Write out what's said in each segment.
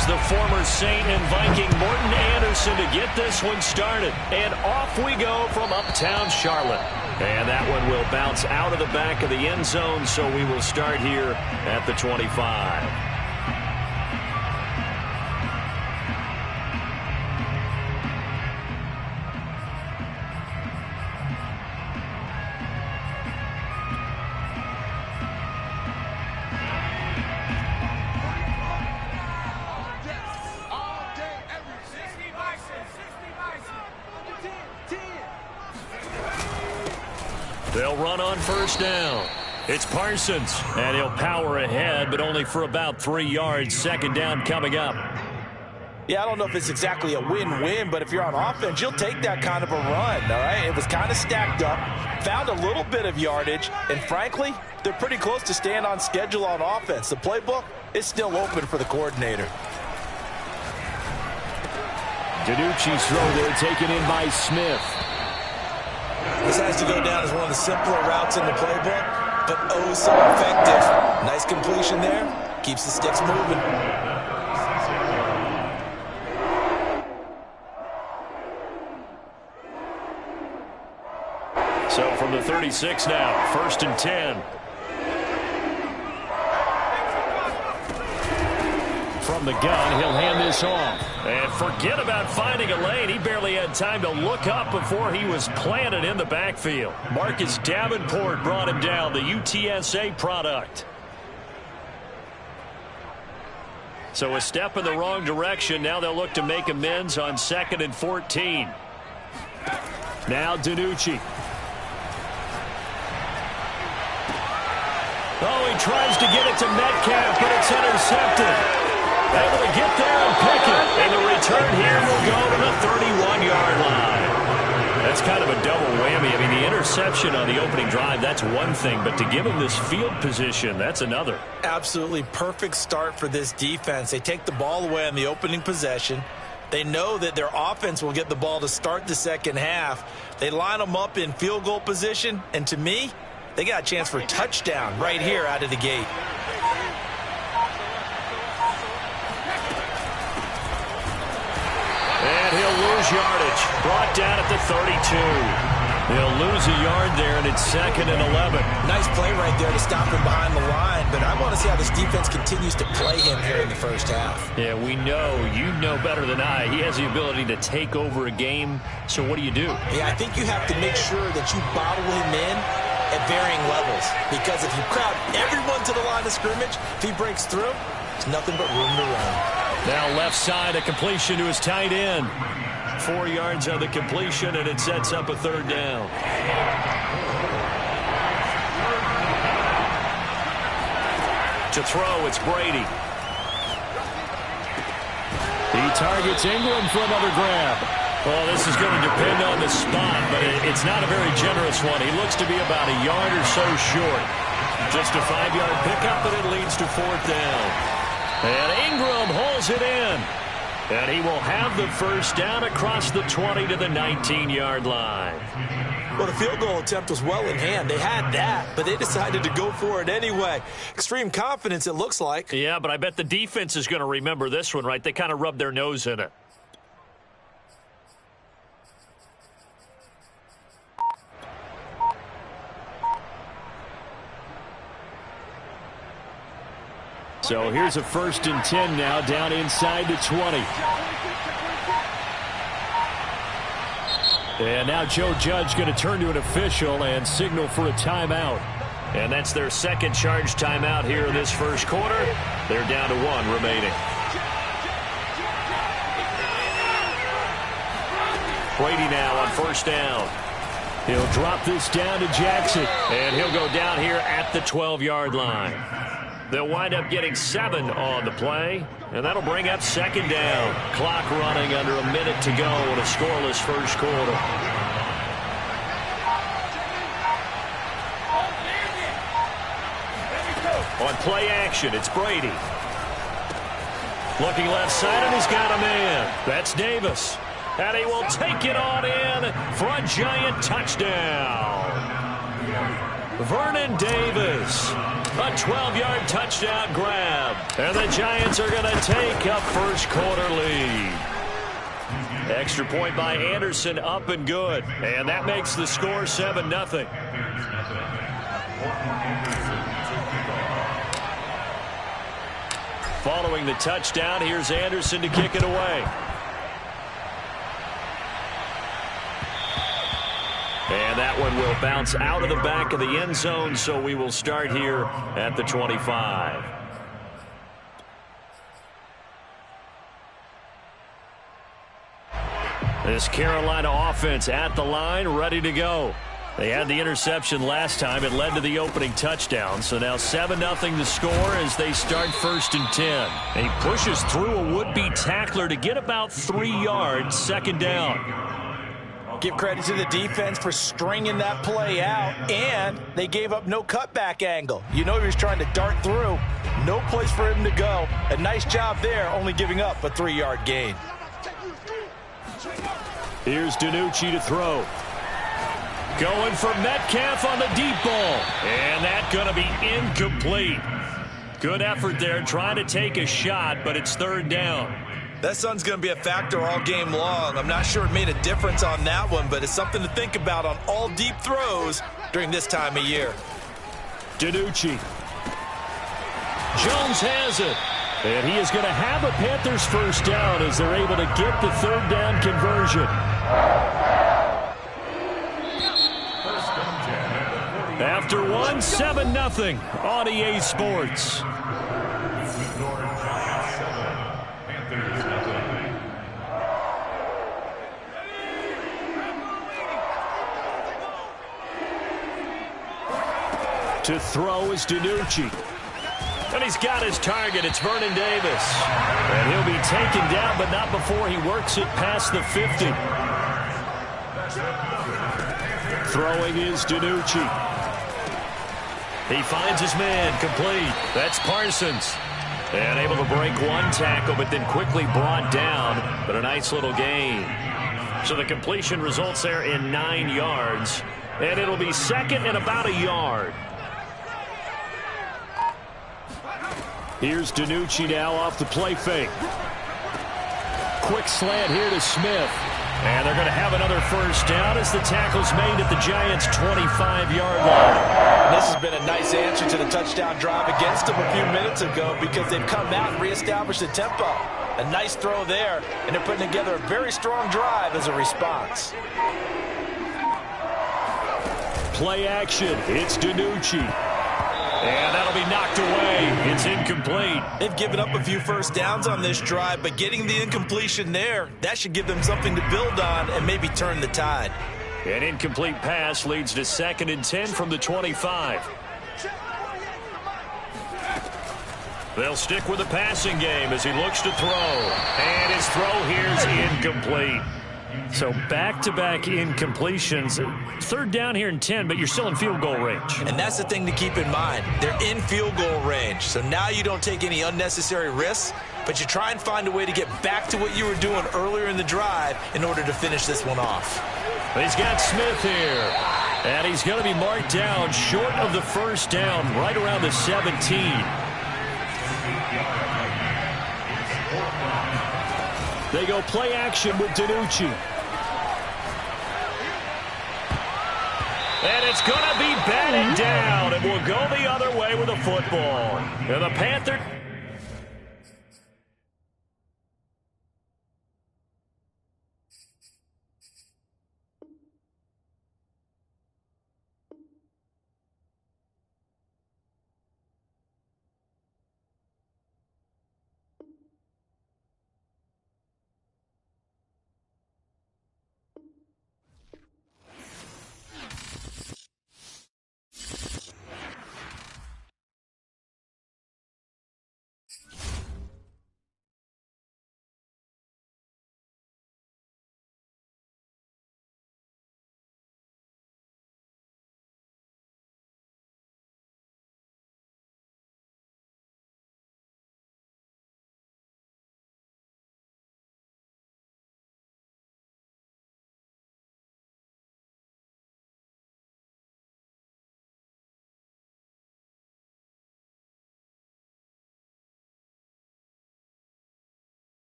goes the former Saint and Viking Morten Andersen to get this one started. And off we go from uptown Charlotte. And that one will bounce out of the back of the end zone, so we will start here at the 25. They'll run on first down. It's Parsons, and he'll power ahead, but only for about 3 yards. Second down coming up. Yeah, I don't know if it's exactly a win-win, but if you're on offense, you'll take that kind of a run, all right? It was kind of stacked up, found a little bit of yardage, and frankly, they're pretty close to staying on schedule on offense. The playbook is still open for the coordinator. DiNucci's throw there taken in by Smith. This has to go down as one of the simpler routes in the playbook, but oh so effective. Nice completion there. Keeps the sticks moving. So from the 36 now, 1st and 10. From the gun, he'll hand this off. And forget about finding a lane. He barely had time to look up before he was planted in the backfield. Marcus Davenport brought him down, the UTSA product. So a step in the wrong direction. Now they'll look to make amends on 2nd and 14. Now DiNucci. Oh, he tries to get it to Metcalf, but it's intercepted. Able to get there and pick it. And the return here will go to the 31-yard line. That's kind of a double whammy. I mean, the interception on the opening drive, that's one thing. But to give him this field position, that's another. Absolutely perfect start for this defense. They take the ball away on the opening possession. They know that their offense will get the ball to start the second half. They line them up in field goal position. And to me, they got a chance for a touchdown right here out of the gate. And he'll lose yardage. Brought down at the 32. They'll lose a yard there, and it's 2nd and 11. Nice play right there to stop him behind the line, but I want to see how this defense continues to play him here in the first half. Yeah, we know. You know better than I. He has the ability to take over a game, so what do you do? Yeah, I think you have to make sure that you bottle him in at varying levels, because if you crowd everyone to the line of scrimmage, if he breaks through, there's nothing but room to run. Now left side, a completion to his tight end. 4 yards on the completion, and it sets up a 3rd down. To throw, it's Brady. He targets Ingram for another grab. Well, this is going to depend on the spot, but it's not a very generous one. He looks to be about a yard or so short. Just a 5-yard pickup, and it leads to 4th down. And Ingram holds it in. And he will have the first down across the 20 to the 19-yard line. Well, the field goal attempt was well in hand. They had that, but they decided to go for it anyway. Extreme confidence, it looks like. Yeah, but I bet the defense is going to remember this one, right? They kind of rubbed their nose in it. So here's a 1st and 10 now, down inside the 20. And now Joe Judge going to turn to an official and signal for a timeout. And that's their second charge timeout here in this first quarter. They're down to 1 remaining. Brady now on 1st down. He'll drop this down to Jackson. And he'll go down here at the 12-yard line. They'll wind up getting 7 on the play, and that'll bring up 2nd down. Clock running under a minute to go in a scoreless first quarter. On play action, it's Brady. Looking left side, and he's got a man. That's Davis. And he will take it on in for a giant touchdown. Vernon Davis. A 12-yard touchdown grab. And the Giants are going to take a first-quarter lead. Extra point by Anderson, up and good. And that makes the score 7-0. Following the touchdown, here's Anderson to kick it away. And that one will bounce out of the back of the end zone, so we will start here at the 25. This Carolina offense at the line, ready to go. They had the interception last time. It led to the opening touchdown. So now 7-0 the score as they start 1st and 10. He pushes through a would-be tackler to get about 3 yards, 2nd down. Give credit to the defense for stringing that play out, and they gave up no cutback angle. You know he was trying to dart through. No place for him to go. A nice job there, only giving up a 3-yard gain. Here's DiNucci to throw. Going for Metcalf on the deep ball. And that's going to be incomplete. Good effort there trying to take a shot, but it's 3rd down. That sun's going to be a factor all game long. I'm not sure it made a difference on that one, but it's something to think about on all deep throws during this time of year. DiNucci. Jones has it. And he is going to have a Panthers first down as they're able to get the 3rd down conversion. After 7-0 on EA Sports. To throw is DiNucci. And he's got his target. It's Vernon Davis. And he'll be taken down, but not before he works it past the 50. Throwing is DiNucci. He finds his man, complete. That's Parsons. And able to break one tackle, but then quickly brought down. But a nice little gain. So the completion results there in 9 yards. And it'll be 2nd and about a yard. Here's DiNucci now off the play fake. Quick slant here to Smith. And they're going to have another first down as the tackle's made at the Giants' 25-yard line. This has been a nice answer to the touchdown drive against them a few minutes ago because they've come out and reestablished the tempo. A nice throw there, and they're putting together a very strong drive as a response. Play action. It's DiNucci. And that'll be knocked away. It's incomplete. They've given up a few first downs on this drive, but getting the incompletion there, that should give them something to build on and maybe turn the tide. An incomplete pass leads to 2nd and 10 from the 25. They'll stick with the passing game as he looks to throw. And his throw here's incomplete. So back-to-back incompletions. 3rd down here in 10, but you're still in field goal range. And that's the thing to keep in mind. They're in field goal range. So now you don't take any unnecessary risks, but you try and find a way to get back to what you were doing earlier in the drive in order to finish this one off. He's got Smith here. And he's going to be marked down short of the first down, right around the 17. They go play action with DiNucci. And it's going to be batted down. It will go the other way with a football. And the Panthers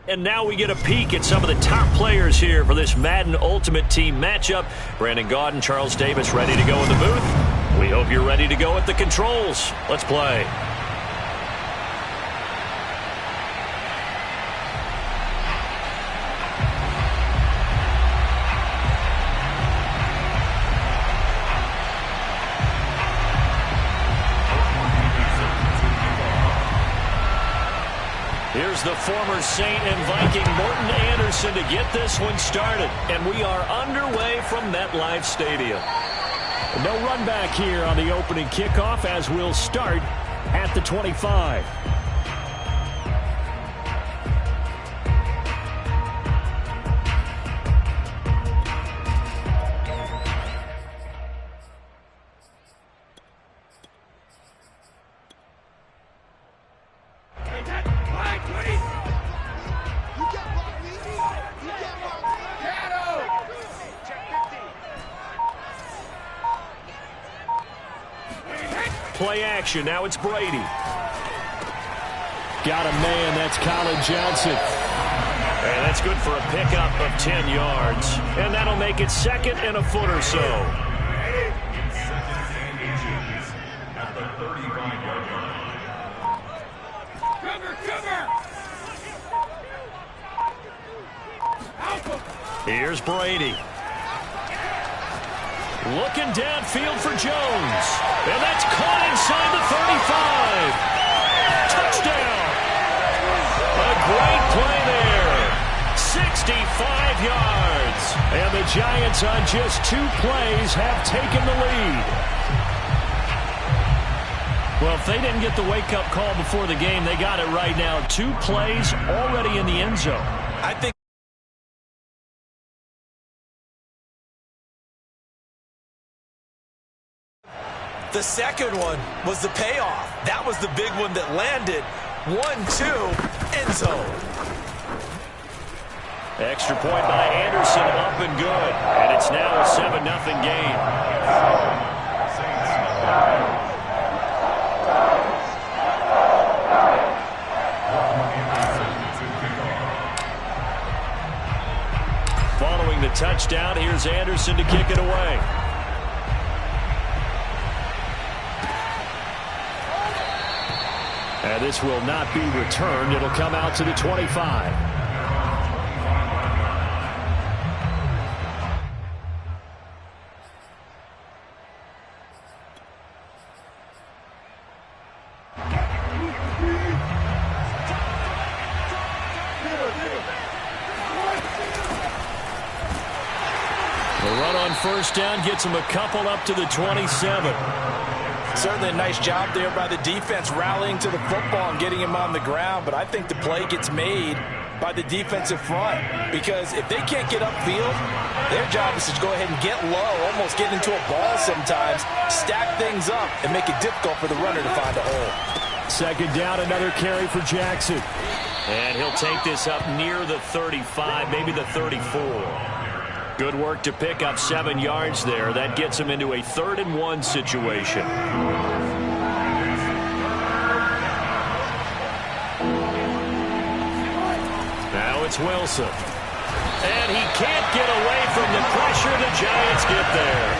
And now we get a peek at some of the top players here for this Madden Ultimate Team matchup. Brandon Gaudin, Charles Davis ready to go in the booth. We hope you're ready to go at the controls. Let's play. Here's the former Saint and Viking Morten Andersen to get this one started. And we are underway from MetLife Stadium. No run back here on the opening kickoff as we'll start at the 25. Play action. Now it's Brady. Got a man. That's Colin Johnson. And that's good for a pickup of 10 yards. And that'll make it second and a foot or so. Here's Brady. Looking downfield for Jones. And that's caught inside the 35. Touchdown. A great play there. 65 yards. And the Giants on just 2 plays have taken the lead. Well, if they didn't get the wake-up call before the game, they got it right now. 2 plays already in the end zone. I think the second one was the payoff. That was the big one that landed. 1-2, end zone. Extra point by Andersen, up and good. And it's now a 7-0 game. Following the touchdown, here's Andersen to kick it away. And this will not be returned. It'll come out to the 25. The run on first down gets him a couple up to the 27. Certainly a nice job there by the defense rallying to the football and getting him on the ground, but I think the play gets made by the defensive front because if they can't get upfield, their job is to go ahead and get low, almost get into a ball sometimes, stack things up, and make it difficult for the runner to find a hole. Second down, another carry for Jackson. And he'll take this up near the 35, maybe the 34. Good work to pick up 7 yards there. That gets him into a 3rd-and-1 situation. Now it's Wilson. And he can't get away from the pressure. The Giants get there.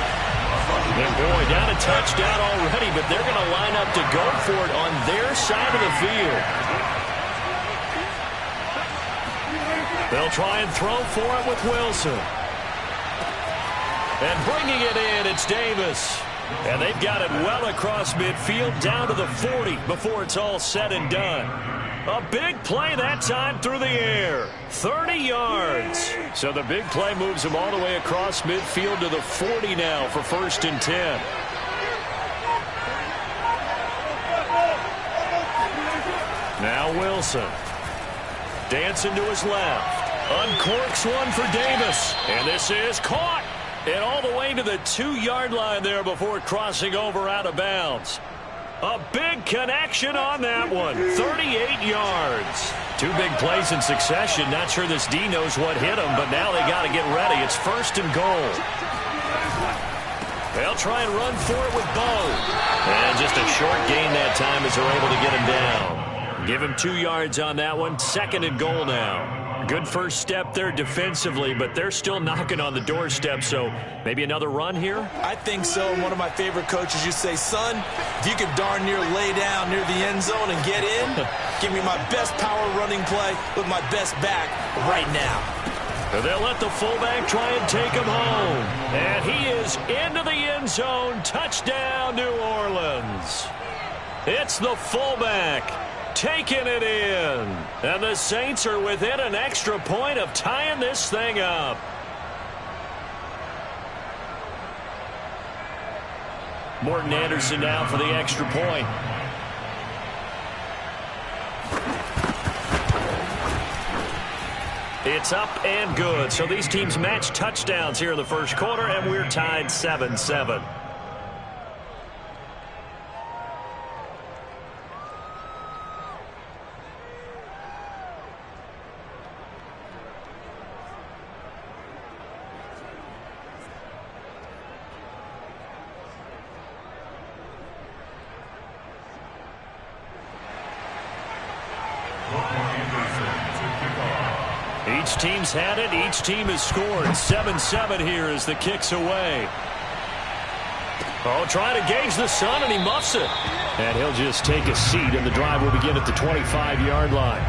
And boy, down a touchdown already, but they're going to line up to go for it on their side of the field. They'll try and throw for it with Wilson. And bringing it in, it's Davis. And they've got it well across midfield, down to the 40 before it's all said and done. A big play that time through the air. 30 yards. So the big play moves him all the way across midfield to the 40 now for 1st and 10. Now Wilson. Dancing to his left. Uncorks one for Davis. And this is caught. And all the way to the 2-yard line there before crossing over out of bounds. A big connection on that one. 38 yards. 2 big plays in succession. Not sure this D knows what hit him, but now they got to get ready. It's 1st and goal. They'll try and run for it with Bo. And just a short gain that time as they're able to get him down. Give him 2 yards on that one. 2nd and goal now. Good first step there defensively, but they're still knocking on the doorstep, so maybe another run here? I think so. And one of my favorite coaches, you say, son, if you could darn near lay down near the end zone and get in, give me my best power running play with my best back right now. They'll let the fullback try and take him home. And he is into the end zone. Touchdown, New Orleans. It's the fullback taking it in. And the Saints are within an extra point of tying this thing up. Morten Andersen now for the extra point. It's up and good. So these teams match touchdowns here in the first quarter, and we're tied 7-7. Each team's had it. Each team has scored. 7-7 here as the kick's away. Oh, trying to gauge the sun, and he muffs it. And he'll just take a seat, and the drive will begin at the 25-yard line.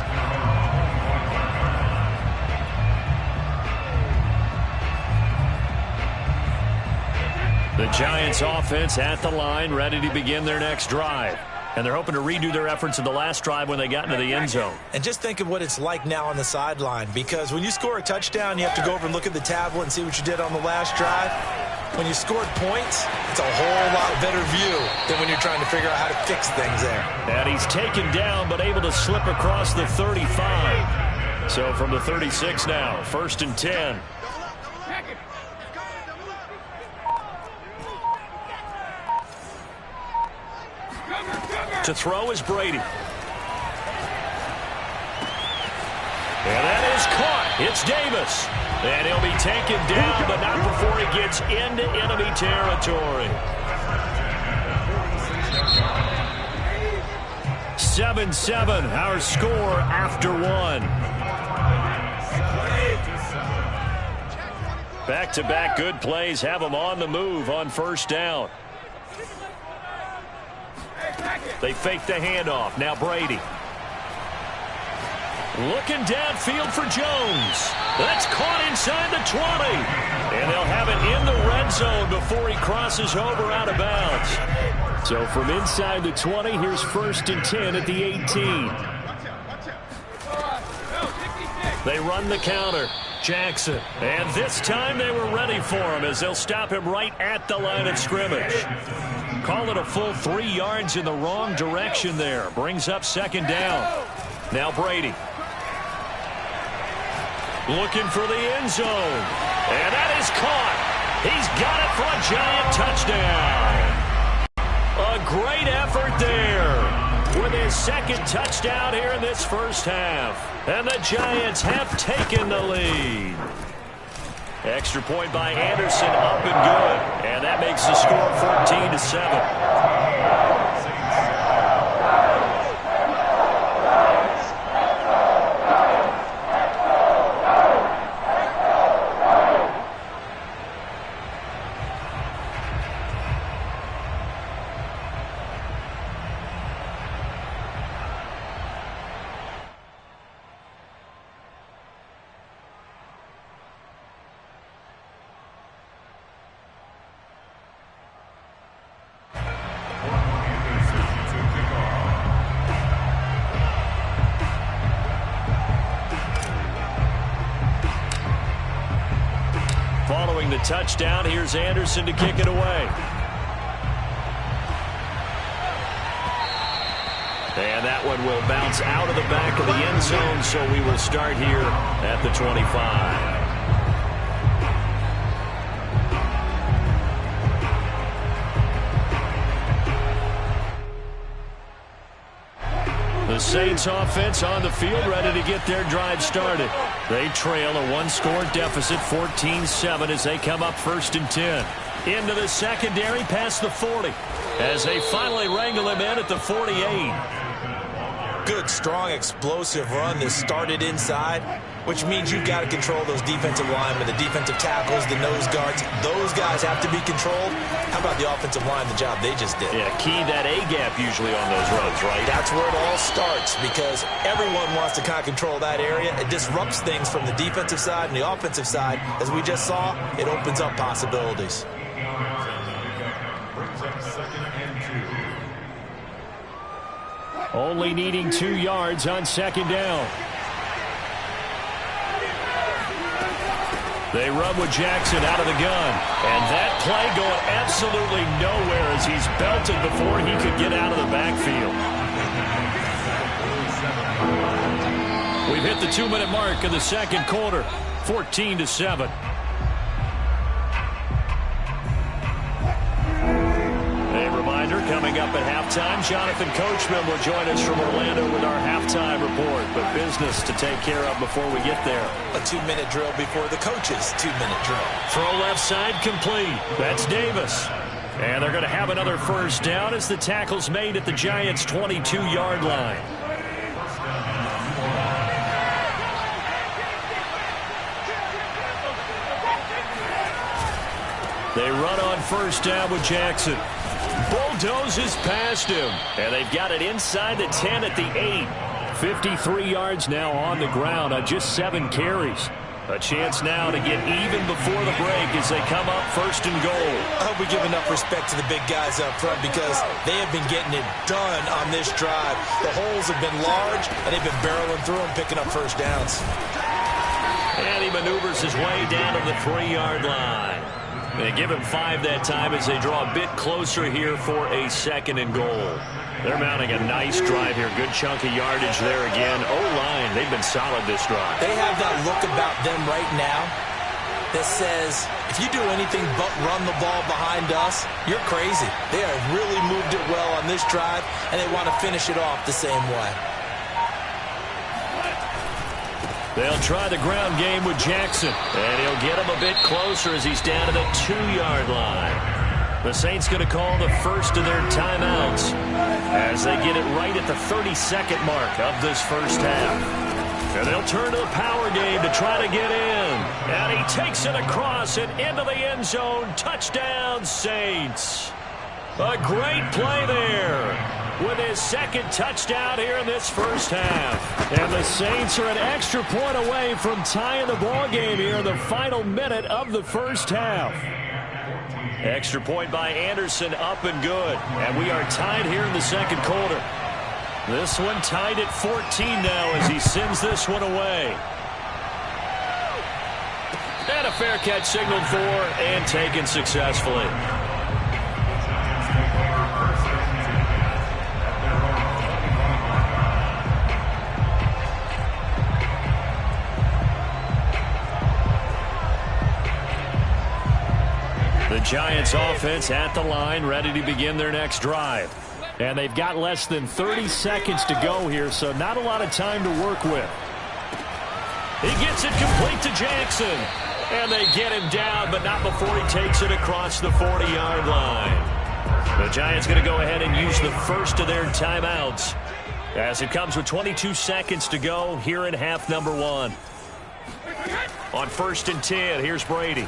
The Giants offense at the line, ready to begin their next drive. And they're hoping to redo their efforts in the last drive when they got into the end zone. And just think of what it's like now on the sideline, because when you score a touchdown, you have to go over and look at the tablet and see what you did on the last drive. When you scored points, it's a whole lot better view than when you're trying to figure out how to fix things there. And he's taken down, but able to slip across the 35. So from the 36 now, 1st and 10. To throw is Brady. And that is caught. It's Davis. And he'll be taken down, but not before he gets into enemy territory. 7-7, our score after one. Back-to-back good plays have them on the move on 1st down. They fake the handoff. Now Brady. Looking downfield for Jones. That's caught inside the 20. And they'll have it in the red zone before he crosses over out of bounds. So from inside the 20, here's 1st and 10 at the 18. They run the counter. Jackson. And this time they were ready for him as they'll stop him right at the line of scrimmage. Call it a full 3 yards in the wrong direction there. Brings up 2nd down. Now Brady. Looking for the end zone. And that is caught. He's got it for a Giant touchdown. A great effort there with his 2nd touchdown here in this first half. And the Giants have taken the lead. Extra point by Andersen, up and good. And that makes the score 14-7. Following the touchdown, here's Andersen to kick it away. And that one will bounce out of the back of the end zone, so we will start here at the 25. The Saints offense on the field ready to get their drive started. They trail a 1-score deficit, 14-7, as they come up 1st and 10. Into the secondary past the 40 as they finally wrangle him in at the 48. good, strong, explosive run that started inside, which means you've got to control those defensive linemen, the defensive tackles, the nose guards. Those guys have to be controlled. How about the offensive line, the job they just did? Yeah, key that A-gap usually on those runs, right? That's where it all starts, because everyone wants to kind of control that area. It disrupts things from the defensive side and the offensive side. As we just saw, it opens up possibilities. Only needing 2 yards on second down. They run with Jackson out of the gun. And that play going absolutely nowhere as he's belted before he could get out of the backfield. We've hit the 2-minute mark of the second quarter, 14-7. Coming up at halftime, Jonathan Coachman will join us from Orlando with our halftime report. But business to take care of before we get there. A 2-minute drill before the coach's 2-minute drill. Throw left side complete. That's Davis. And they're going to have another first down as the tackle's made at the Giants' 22-yard line. They run on first down with Jackson. Bulldozes past him. And they've got it inside the 10 at the 8. 53 yards now on the ground on just 7 carries. A chance now to get even before the break as they come up first and goal. I hope we give enough respect to the big guys up front, because they have been getting it done on this drive. The holes have been large, and they've been barreling through them, picking up first downs. And he maneuvers his way down to the 3-yard line. They give him 5 that time as they draw a bit closer here for a second and goal. They're mounting a nice drive here. Good chunk of yardage there again. O-line, they've been solid this drive. They have that look about them right now that says, if you do anything but run the ball behind us, you're crazy. They have really moved it well on this drive, and they want to finish it off the same way. They'll try the ground game with Jackson, and he'll get him a bit closer as he's down to the 2-yard line. The Saints going to call the first of their timeouts as they get it right at the 32nd mark of this first half. And they'll turn to the power game to try to get in. And he takes it across and into the end zone. Touchdown, Saints. A great play there with his second touchdown here in this first half. And the Saints are an extra point away from tying the ball game here in the final minute of the first half. Extra point by Anderson, up and good. And we are tied here in the second quarter. This one tied at 14 now as he sends this one away. And a fair catch signaled for and taken successfully. The Giants offense at the line, ready to begin their next drive. And they've got less than 30 seconds to go here, so not a lot of time to work with. He gets it complete to Jackson. And they get him down, but not before he takes it across the 40-yard line. The Giants going to go ahead and use the first of their timeouts as it comes with 22 seconds to go here in half number 1. On 1st and 10, here's Brady.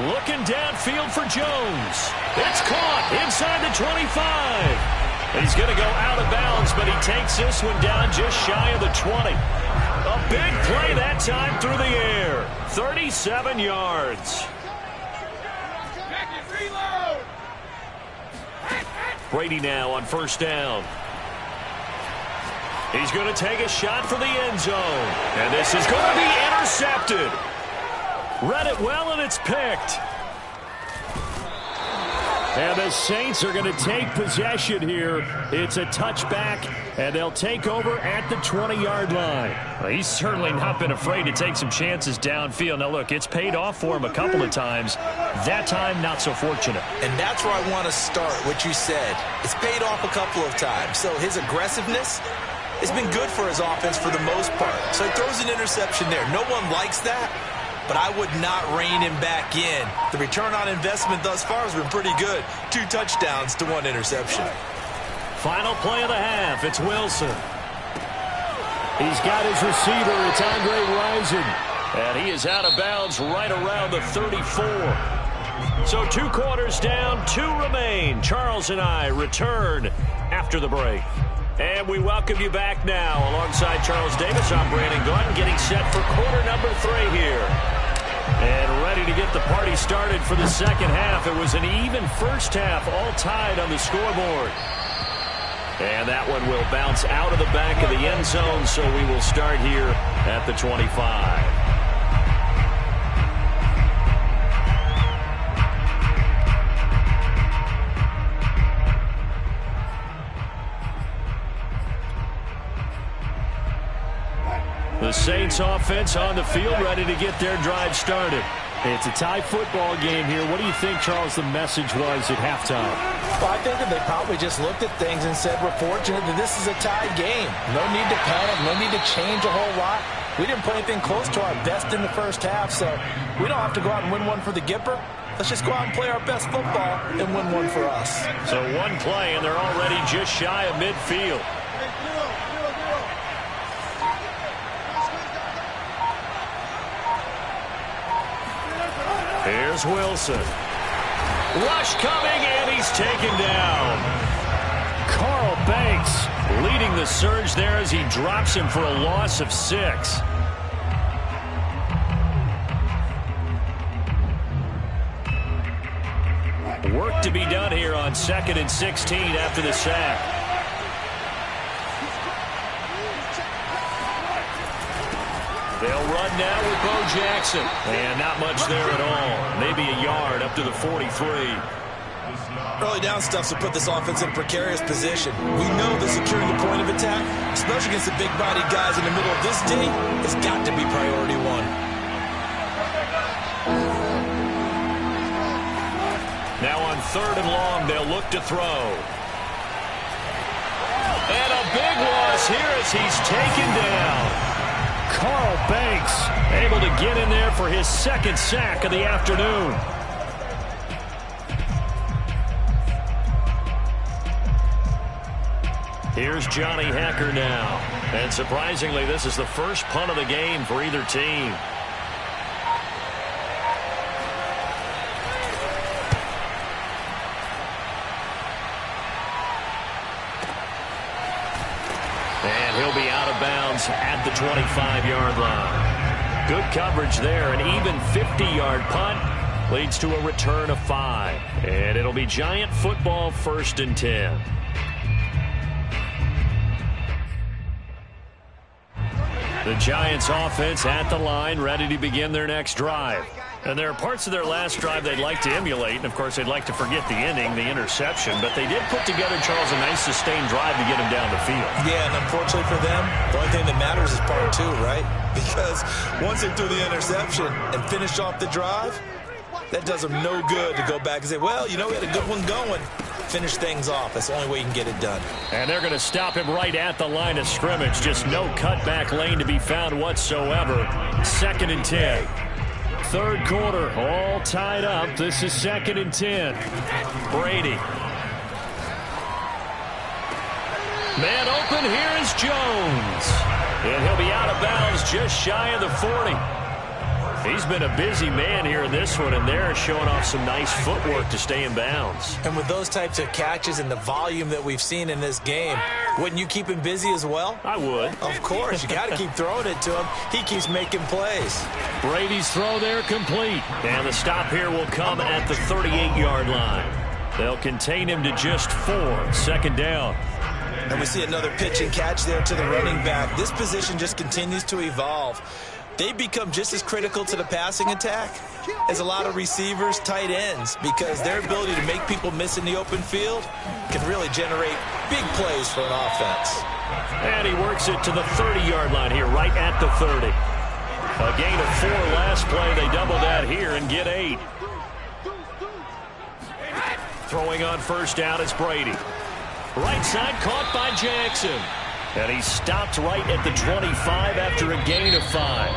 Looking downfield for Jones. It's caught inside the 25. He's going to go out of bounds, but he takes this one down just shy of the 20. A big play that time through the air. 37 yards. Brady now on first down. He's going to take a shot for the end zone. And this is going to be intercepted. Read it well, and it's picked. And the Saints are going to take possession here. It's a touchback, and they'll take over at the 20-yard line. Well, he's certainly not been afraid to take some chances downfield. Now, look, it's paid off for him a couple of times. That time, not so fortunate. And that's where I want to start, what you said. It's paid off a couple of times. So his aggressiveness has been good for his offense for the most part. So he throws an interception there. No one likes that. But I would not rein him back in. The return on investment thus far has been pretty good. 2 touchdowns to 1 interception. Final play of the half. It's Wilson. He's got his receiver. It's Andre Rison. And he is out of bounds right around the 34. So 2 quarters down, 2 remain. Charles and I return after the break. And we welcome you back now. Alongside Charles Davis, I'm Brandon Gaudin, getting set for quarter number 3 here. And ready to get the party started for the second half. It was an even first half, all tied on the scoreboard. And that one will bounce out of the back of the end zone, so we will start here at the 25. The Saints offense on the field, ready to get their drive started. It's a tie football game here. What do you think, Charles, the message was at halftime? Well, I think that they probably just looked at things and said, we're fortunate that this is a tie game. No need to panic, no need to change a whole lot. We didn't play anything close to our best in the first half, so we don't have to go out and win one for the Gipper. Let's just go out and play our best football and win one for us. So one play, and they're already just shy of midfield. Here's Wilson. Rush coming, and he's taken down. Carl Banks leading the surge there as he drops him for a loss of 6. Work to be done here on 2nd and 16 after the sack. They'll run now with Bo Jackson. And not much there at all. Maybe a yard up to the 43. Early down stuff to put this offense in a precarious position. We know that securing the point of attack, especially against the big-bodied guys in the middle of this D, has got to be priority 1. Now on 3rd and long, they'll look to throw. And a big loss here as he's taken down. Carl Banks able to get in there for his 2nd sack of the afternoon. Here's Johnny Hacker now. And surprisingly, this is the first punt of the game for either team. And he'll be out of bounds at the 25-yard line. Good coverage there. An even 50-yard punt leads to a return of 5. And it'll be Giant football 1st and 10. The Giants offense at the line, ready to begin their next drive. And there are parts of their last drive they'd like to emulate. And, of course, they'd like to forget the ending, the interception. But they did put together, Charles, a nice sustained drive to get them down the field. Yeah, and unfortunately for them, the only thing that matters is part 2, right? Because once they threw the interception and finished off the drive, that does them no good to go back and say, well, you know, we had a good one going. Finish things off. That's the only way you can get it done. And they're going to stop him right at the line of scrimmage. Just no cutback lane to be found whatsoever. 2nd and 10. 3rd quarter, all tied up. This is 2nd and 10. Brady. Man open, here is Jones. And he'll be out of bounds just shy of the 40. He's been a busy man here in this one, and they're showing off some nice footwork to stay in bounds. And with those types of catches and the volume that we've seen in this game, wouldn't you keep him busy as well? I would. Of course. You got to keep throwing it to him. He keeps making plays. Brady's throw there complete. And the stop here will come at the 38-yard line. They'll contain him to just 4. 2nd down. And we see another pitch and catch there to the running back. This position just continues to evolve. They become just as critical to the passing attack as a lot of receivers, tight ends, because their ability to make people miss in the open field can really generate big plays for an offense. And he works it to the 30-yard line here, right at the 30. A gain of 4 last play. They double that here and get 8. Throwing on 1st down, it's Brady. Right side caught by Jackson. And he stopped right at the 25 after a gain of 5.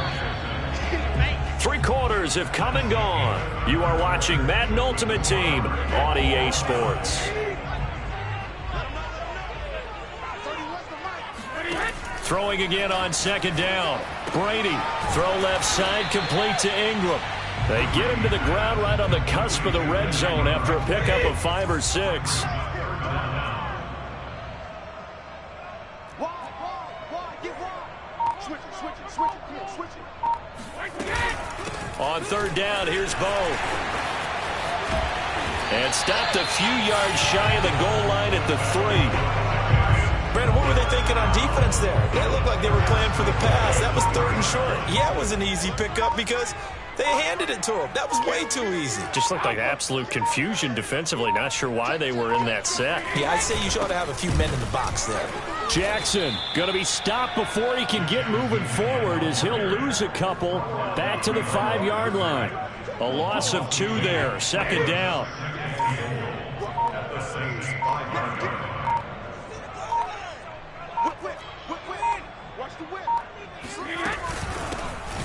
3 quarters have come and gone. You are watching Madden Ultimate Team on EA Sports. Throwing again on second down. Brady, throw left side, complete to Ingram. They get him to the ground right on the cusp of the red zone after a pickup of 5 or 6. On third down, here's Bo. And stopped a few yards shy of the goal line at the 3. Brandon, what were they thinking on defense there? It looked like they were playing for the pass. That was third and short. Yeah, it was an easy pickup because they handed it to him. That was way too easy. Just looked like absolute confusion defensively. Not sure why they were in that set. Yeah, I'd say you ought to have a few men in the box there. Jackson going to be stopped before he can get moving forward as he'll lose a couple back to the 5-yard line. A loss of 2 there. Second down.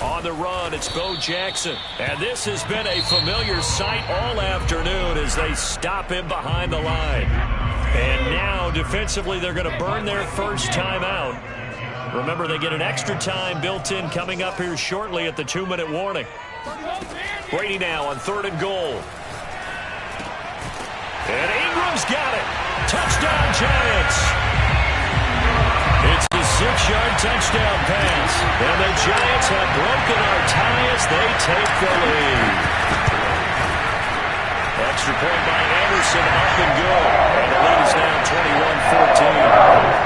On the run, it's Bo Jackson. And this has been a familiar sight all afternoon as they stop him behind the line. And now, defensively, they're going to burn their first time out. Remember, they get an extra time built in coming up here shortly at the 2-minute warning. Brady now on 3rd and goal. And Ingram's got it. Touchdown, Giants. It's the 6-yard touchdown pass. And the Giants have broken our tie as they take the lead. Extra point by Anderson, up and good. And the lead is now 21-14.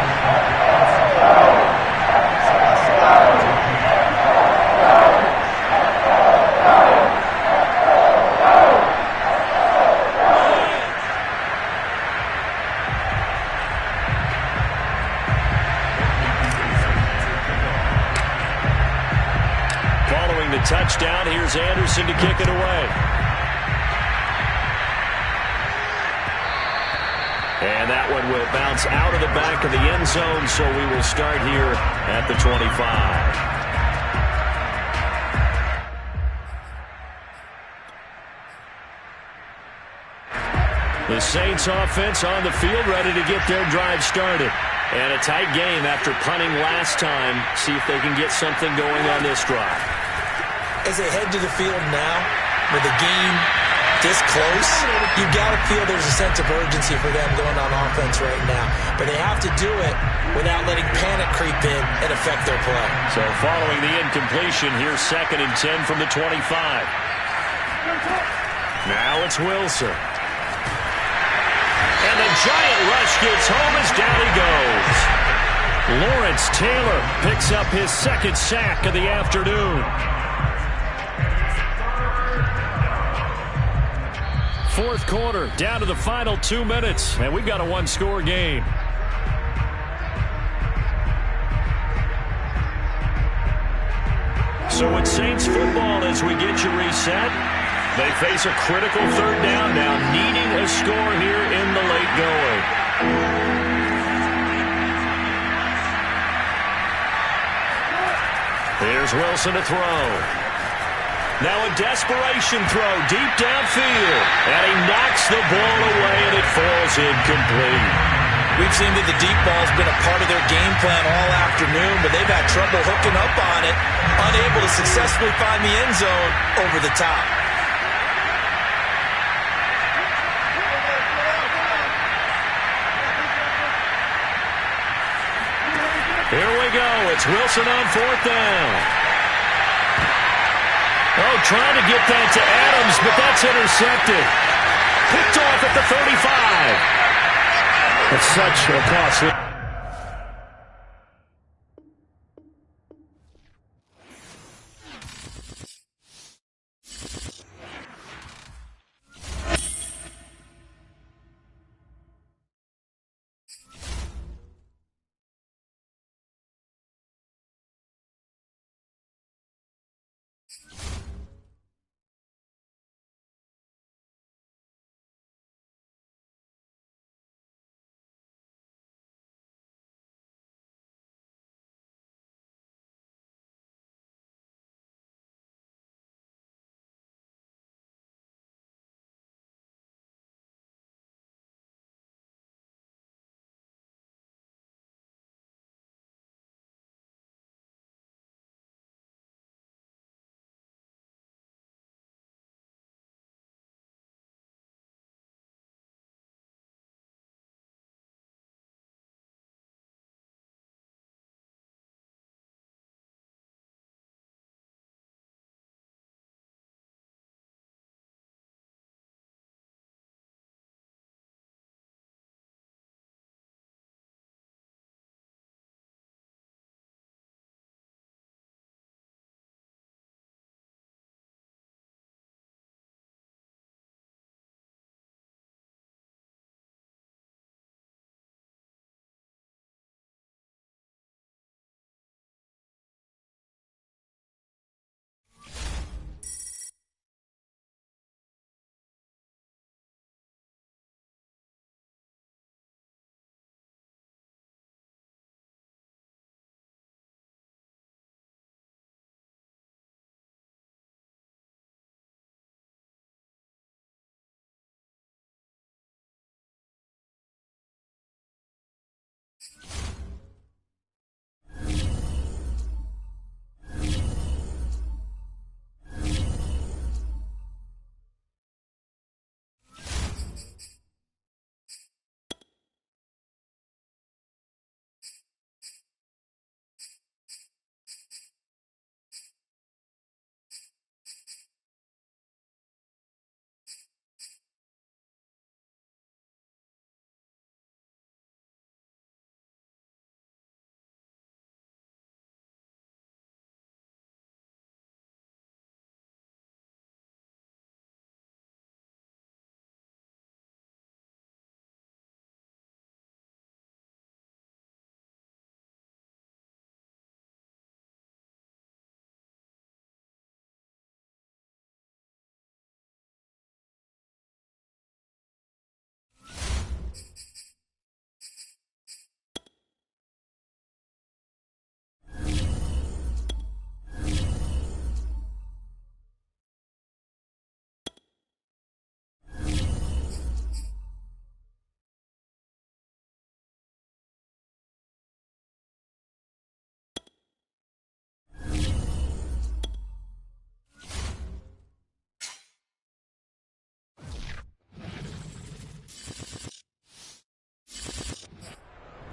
Touchdown. Here's Anderson to kick it away. And that one will bounce out of the back of the end zone, so we will start here at the 25. The Saints offense on the field ready to get their drive started. And a tight game after punting last time. See if they can get something going on this drive. As they head to the field now, with the game this close, you've got to feel there's a sense of urgency for them going on offense right now. But they have to do it without letting panic creep in and affect their play. So following the incompletion, here's 2nd and 10 from the 25. Now it's Wilson. And the Giant rush gets home as down he goes. Lawrence Taylor picks up his 2nd sack of the afternoon. 4th quarter, down to the final 2 minutes, and we've got a 1-score game. So it's Saints football as we get you reset. They face a critical 3rd down now, needing a score here in the late going. Here's Wilson to throw. Now a desperation throw deep downfield. And he knocks the ball away, and it falls incomplete. We've seen that the deep ball's been a part of their game plan all afternoon, but they've had trouble hooking up on it, unable to successfully find the end zone over the top. Here we go. It's Wilson on 4th down. Oh, trying to get that to Adams, but that's intercepted. Picked off at the 35. That's such a costly.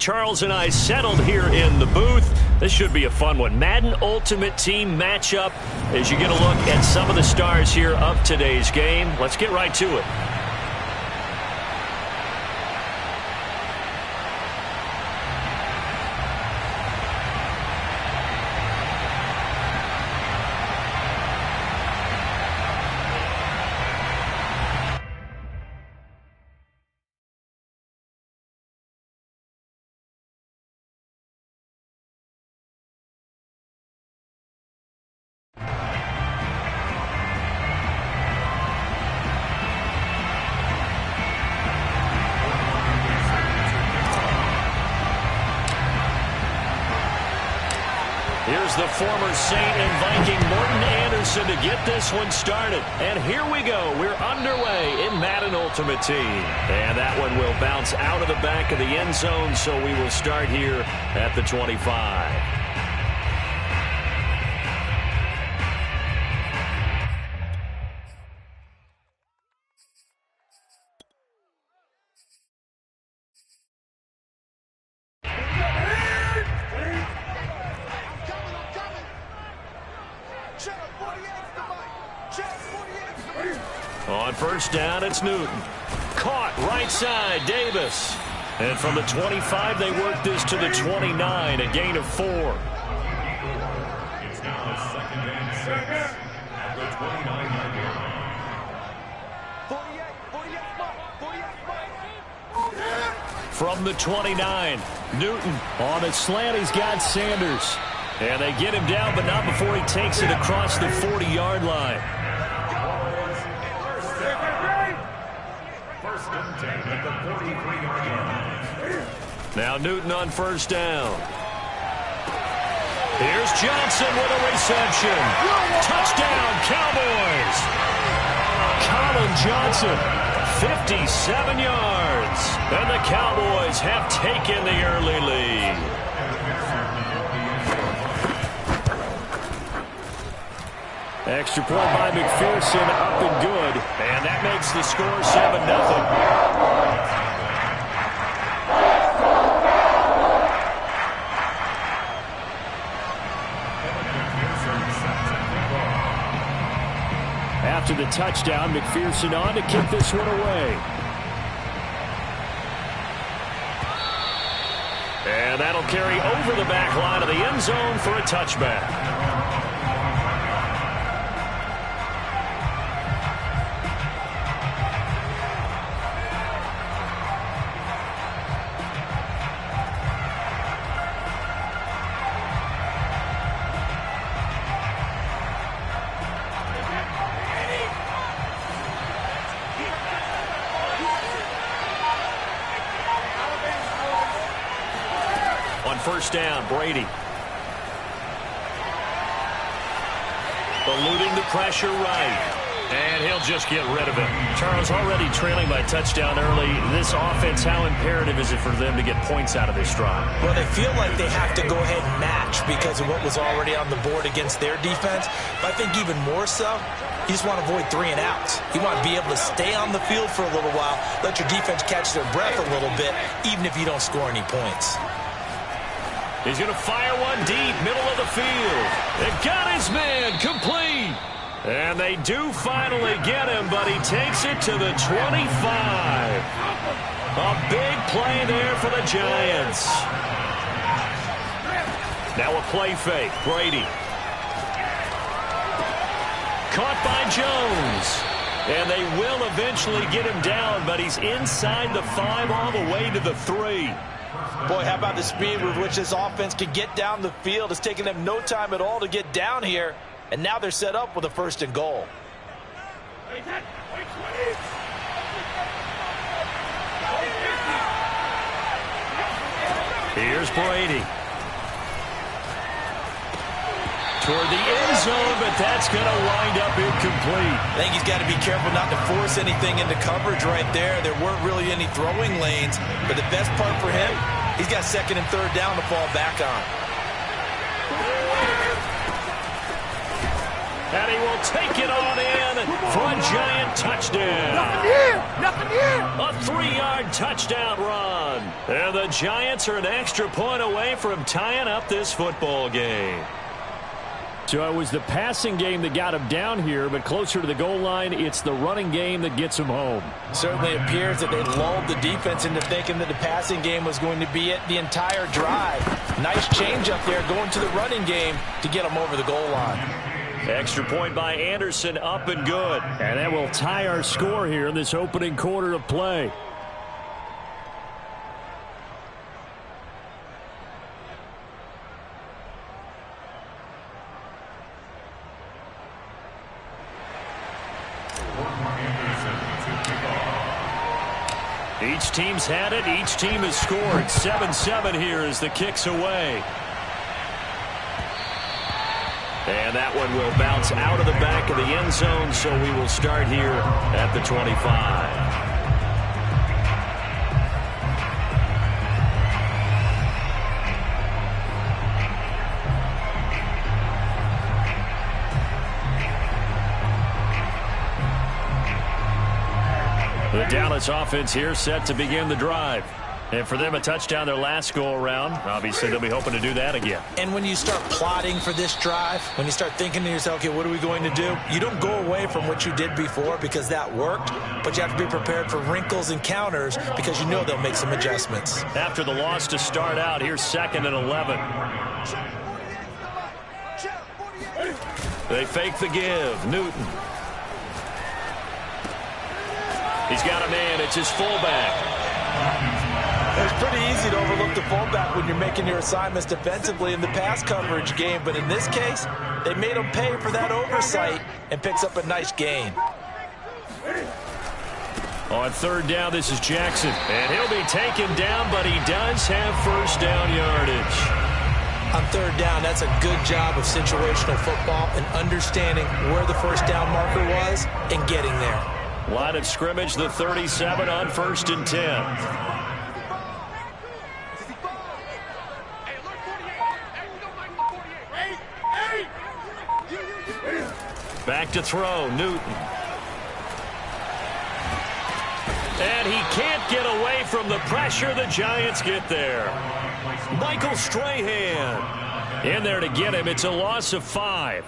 Charles and I settled here in the booth. This should be a fun one. Madden Ultimate Team matchup as you get a look at some of the stars here of today's game. Let's get right to it. Here's the former Saint and Viking Morten Andersen to get this one started. And here we go. We're underway in Madden Ultimate Team. And that one will bounce out of the back of the end zone, so we will start here at the 25. On first down, it's Newton. Caught right side, Davis. And from the 25, they work this to the 29, a gain of 4. It's now second and 6 at the 29-yard line. From the 29, Newton on a slant. He's got Sanders. And they get him down, but not before he takes it across the 40-yard line. First and 10 at the 43-yard line. Now Newton on first down. Here's Johnson with a reception. Touchdown, Cowboys. Colin Johnson, 57 yards. And the Cowboys have taken the early lead. Extra point by McPherson, up and good. And that makes the score 7-0. After the touchdown, McPherson on to kick this one away. And that'll carry over the back line of the end zone for a touchback. First down, Brady. Eluding the pressure right. And he'll just get rid of it. Charles, already trailing by touchdown early. This offense, how imperative is it for them to get points out of this drive? Well, they feel like they have to go ahead and match because of what was already on the board against their defense. But I think even more so, you just want to avoid 3 and outs. You want to be able to stay on the field for a little while, let your defense catch their breath a little bit, even if you don't score any points. He's going to fire one deep, middle of the field. They've got his man, complete. And they do finally get him, but he takes it to the 25. A big play there for the Giants. Now a play fake, Brady. Caught by Jones. And they will eventually get him down, but he's inside the 5 all the way to the 3. Boy, how about the speed with which this offense can get down the field? It's taken them no time at all to get down here, and now they're set up with a 1st and goal. Here's Brady. Toward the end zone, but that's going to wind up incomplete. I think he's got to be careful not to force anything into coverage right there. There weren't really any throwing lanes, but the best part for him, he's got 2nd and 3rd down to fall back on. And he will take it on in for a Giant touchdown. A 3-yard touchdown run. And the Giants are an extra point away from tying up this football game. So it was the passing game that got him down here, but closer to the goal line, it's the running game that gets him home. Certainly appears that they lulled the defense into thinking that the passing game was going to be it the entire drive. Nice change up there going to the running game to get them over the goal line. Extra point by Anderson, up and good. And that will tie our score here in this opening quarter of play. Each team's had it. Each team has scored. 7-7 here as the kick's away. And that one will bounce out of the back of the end zone, so we will start here at the 25. The Dallas offense here set to begin the drive. And for them, a touchdown their last go-around. Obviously, they'll be hoping to do that again. And when you start plotting for this drive, when you start thinking to yourself, okay, what are we going to do? You don't go away from what you did before because that worked, but you have to be prepared for wrinkles and counters because you know they'll make some adjustments. After the loss to start out, here's 2nd and 11. They fake the give. Newton. He's got a man. It's his fullback. It's pretty easy to overlook the fullback when you're making your assignments defensively in the pass coverage game, but in this case, they made him pay for that oversight and picks up a nice gain. On 3rd down, this is Jackson. And he'll be taken down, but he does have first down yardage. On 3rd down, that's a good job of situational football and understanding where the first down marker was and getting there. Line of scrimmage, the 37 on 1st and 10. Back to throw, Newton. And he can't get away from the pressure. The Giants get there. Michael Strahan in there to get him. It's a loss of 5.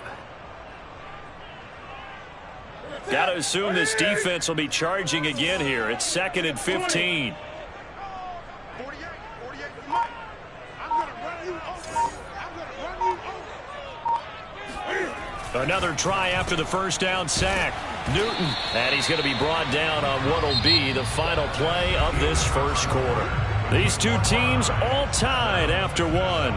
Got to assume this defense will be charging again here. It's 2nd and 15. Another try after the first down sack. Newton, and he's going to be brought down on what will be the final play of this first quarter. These two teams all tied after one.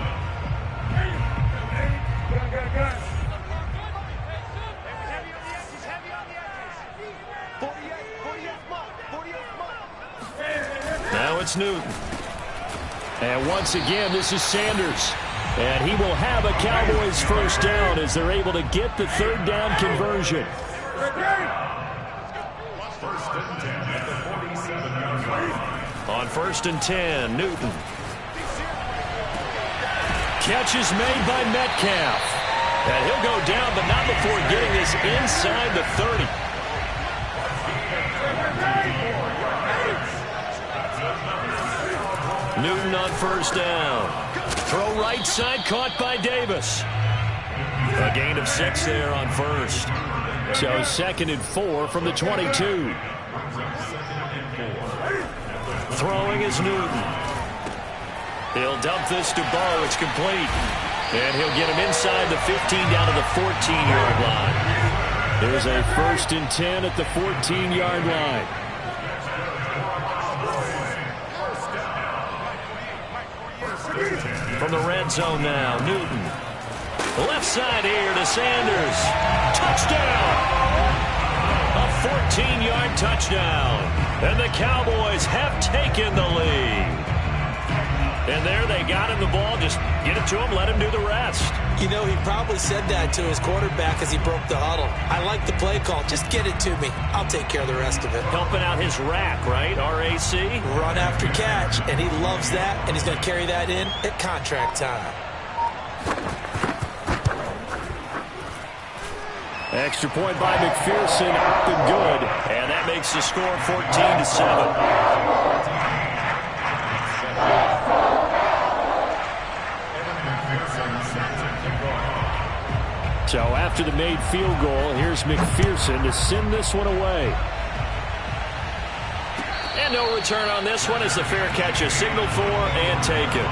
Now it's Newton. And once again, this is Sanders. And he will have a Cowboys first down as they're able to get the 3rd down conversion. On 1st and 10, Newton. Catch is made by Metcalf. And he'll go down, but not before getting this inside the 30. Newton on first down. Throw right side, caught by Davis. A gain of 6 there on first. So 2nd and 4 from the 22. Throwing is Newton. He'll dump this to Bo. It's complete. And he'll get him inside the 15 down to the 14-yard line. There's a 1st and 10 at the 14-yard line. From the red zone now, Newton. Left side here to Sanders. Touchdown! A 14-yard touchdown. And the Cowboys have taken the lead. And there they got him the ball. Just get it to him, let him do the rest. You know, he probably said that to his quarterback as he broke the huddle. I like the play call. Just get it to me. I'll take care of the rest of it. Helping out his rack, right? R-A-C? Run after catch, and he loves that, and he's going to carry that in at contract time. Extra point by McPherson, up and good. And that makes the score 14-7. So after the made field goal, here's McPherson to send this one away. And no return on this one as the fair catch is signaled for and taken.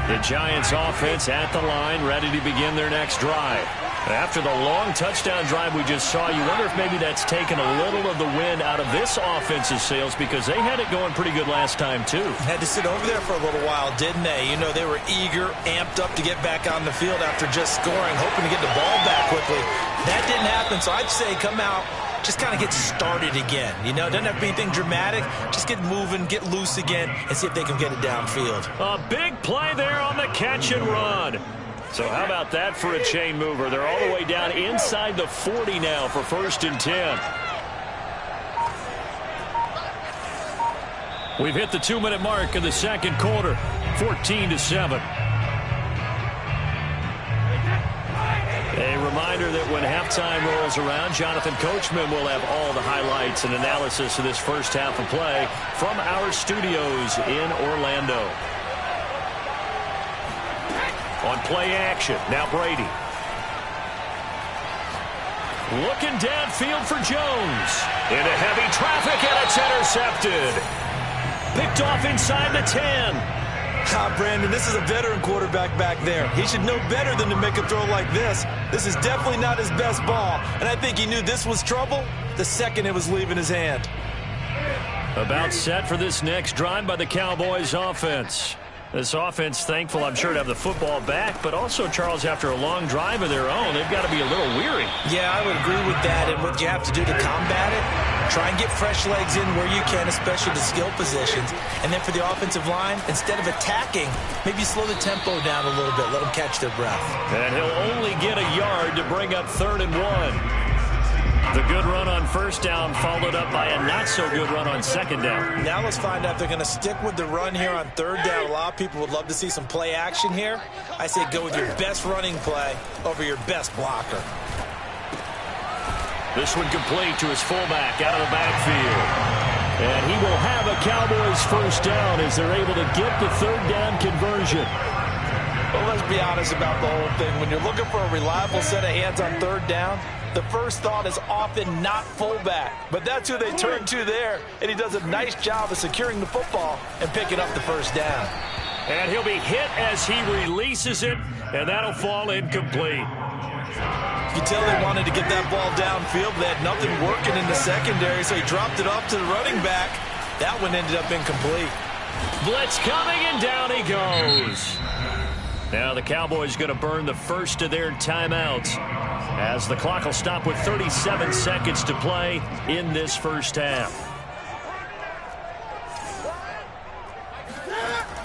The Giants offense at the line, ready to begin their next drive. After the long touchdown drive we just saw, you wonder if maybe that's taken a little of the wind out of this offense's sails because they had it going pretty good last time, too. Had to sit over there for a little while, didn't they? You know, they were eager, amped up to get back on the field after just scoring, hoping to get the ball back quickly. That didn't happen, so I'd say come out, just kind of get started again. You know, doesn't have to be anything dramatic. Just get moving, get loose again, and see if they can get it downfield. A big play there on the catch and run. So how about that for a chain mover? They're all the way down inside the 40 now for 1st and 10. We've hit the 2-minute mark in the second quarter, 14-7. A reminder that when halftime rolls around, Jonathan Coachman will have all the highlights and analysis of this first half of play from our studios in Orlando. On play action, now Brady. Looking downfield for Jones. Into heavy traffic, and it's intercepted. Picked off inside the 10. Brandon, this is a veteran quarterback back there. He should know better than to make a throw like this. This is definitely not his best ball, and I think he knew this was trouble the second it was leaving his hand. About set for this next drive by the Cowboys offense. This offense, thankful, I'm sure, to have the football back, but also, Charles, after a long drive of their own, they've got to be a little weary. Yeah, I would agree with that, and what you have to do to combat it, try and get fresh legs in where you can, especially the skill positions. And then for the offensive line, instead of attacking, maybe slow the tempo down a little bit, let them catch their breath. And he'll only get a yard to bring up 3rd and 1. The good run on first down followed up by a not-so-good run on second down. Now let's find out if they're going to stick with the run here on 3rd down. A lot of people would love to see some play action here. I say go with your best running play over your best blocker. This one complete to his fullback out of the backfield. And he will have a Cowboys first down as they're able to get the 3rd down conversion. Well, let's be honest about the whole thing. When you're looking for a reliable set of hands on 3rd down, the first thought is often not fullback. But that's who they turn to there, and he does a nice job of securing the football and picking up the first down. And he'll be hit as he releases it, and that'll fall incomplete. You tell they wanted to get that ball downfield. They had nothing working in the secondary, so he dropped it off to the running back. That one ended up incomplete. Blitz coming, and down he goes. Now the Cowboys going to burn the first of their timeouts as the clock will stop with 37 seconds to play in this first half.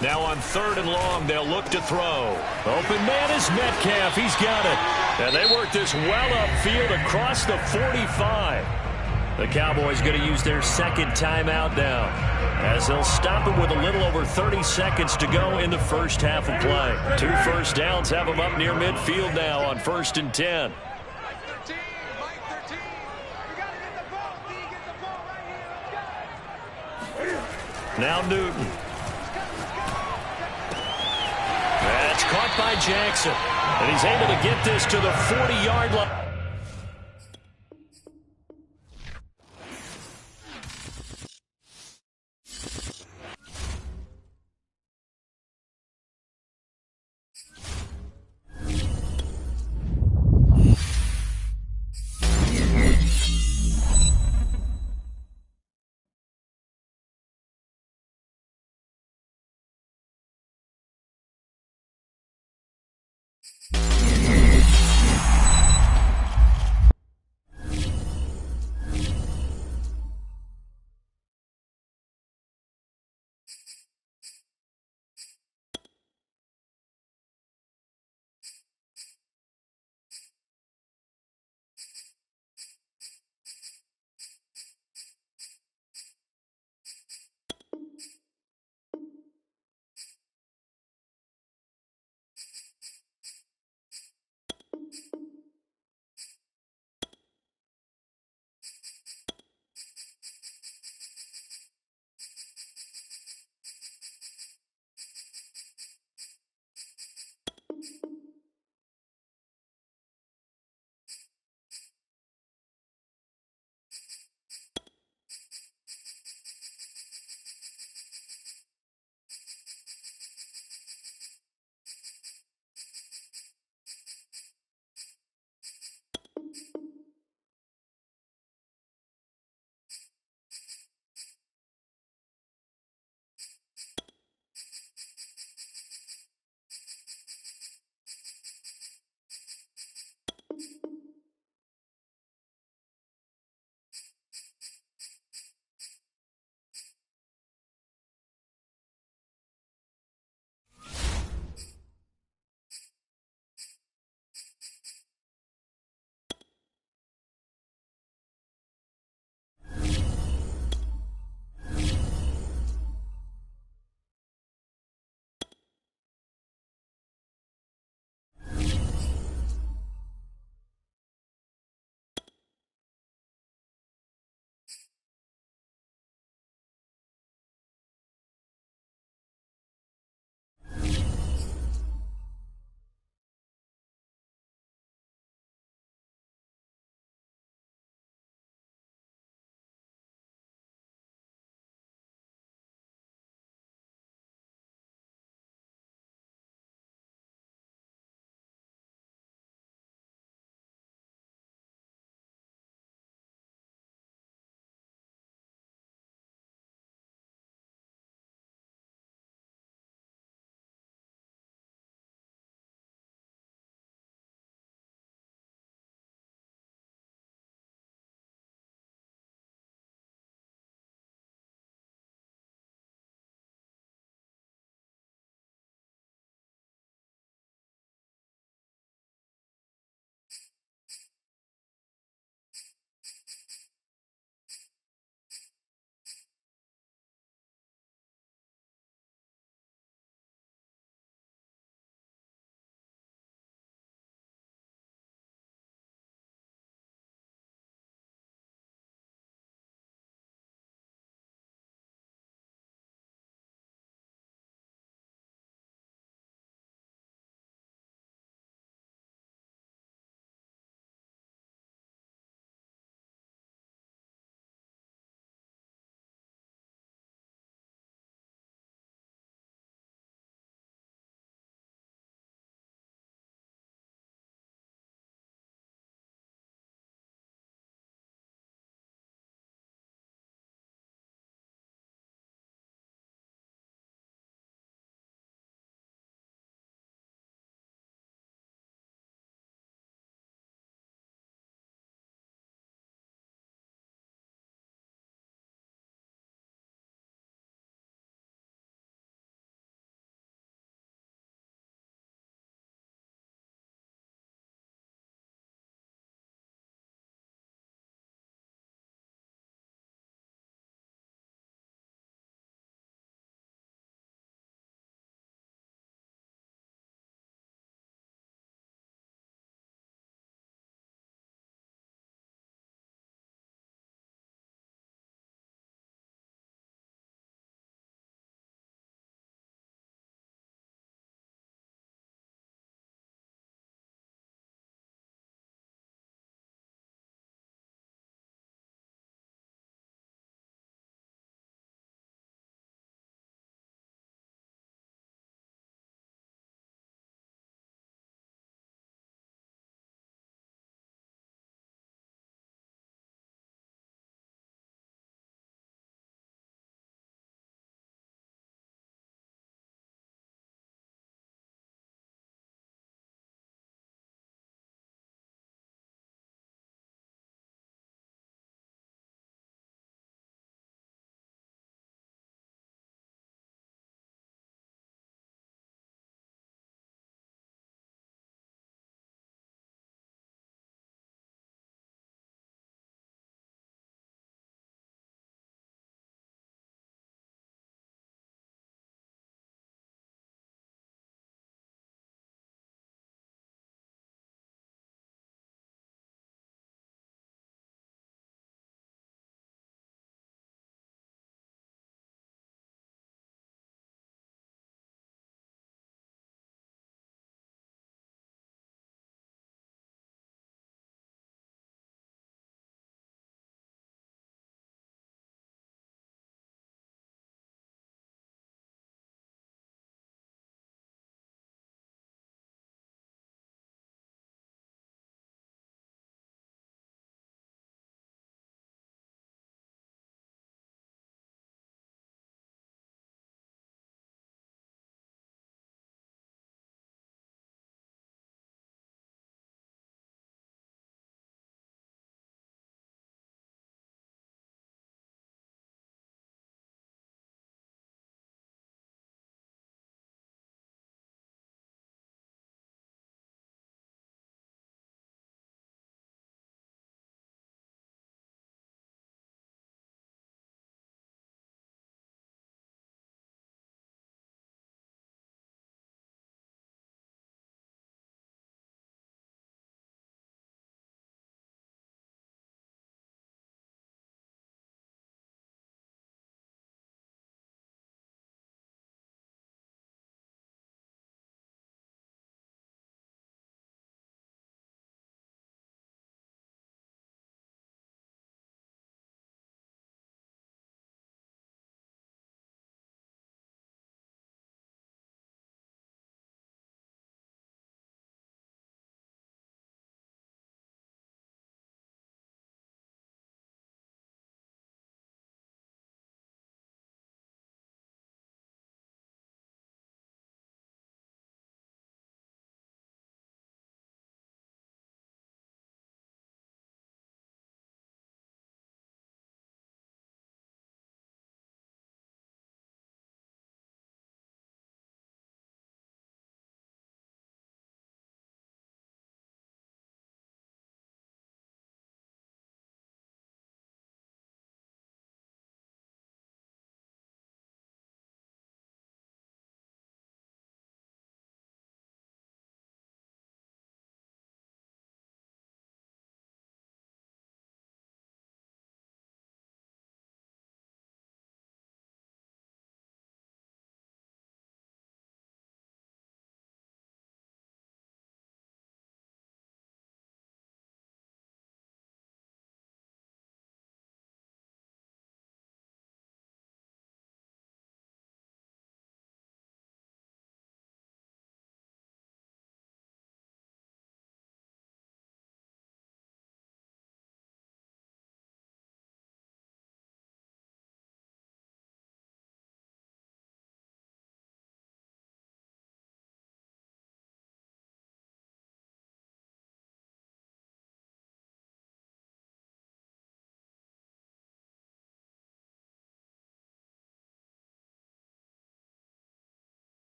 Now on 3rd and long, they'll look to throw. Open man is Metcalf. He's got it. And they work this well upfield across the 45. The Cowboys going to use their second timeout now as they'll stop it with a little over 30 seconds to go in the first half of play. 2 first downs have them up near midfield now on 1st and 10. Now Newton. That's caught by Jackson. And he's able to get this to the 40-yard line.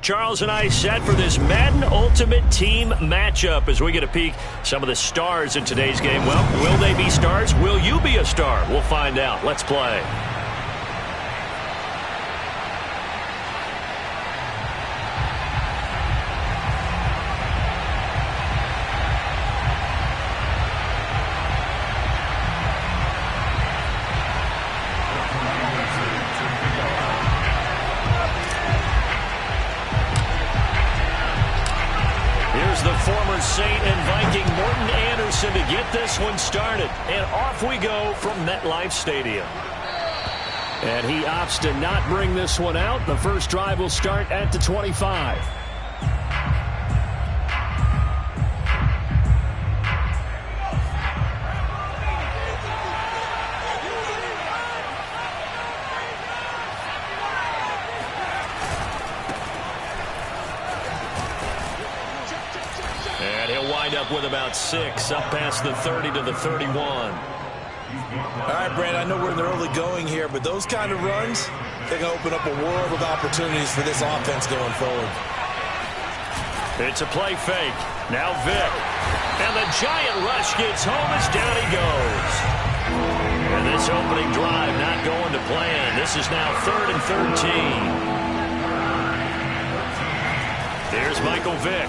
Charles and I set for this Madden Ultimate Team matchup as we get a peek some of the stars in today's game. Well, will they be stars? Will you be a star? We'll find out. Let's play. The former Saint and Viking Morten Andersen to get this one started. And off we go from MetLife Stadium. And he opts to not bring this one out. The first drive will start at the 25. With about 6 up past the 30 to the 31. All right, Brand, I know we're in the early going here, but those kind of runs, they can open up a world of opportunities for this offense going forward. It's a play fake. Now Vick. And the giant rush gets home as down he goes. And this opening drive not going to plan. This is now 3rd and 13. There's Michael Vick.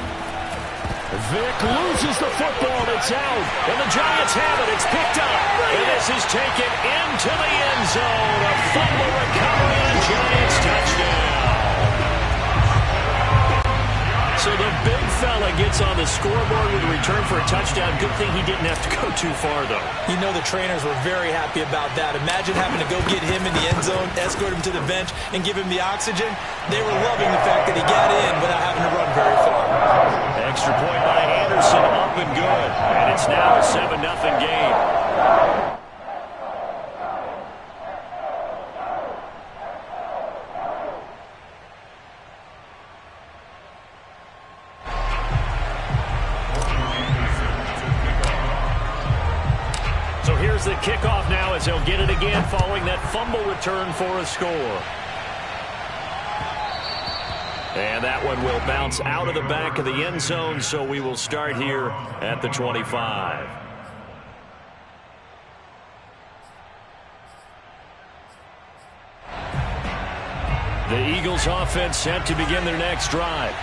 Vick loses the football. It's out. And the Giants have it. It's picked up. And this is taken into the end zone. A fumble recovery and a Giants touchdown. So the big fella gets on the scoreboard with a return for a touchdown. Good thing he didn't have to go too far, though. You know the trainers were very happy about that. Imagine having to go get him in the end zone, escort him to the bench, and give him the oxygen. They were loving the fact that he got in without having to run very far. Extra point by Anderson, up and good. And it's now a 7-0 game. So here's the kickoff now as he'll get it again following that fumble return for a score. And that one will bounce out of the back of the end zone, so we will start here at the 25. The Eagles offense set to begin their next drive.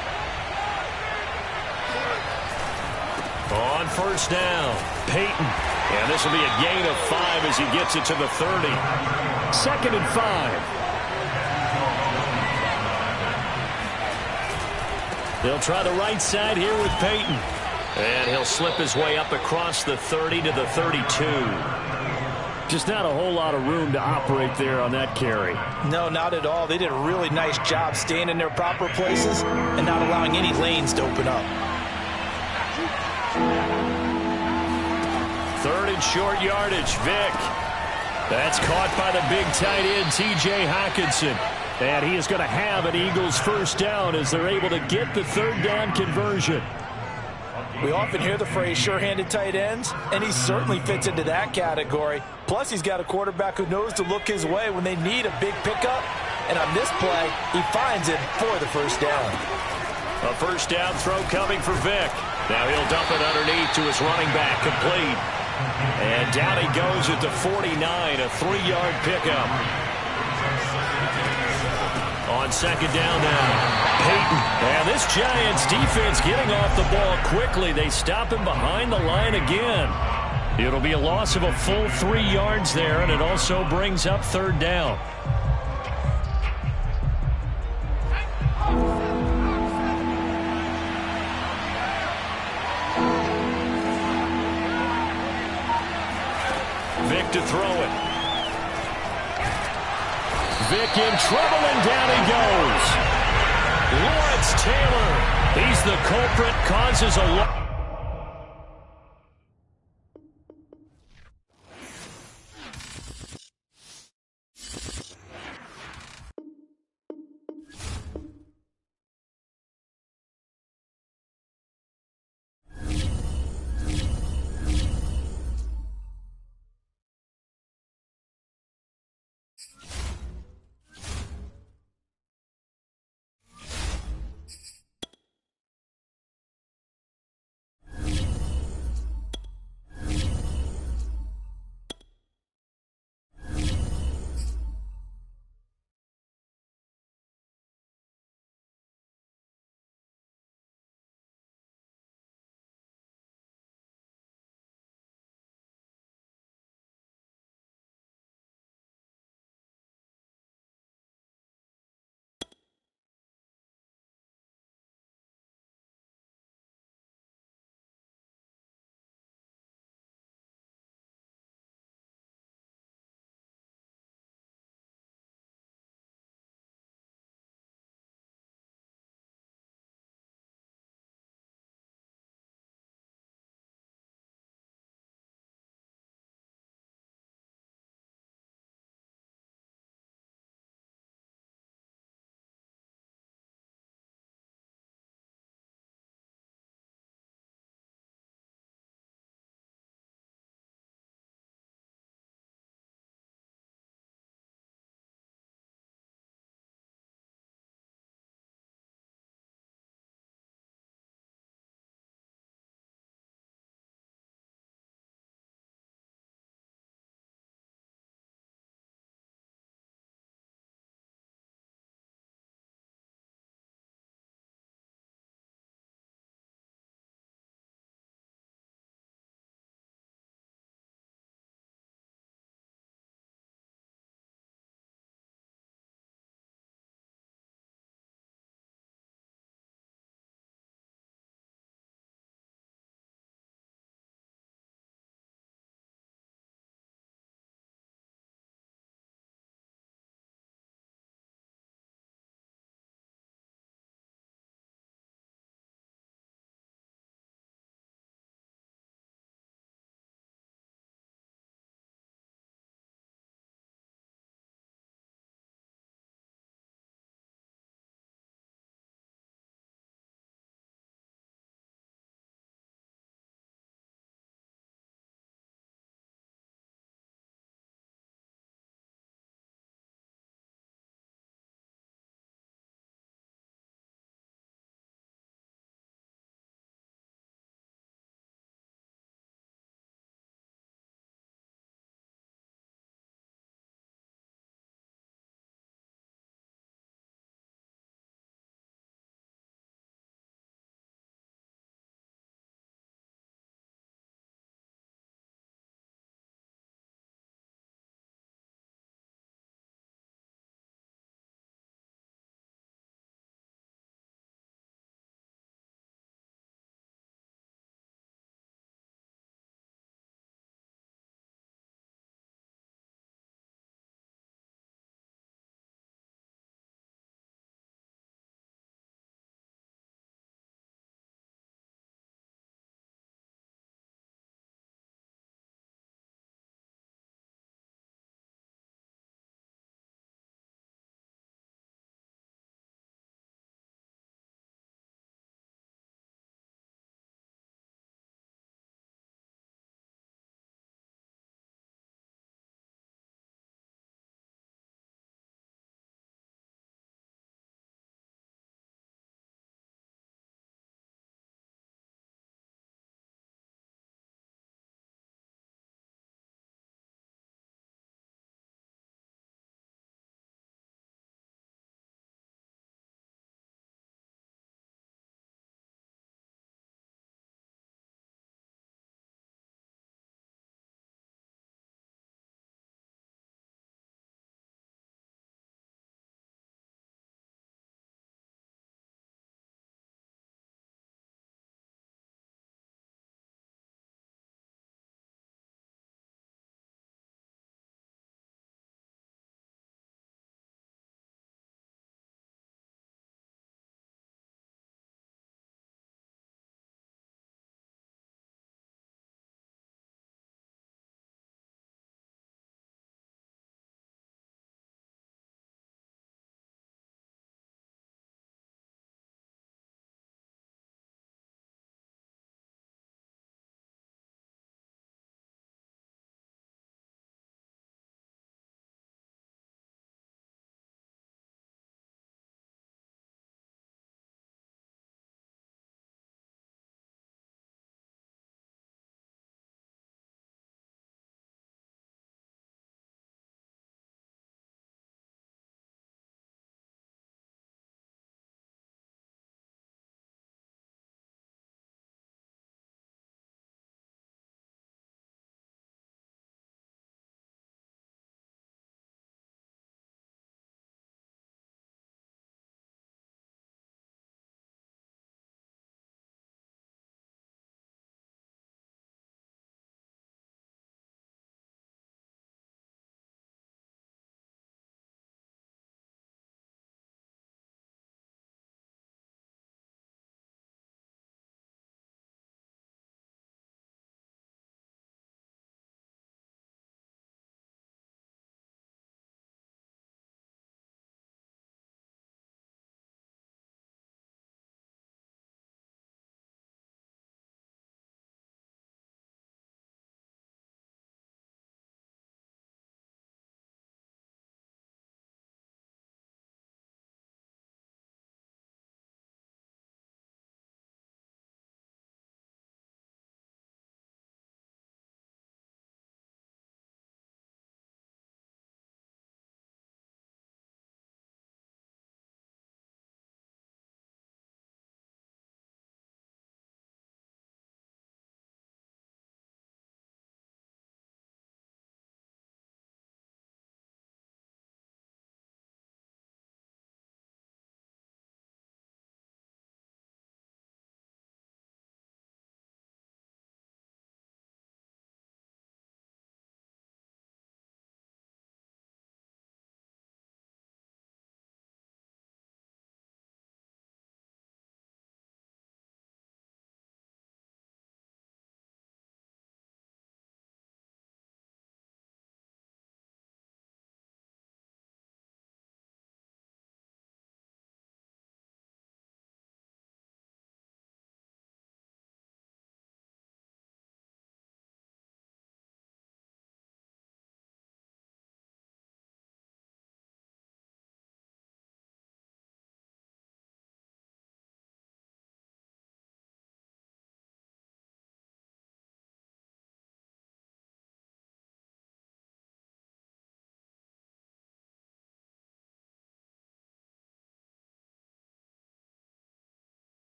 On first down, Peyton. And this will be a gain of 5 as he gets it to the 30. 2nd and 5. They'll try the right side here with Peyton. And he'll slip his way up across the 30 to the 32. Just not a whole lot of room to operate there on that carry. No, not at all. They did a really nice job staying in their proper places and not allowing any lanes to open up. 3rd and short yardage, Vick. That's caught by the big tight end, T.J. Hockenson. And he is going to have an Eagles first down as they're able to get the 3rd down conversion. We often hear the phrase sure-handed tight ends, and he certainly fits into that category. Plus, he's got a quarterback who knows to look his way when they need a big pickup. And on this play, he finds it for the first down. A first down throw coming for Vick. Now he'll dump it underneath to his running back, complete. And down he goes at the 49, a 3-yard pickup. On 2nd down now, Peyton. And this Giants defense getting off the ball quickly. They stop him behind the line again. It'll be a loss of a full 3 yards there, and it also brings up 3rd down. Vick to throw it. Vick in trouble, and down he goes. Lawrence Taylor. He's the culprit, causes a loss.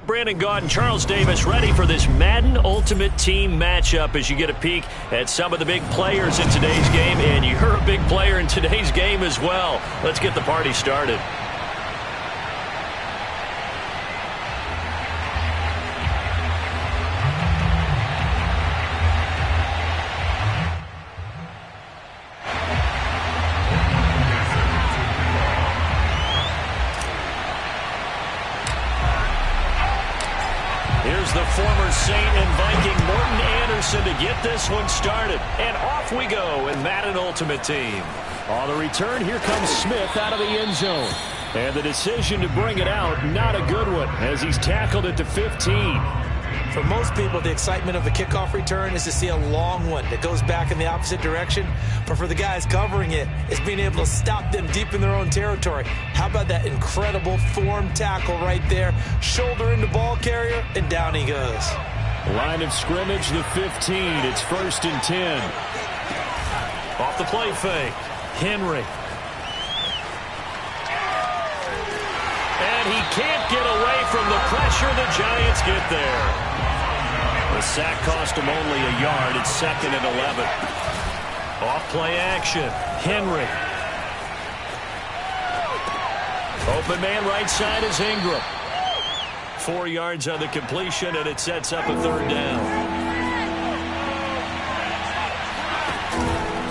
Brandon Gaudin and Charles Davis ready for this Madden Ultimate Team matchup as you get a peek at some of the big players in today's game, and you're a big player in today's game as well. Let's get the party started. Here's the former Saint and Viking Morten Andersen to get this one started. And off we go in Madden Ultimate Team. On the return, here comes Smith out of the end zone. And the decision to bring it out, not a good one, as he's tackled it to 15. For most people, the excitement of a kickoff return is to see a long one that goes back in the opposite direction. But for the guys covering it, it's being able to stop them deep in their own territory. How about that incredible form tackle right there? Shoulder into ball carrier, and down he goes. Line of scrimmage, the 15. It's 1st and 10. Off the play fake. Henry. And he can't get away from the pressure. The Giants get there. The sack cost him only a yard. It's 2nd and 11. Off play action. Henry. Open man right side is Ingram. 4 yards on the completion, and it sets up a 3rd down.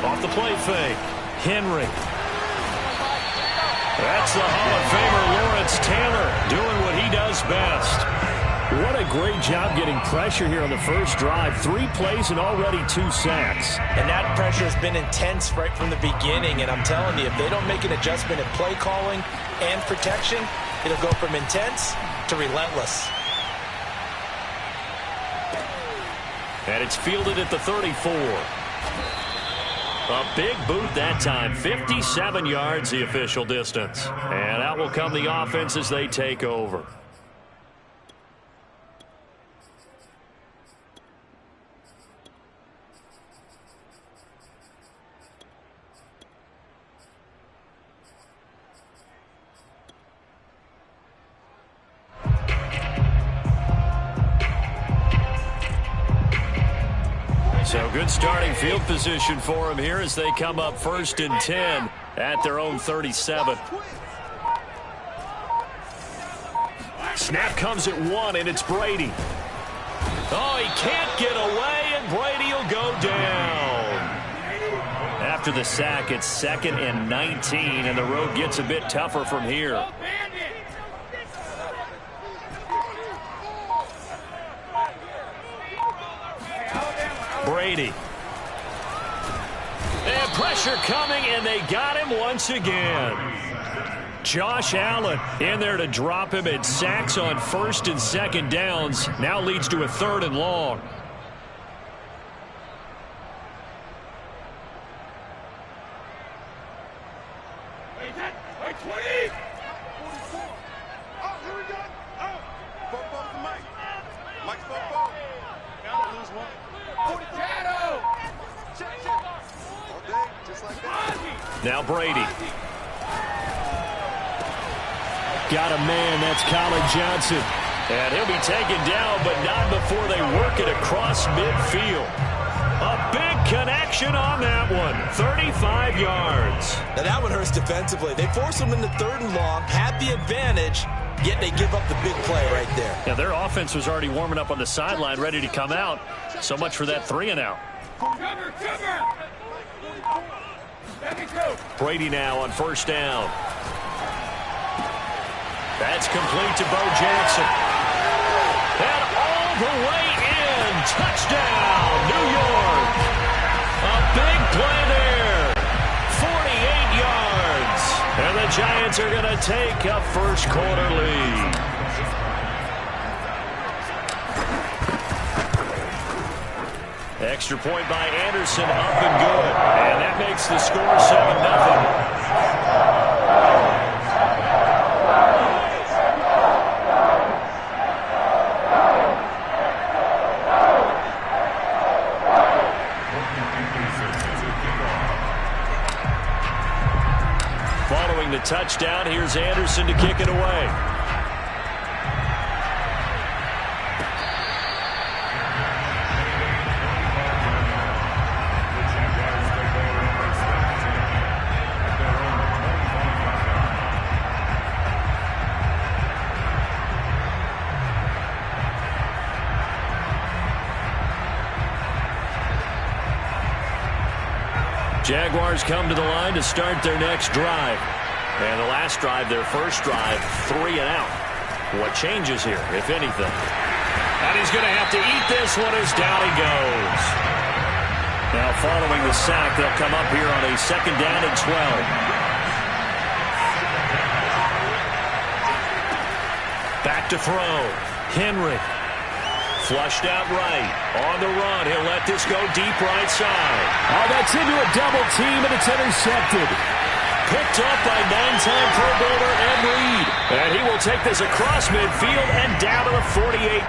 Off the play fake. Henry. That's the Hall of Famer Lawrence Taylor doing what he does best. What a great job getting pressure here on the first drive. 3 plays and already 2 sacks. And that pressure has been intense right from the beginning. And I'm telling you, if they don't make an adjustment in play calling and protection, it'll go from intense to relentless. And it's fielded at the 34. A big boot that time. 57 yards the official distance. And out will come the offense as they take over. So good starting field position for them here as they come up 1st and 10 at their own 37. Snap comes at 1, and it's Brady. Oh, he can't get away, and Brady will go down. After the sack, it's 2nd and 19, and the road gets a bit tougher from here. Brady. And pressure coming, and they got him once again. Josh Allen in there to drop him, and sacks on 1st and 2nd downs. Now leads to a 3rd and long. Now Brady. Got a man, that's Colin Johnson. And he'll be taken down, but not before they work it across midfield. A big connection on that one. 35 yards. Now that one hurts defensively. They force them into 3rd and long, had the advantage, yet they give up the big play right there. Yeah, their offense was already warming up on the sideline, ready to come out. So much for that 3 and out. Brady now on 1st down. That's complete to Bo Jackson. And all the way in. Touchdown, New York. A big play there. 48 yards. And the Giants are going to take a first quarter lead. Extra point by Andersen, up and good. And that makes the score 7-0. Following the touchdown, here's Andersen to kick it away. Jaguars come to the line to start their next drive. And the last drive, their first drive, 3 and out. What changes here, if anything? And he's going to have to eat this one as down he goes. Now following the sack, they'll come up here on a 2nd down and 12. Back to throw. Henry. Flushed out right. On the run. He'll let this go deep right side. Oh, that's into a double team, and it's intercepted. Picked up by 9-time Pro Bowler Ed Reed. And he will take this across midfield and down to the 48.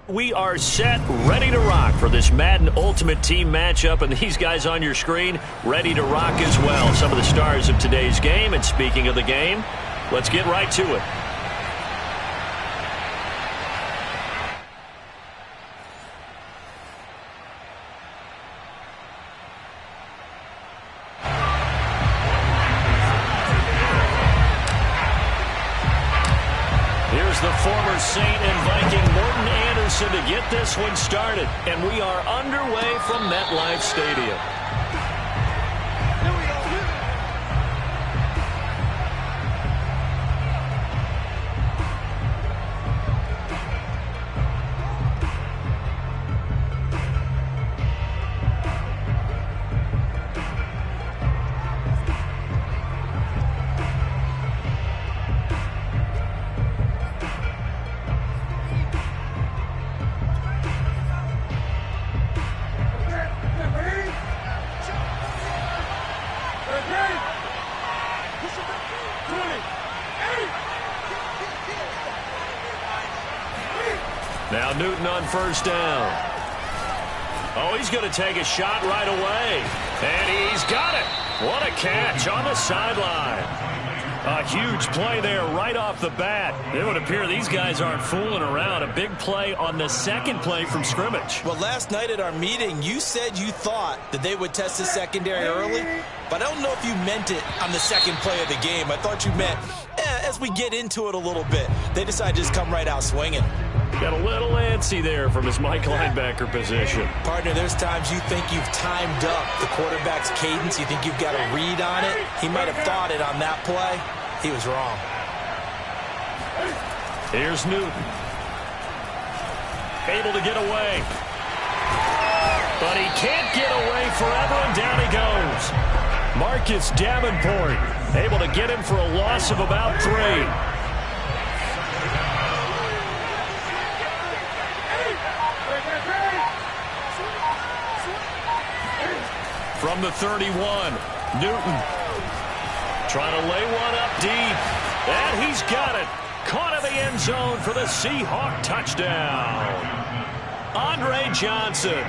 We are set, ready to rock for this Madden Ultimate Team matchup, and these guys on your screen ready to rock as well. Some of the stars of today's game, and speaking of the game, let's get right to it. Here's the former Saint and Viking Morton Anderson to get this one started. And we are underway from MetLife Stadium. Now Newton on first down. Oh, he's going to take a shot right away. And he's got it. What a catch on the sideline. A huge play there right off the bat. It would appear these guys aren't fooling around. A big play on the second play from scrimmage. Well, last night at our meeting, you said you thought that they would test the secondary early, but I don't know if you meant it on the second play of the game. I thought you meant, as we get into it a little bit, they decided to just come right out swinging. Got a little antsy there from his Mike linebacker position. Partner, there's times you think you've timed up the quarterback's cadence. You think you've got a read on it. He might have thought it on that play. He was wrong. Here's Newton. Able to get away. But he can't get away forever, and down he goes. Marcus Davenport able to get him for a loss of about 3. From the 31, Newton trying to lay one up deep. And he's got it. Caught in the end zone for the Seahawk touchdown. Andre Johnson,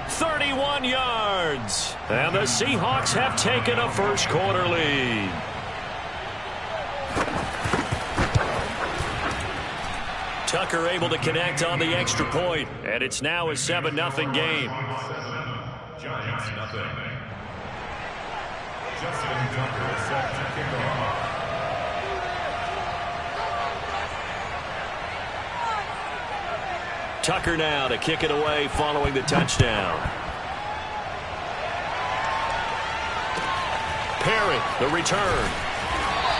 31 yards. And the Seahawks have taken a first quarter lead. Tucker able to connect on the extra point, and it's now a 7-0 game. Giants nothing. Justin Tucker is set to kick off. Tucker now to kick it away following the touchdown. Perry, the return.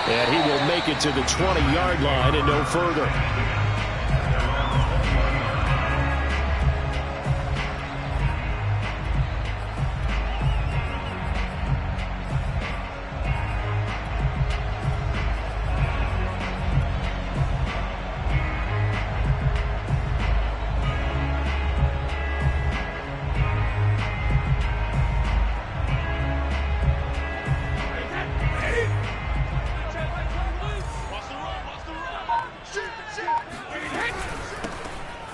And he will make it to the 20-yard line and no further.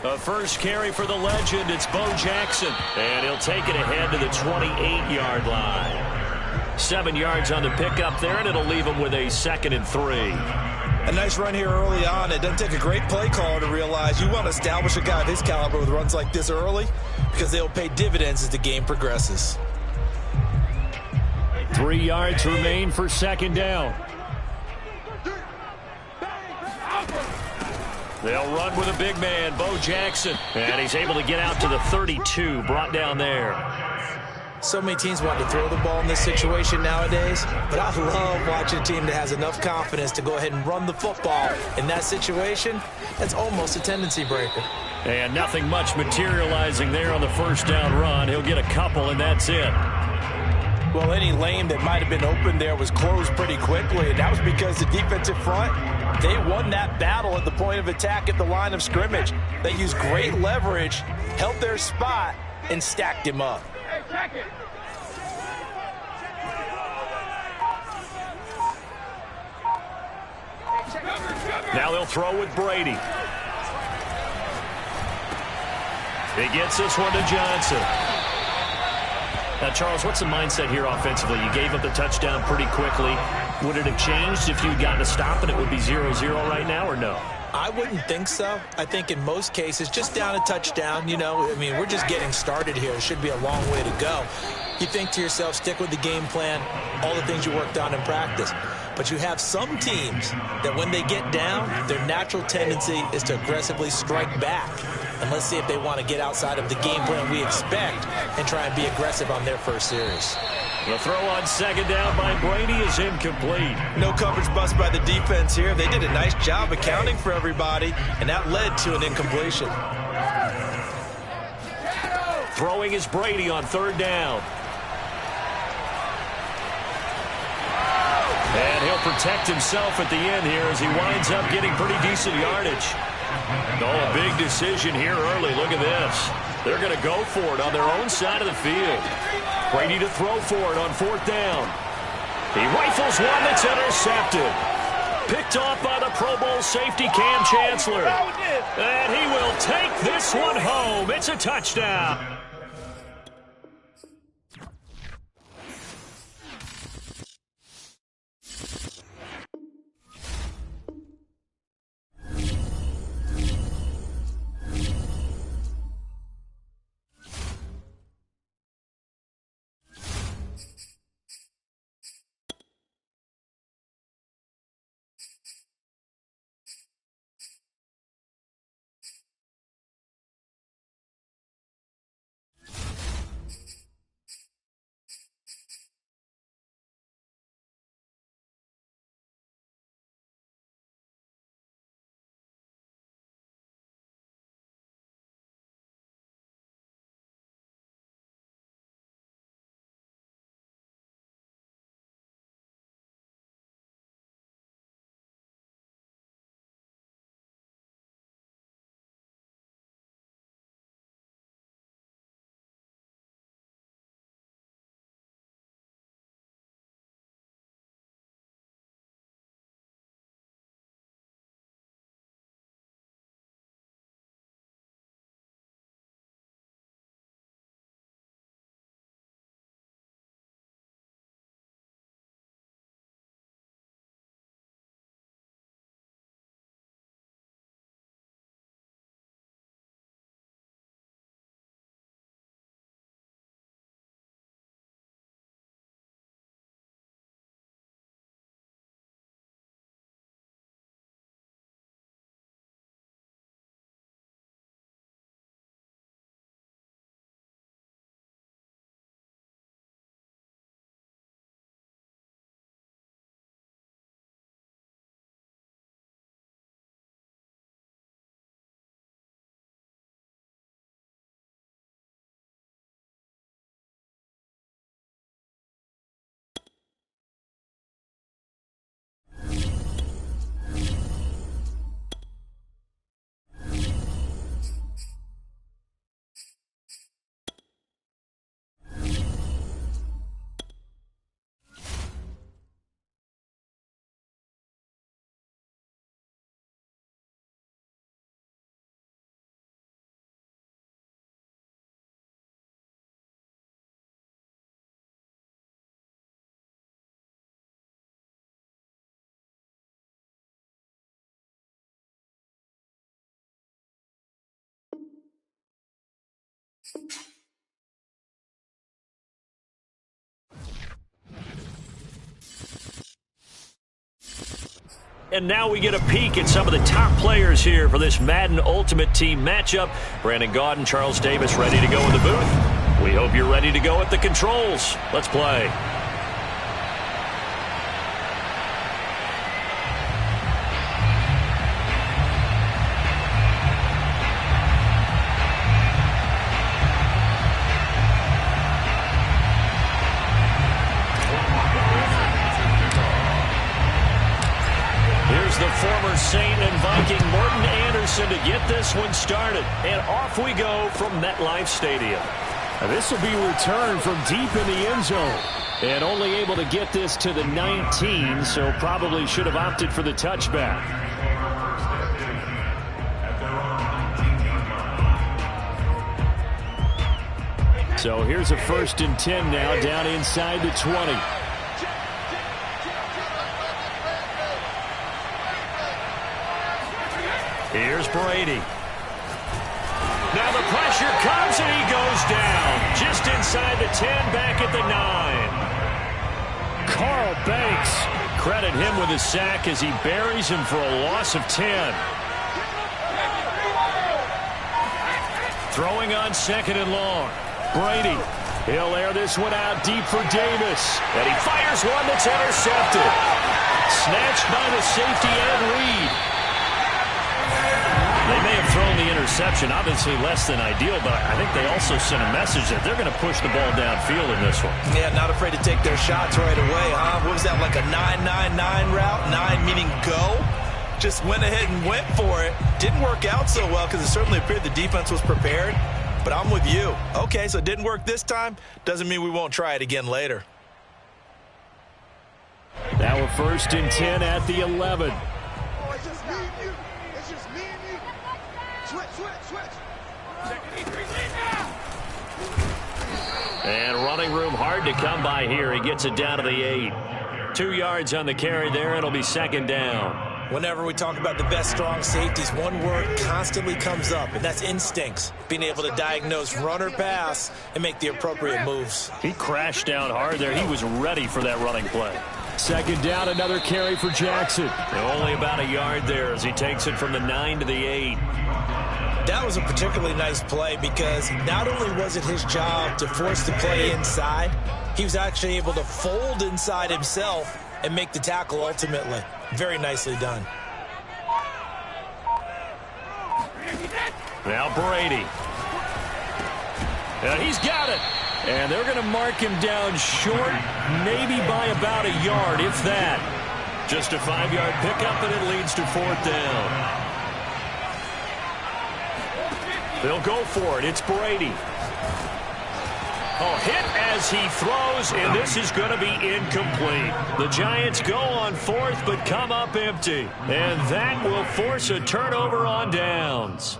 A first carry for the legend. It's Bo Jackson. And he'll take it ahead to the 28-yard line. 7 yards on the pickup there, and it'll leave him with a 2nd and 3. A nice run here early on. It doesn't take a great play caller to realize you want to establish a guy of his caliber with runs like this early because they'll pay dividends as the game progresses. 3 yards remain for 2nd down. They'll run with a big man, Bo Jackson. And he's able to get out to the 32, brought down there. So many teams want to throw the ball in this situation nowadays, but I love watching a team that has enough confidence to go ahead and run the football. In that situation, that's almost a tendency breaker. And nothing much materializing there on the first down run. He'll get a couple, and that's it. Well, any lane that might have been open there was closed pretty quickly, and that was because the defensive front, they won that battle at the point of attack at the line of scrimmage. They used great leverage, held their spot, and stacked him up. Now they'll throw with Brady. He gets this one to Johnson. Now, Charles, what's the mindset here offensively? You gave up the touchdown pretty quickly. Would it have changed if you'd gotten a stop and it would be 0-0 right now, or no? I wouldn't think so. I think in most cases, just down a touchdown, we're just getting started here. It should be a long way to go. You think to yourself, stick with the game plan, all the things you worked on in practice. But you have some teams that when they get down, their natural tendency is to aggressively strike back. And let's see if they want to get outside of the game plan we expect and try and be aggressive on their first series. The throw on 2nd down by Brady is incomplete. No coverage bust by the defense here. They did a nice job accounting for everybody, and that led to an incompletion. Throwing is Brady on 3rd down. And he'll protect himself at the end here as he winds up getting pretty decent yardage. A big decision here early. Look at this. They're going to go for it on their own side of the field. Brady to throw for it on 4th down. He rifles one that's intercepted. Picked off by the Pro Bowl safety Cam Chancellor. And he will take this one home. It's a touchdown. And now we get a peek at some of the top players here for this Madden Ultimate Team matchup. Brandon Gaudin, Charles Davis ready to go in the booth. We hope you're ready to go at the controls. Let's play. The former Saint and Viking Morten Andersen to get this one started. And off we go from MetLife Stadium. This will be returned from deep in the end zone. And only able to get this to the 19, so probably should have opted for the touchback. So here's a 1st and 10 now down inside the 20. Here's Brady. Now the pressure comes and he goes down. Just inside the 10, back at the 9. Carl Banks. Credit him with a sack as he buries him for a loss of 10. Throwing on 2nd and long. Brady. He'll air this one out deep for Davis. And he fires one that's intercepted. Snatched by the safety Ed Reed. They may have thrown the interception, obviously less than ideal, but I think they also sent a message that they're going to push the ball downfield in this one. Yeah, not afraid to take their shots right away, huh? What was that, like a 9-9-9 route? 9 meaning go? Just went ahead and went for it. Didn't work out so well because it certainly appeared the defense was prepared, but I'm with you. Okay, so it didn't work this time. Doesn't mean we won't try it again later. Now a 1st and 10 at the 11. And running room hard to come by here. He gets it down to the 8. 2 yards on the carry there. It'll be 2nd down. Whenever we talk about the best strong safeties, one word constantly comes up, and that's instincts. Being able to diagnose run or pass and make the appropriate moves. He crashed down hard there. He was ready for that running play. 2nd down, another carry for Jackson. Only about a yard there as he takes it from the 9 to the 8. That was a particularly nice play because not only was it his job to force the play inside, he was actually able to fold inside himself and make the tackle ultimately. Very nicely done. Now Brady. And he's got it. And they're going to mark him down short, maybe by about a yard, if that. Just a 5-yard pickup, and it leads to 4th down. They'll go for it. It's Brady. Hit as he throws, and this is going to be incomplete. The Giants go on 4th, but come up empty. And that will force a turnover on downs.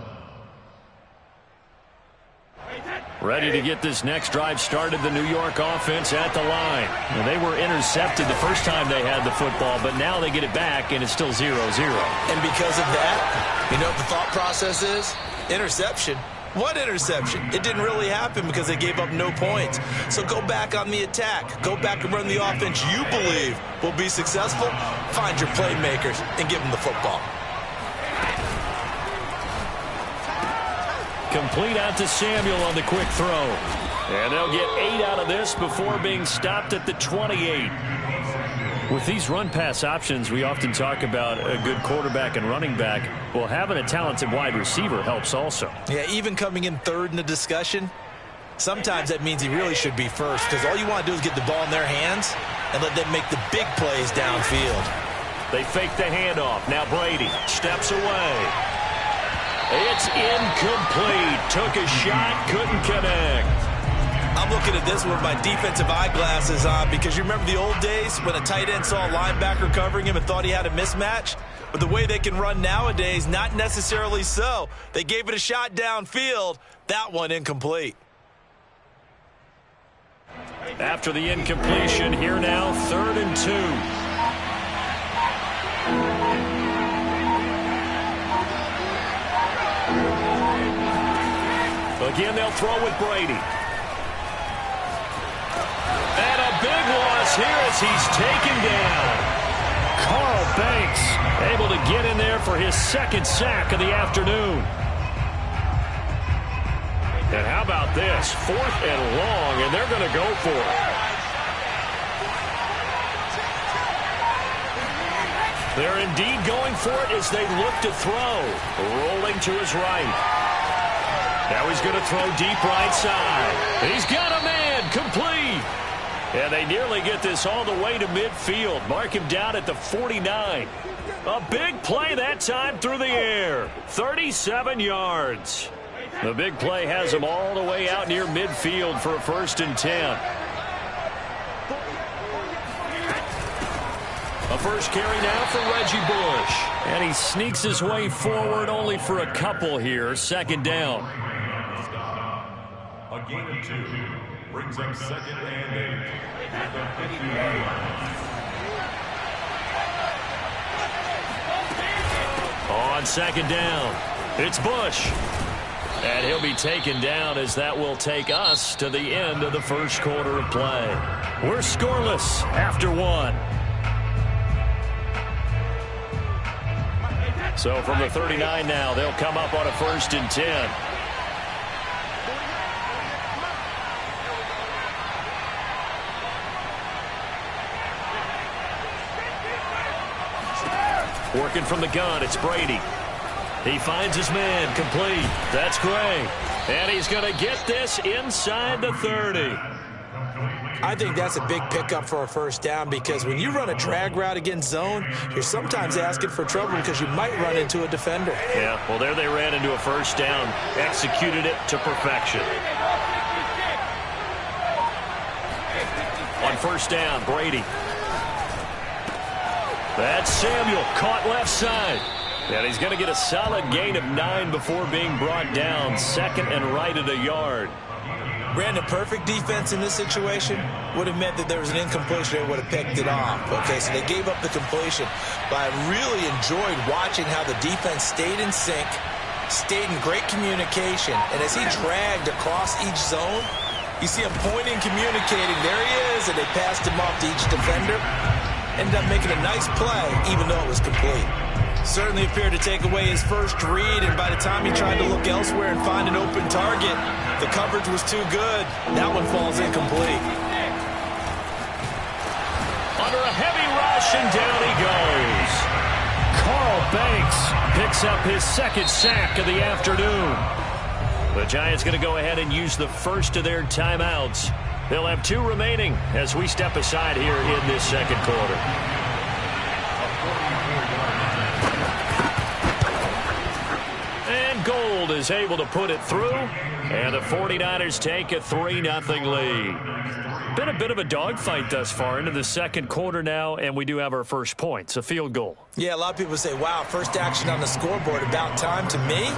Ready to get this next drive started, the New York offense at the line. And they were intercepted the first time they had the football, but now they get it back, and it's still 0-0. And because of that, you know what the thought process is? Interception. What interception? It didn't really happen because they gave up no points. So go back on the attack. Go back and run the offense you believe will be successful. Find your playmakers and give them the football. Complete out to Samuel on the quick throw. And they'll get 8 out of this before being stopped at the 28. With these run-pass options, we often talk about a good quarterback and running back. Well, having a talented wide receiver helps also. Yeah, even coming in 3rd in the discussion, sometimes that means he really should be first because all you want to do is get the ball in their hands and let them make the big plays downfield. They fake the handoff. Now Brady steps away. It's incomplete. Took a shot, couldn't connect. I'm looking at this with my defensive eyeglasses on because you remember the old days when a tight end saw a linebacker covering him and thought he had a mismatch? But the way they can run nowadays, not necessarily so. They gave it a shot downfield. That one incomplete. After the incompletion, here now, 3rd and 2. Again, they'll throw with Brady. And a big loss here as he's taken down. Carl Banks able to get in there for his second sack of the afternoon. And how about this? 4th and long, and they're going to go for it. They're indeed going for it as they look to throw. Rolling to his right. Now he's going to throw deep right side. He's got a man, complete. And they nearly get this all the way to midfield. Mark him down at the 49. A big play that time through the air. 37 yards. The big play has him all the way out near midfield for a 1st and 10. A first carry now for Reggie Bush. And he sneaks his way forward only for a couple here. 2nd down. A gain of 2 brings up 2nd and 8 at the 50-yard line. On 2nd down, it's Bush. And he'll be taken down as that will take us to the end of the 1st quarter of play. We're scoreless after 1. So from the 39 now, they'll come up on a 1st and 10. Working from the gun, it's Brady. He finds his man, complete. That's Gray. And he's going to get this inside the 30. I think that's a big pickup for a 1st down because when you run a drag route against zone, you're sometimes asking for trouble because you might run into a defender. Yeah, well, there they ran into a 1st down. Executed it to perfection. On 1st down, Brady. That's Samuel, caught left side. And he's going to get a solid gain of 9 before being brought down. 2nd and right at a yard. Brandon, perfect defense in this situation would have meant that there was an incompletion. They would have picked it off. Okay, so they gave up the completion. But I really enjoyed watching how the defense stayed in sync, stayed in great communication. And as he dragged across each zone, you see him pointing, communicating. There he is, and they passed him off to each defender. Ended up making a nice play, even though it was complete. Certainly appeared to take away his first read, and by the time he tried to look elsewhere and find an open target, the coverage was too good. That one falls incomplete. Under a heavy rush, and down he goes. Carl Banks picks up his 2nd sack of the afternoon. The Giants going to go ahead and use the first of their timeouts. They'll have 2 remaining as we step aside here in this 2nd quarter. And Gold is able to put it through, and the 49ers take a 3-0 lead. Been a bit of a dogfight thus far into the 2nd quarter now, and we do have our first points, a field goal. Yeah, a lot of people say, wow, first action on the scoreboard, about time. To me,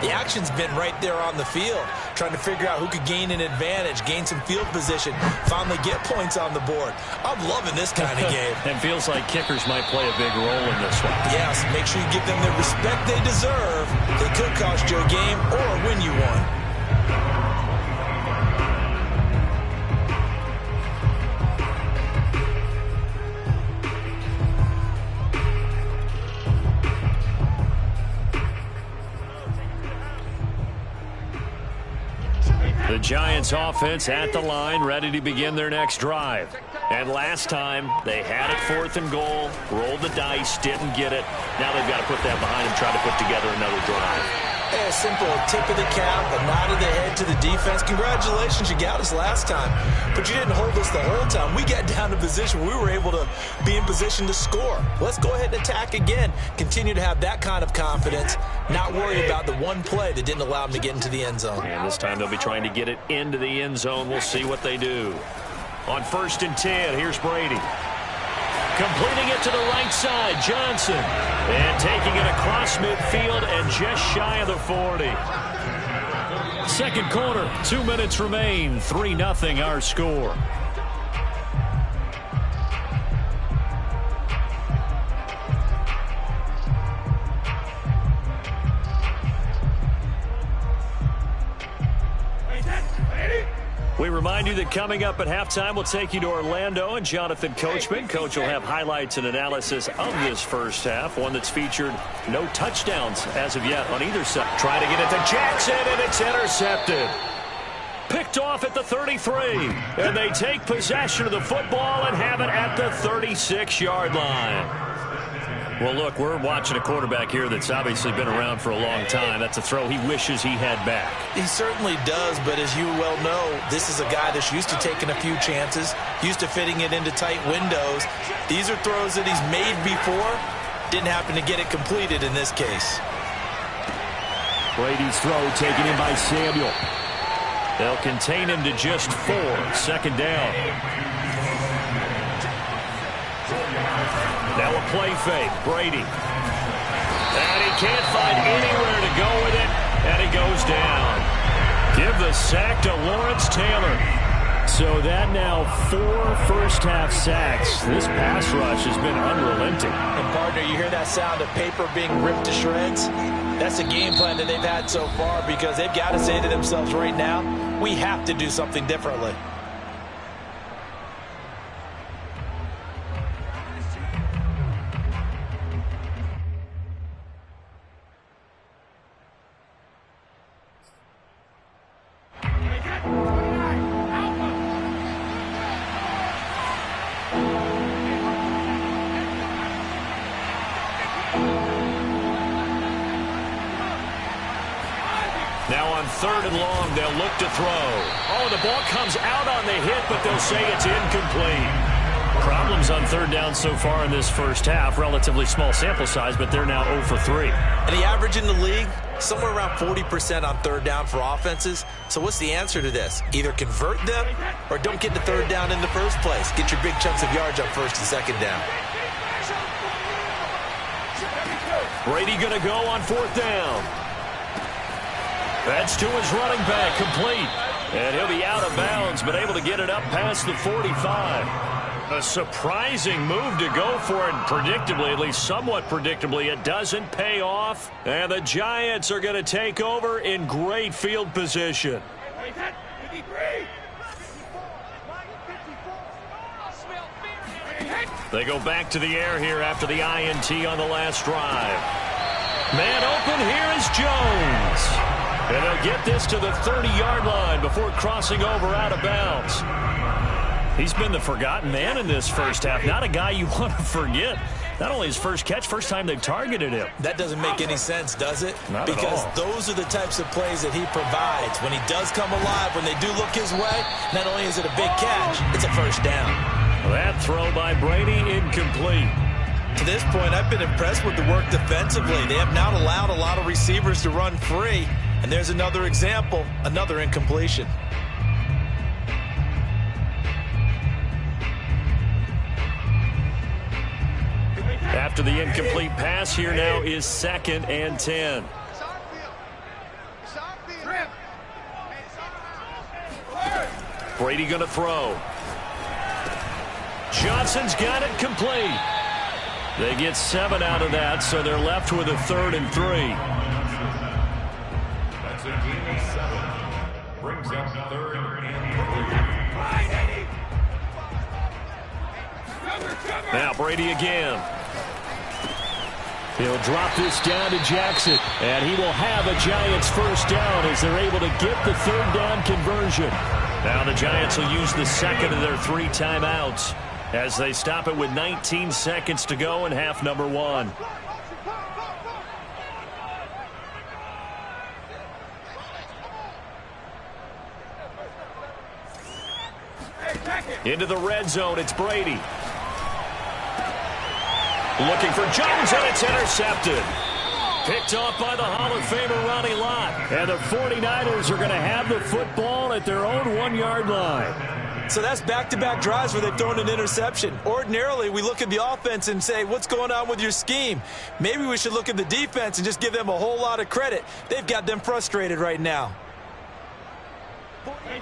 the action's been right there on the field, trying to figure out who could gain an advantage, gain some field position, finally get points on the board. I'm loving this kind of game. And feels like kickers might play a big role in this one. Yes, make sure you give them the respect they deserve. They could cost you a game or win you one. The Giants offense at the line, ready to begin their next drive. And last time, they had it 4th and goal, rolled the dice, didn't get it. Now they've got to put that behind them, try to put together another drive. Hey, a simple tip of the cap, a nod of the head to the defense. Congratulations, you got us last time. But you didn't hold us the whole time. We got down to position. We were able to be in position to score. Let's go ahead and attack again. Continue to have that kind of confidence. Not worry about the one play that didn't allow them to get into the end zone. And this time they'll be trying to get it into the end zone. We'll see what they do. On 1st and 10, here's Brady. Completing it to the right side, Johnson. And taking it across midfield and just shy of the 40. 2nd quarter, 2 minutes remain. 3-0 our score. remind you that coming up at halftime, we'll take you to Orlando and Jonathan Coachman. Coach will have highlights and analysis of this first half, one that's featured no touchdowns as of yet on either side. Trying to get it to Jackson, and it's intercepted. Picked off at the 33, and they take possession of the football and have it at the 36-yard line. Well, look, we're watching a quarterback here that's obviously been around for a long time. That's a throw he wishes he had back. He certainly does, but as you well know, this is a guy that's used to taking a few chances, used to fitting it into tight windows. These are throws that he's made before. Didn't happen to get it completed in this case. Brady's throw taken in by Samuel. They'll contain him to just 4. Second down. Now a play fake. Brady. And he can't find anywhere to go with it. And he goes down. Give the sack to Lawrence Taylor. So that now 4 first-half sacks. This pass rush has been unrelenting. And, partner, you hear that sound of paper being ripped to shreds? That's the game plan that they've had so far because they've got to say to themselves right now, we have to do something differently. Now on 3rd and long, they'll look to throw. Oh, the ball comes out on the hit, but they'll say it's incomplete. Problems on 3rd down so far in this first half. Relatively small sample size, but they're now 0 for 3. And the average in the league, somewhere around 40% on 3rd down for offenses. So what's the answer to this? Either convert them or don't get the 3rd down in the first place. Get your big chunks of yards up 1st and 2nd down. Brady going to go on 4th down. That's to his running back, complete. And he'll be out of bounds, but able to get it up past the 45. A surprising move to go for it, predictably, at least somewhat predictably. It doesn't pay off, and the Giants are going to take over in great field position. They go back to the air here after the INT on the last drive. Man open, here is Jones. And they'll get this to the 30-yard line before crossing over out of bounds. He's been the forgotten man in this first half. Not a guy you want to forget. Not only his first catch, first time they've targeted him. That doesn't make any sense, does it? Not because at all. Those are the types of plays that he provides. When he does come alive, when they do look his way, not only is it a big catch, it's a first down. That throw by Brady, incomplete. To this point, I've been impressed with the work defensively. They have not allowed a lot of receivers to run free. And there's another example, another incompletion. After the incomplete pass, here now is 2nd and 10. Brady going to throw. Johnson's got it complete. They get 7 out of that, so they're left with a 3rd and 3. That's a gain of 7. Brings up 3rd and 3. Now Brady again. He'll drop this down to Jackson, and he will have a Giants first down as they're able to get the 3rd down conversion. Now the Giants will use the 2nd of their 3 timeouts as they stop it with 19 seconds to go in half number 1. Into the red zone, it's Brady. Looking for Jones, and it's intercepted. Picked off by the Hall of Famer Ronnie Lott. And the 49ers are going to have the football at their own 1-yard line. So that's back-to-back drives where they've thrown an interception. Ordinarily, we look at the offense and say, what's going on with your scheme? Maybe we should look at the defense and just give them a whole lot of credit. They've got them frustrated right now.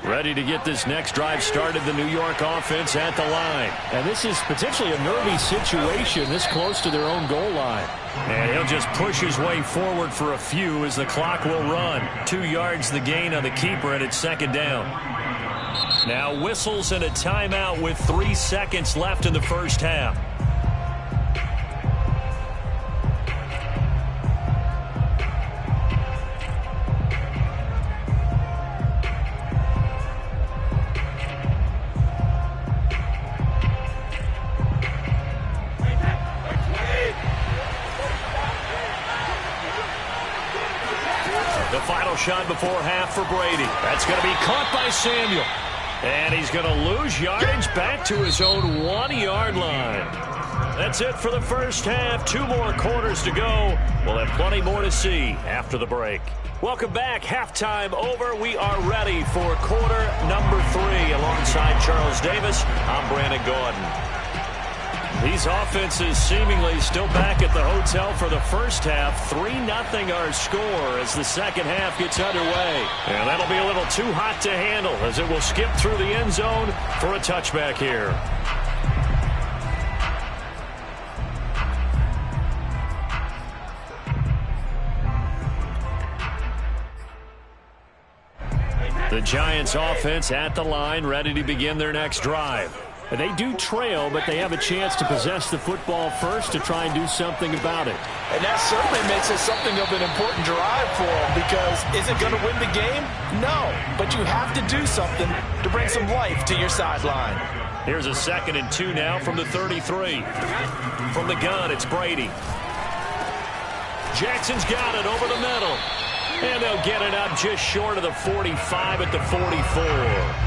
Ready to get this next drive started, the New York offense at the line. And this is potentially a nervy situation this close to their own goal line. And he'll just push his way forward for a few as the clock will run. 2 yards the gain on the keeper, and it's 2nd down. Now whistles and a timeout with 3 seconds left in the first half. The final shot before half for Brady. That's going to be caught by Samuel. And he's going to lose yardage back to his own 1-yard line. That's it for the first half. 2 more quarters to go. We'll have plenty more to see after the break. Welcome back. Halftime over. We are ready for quarter number 3. Alongside Charles Davis, I'm Brandon Gaudin. These offenses seemingly still back at the hotel for the first half. 3-0 our score as the second half gets underway. And that'll be a little too hot to handle as it will skip through the end zone for a touchback here. The Giants offense at the line, ready to begin their next drive. They do trail, but they have a chance to possess the football first to try and do something about it. And that certainly makes it something of an important drive for them, because is it going to win the game? No, but you have to do something to bring some life to your sideline. Here's a 2nd and 2 now from the 33. From the gun, it's Brady. Jackson's got it over the middle. And they'll get it up just short of the 45 at the 44.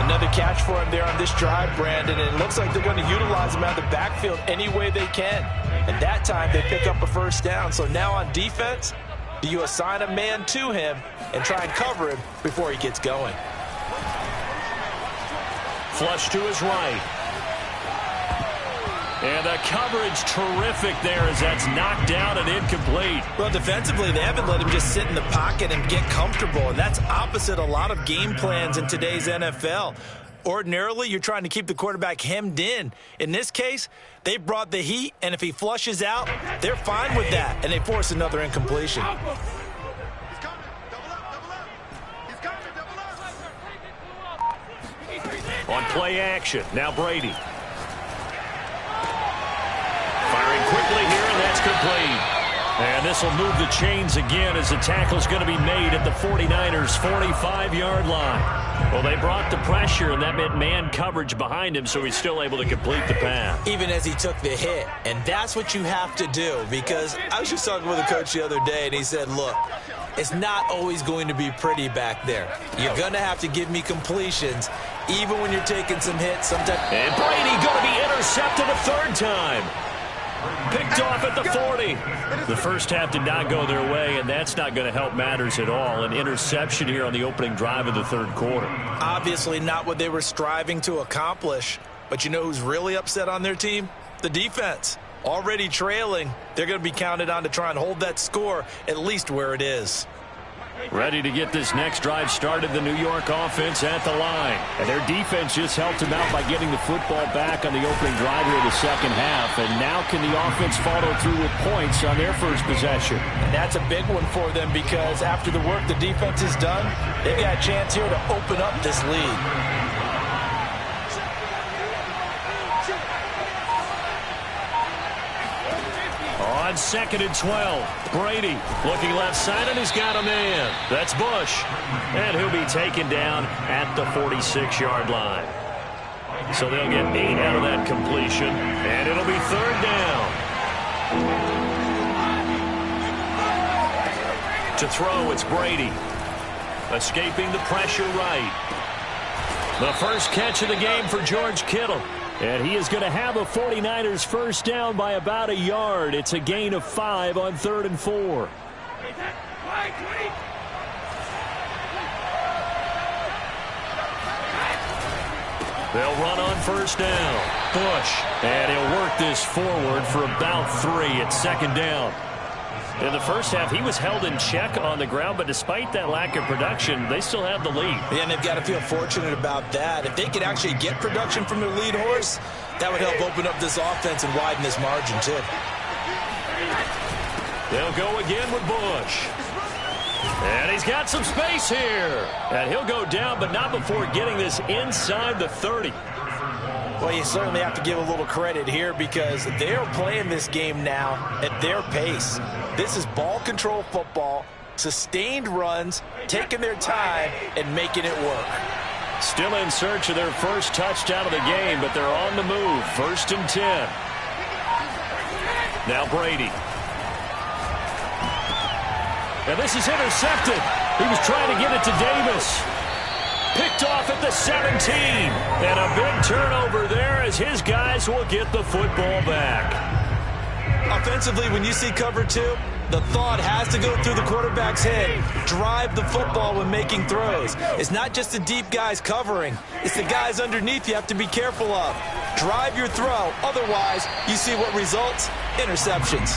Another catch for him there on this drive, Brandon, and it looks like they're going to utilize him out of the backfield any way they can. And that time they pick up a first down. So now on defense, do you assign a man to him and try and cover him before he gets going? Flush to his right. And the coverage terrific there as that's knocked down and incomplete. Well, defensively, they haven't let him just sit in the pocket and get comfortable, and that's opposite a lot of game plans in today's NFL. Ordinarily, you're trying to keep the quarterback hemmed in. In this case, they brought the heat, and if he flushes out, they're fine with that, and they force another incompletion. On play action, now Brady. Firing quickly here, and that's complete. And this will move the chains again as the tackle's going to be made at the 49ers' 45-yard line. Well, they brought the pressure, and that meant man coverage behind him, so he's still able to complete the pass. Even as he took the hit, and that's what you have to do, because I was just talking with a coach the other day, and he said, look, it's not always going to be pretty back there. You're going to have to give me completions, even when you're taking some hits. Sometimes. And Brady going to be intercepted a 3rd time. Picked off at the 40. The first half did not go their way, and that's not going to help matters at all. An interception here on the opening drive of the 3rd quarter. Obviously not what they were striving to accomplish. But you know who's really upset on their team? The defense. Already trailing, they're going to be counted on to try and hold that score at least where it is. Ready to get this next drive started, the New York offense at the line. And their defense just helped them out by getting the football back on the opening drive here of the second half. And now can the offense follow through with points on their first possession? And that's a big one for them, because after the work the defense has done, they've got a chance here to open up this lead. On 2nd and 12, Brady looking left side, and he's got a man. That's Bush. And he'll be taken down at the 46-yard line. So they'll get 8 out of that completion, and it'll be 3rd down. To throw, it's Brady. Escaping the pressure right. The first catch of the game for George Kittle. And he is going to have a 49ers first down by about 1 yard. It's a gain of 5 on 3rd and 4. They'll run on first down. Bush. And he'll work this forward for about 3 at 2nd down. In the first half, he was held in check on the ground, but despite that lack of production, they still have the lead. Yeah, and they've got to feel fortunate about that. If they could actually get production from their lead horse, that would help open up this offense and widen this margin, too. They'll go again with Bush. And he's got some space here. And he'll go down, but not before getting this inside the 30. Well, you certainly have to give a little credit here because they're playing this game now at their pace. This is ball control football, sustained runs, taking their time, and making it work. Still in search of their first touchdown of the game, but they're on the move. 1st and 10. Now Brady. And this is intercepted. He was trying to get it to Davis. Picked off at the 17. And a big turnover there as his guys will get the football back. Offensively, when you see cover 2, the thought has to go through the quarterback's head. Drive the football when making throws. It's not just the deep guys covering. It's the guys underneath you have to be careful of. Drive your throw. Otherwise, you see what results? Interceptions.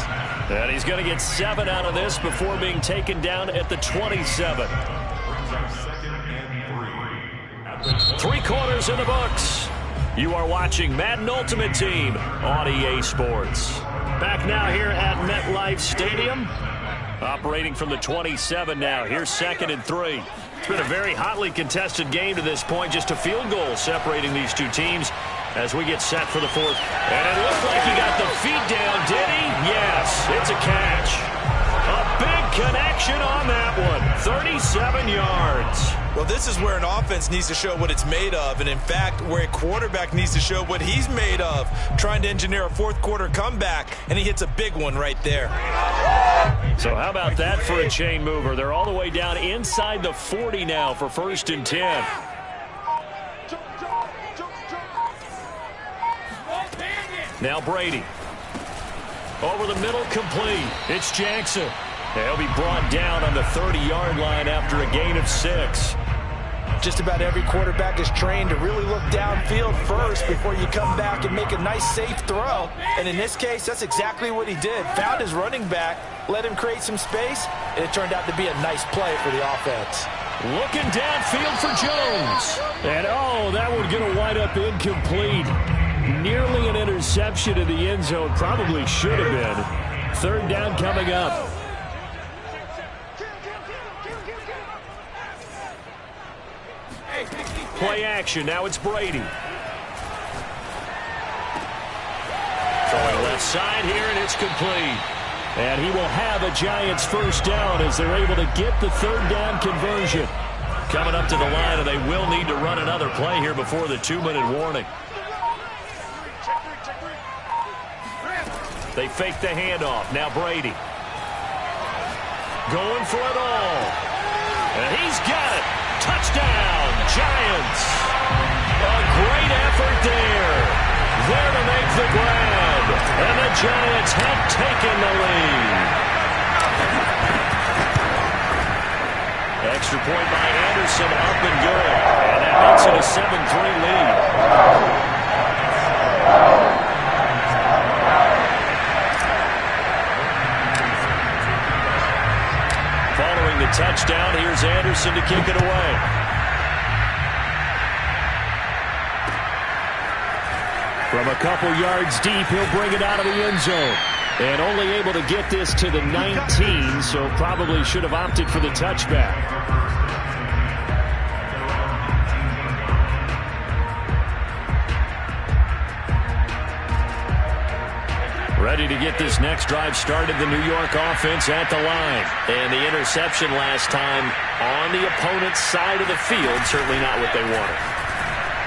And he's going to get 7 out of this before being taken down at the 27. 3 quarters in the books. You are watching Madden Ultimate Team on EA Sports. Back now here at MetLife Stadium. Operating from the 27 now. Here's 2nd and 3. It's been a very hotly contested game to this point. Just a field goal separating these two teams as we get set for the 4th. And it looked like he got the feet down, did he? Yes, it's a catch. A big connection on that one. 37 yards. Well, this is where an offense needs to show what it's made of, and in fact, where a quarterback needs to show what he's made of, trying to engineer a 4th quarter comeback, and he hits a big one right there. So how about that for a chain mover? They're all the way down inside the 40 now for 1st and 10. Now Brady. Over the middle, complete. It's Jackson. He'll be brought down on the 30-yard line after a gain of 6. Just about every quarterback is trained to really look downfield first before you come back and make a nice, safe throw. And in this case, that's exactly what he did. Found his running back, let him create some space, and it turned out to be a nice play for the offense. Looking downfield for Jones. And, oh, that one's going to wind up incomplete. Nearly an interception in the end zone. Probably should have been. 3rd down coming up. Play action. Now it's Brady. Throwing left side here, and it's complete. And he will have a Giants 1st down as they're able to get the 3rd down conversion. Coming up to the line, and they will need to run another play here before the 2-minute warning. They fake the handoff. Now Brady. Going for it all. And he's got it. Touchdown, Giants. A great effort there. There to make the grab. And the Giants have taken the lead. Extra point by Anderson, up and good. And that makes it a 7-3 lead. Following the touchdown, here's Anderson to kick it away. From a couple yards deep, he'll bring it out of the end zone. And only able to get this to the 19, so probably should have opted for the touchback. Ready to get this next drive started, the New York offense at the line. And the interception last time on the opponent's side of the field, certainly not what they wanted.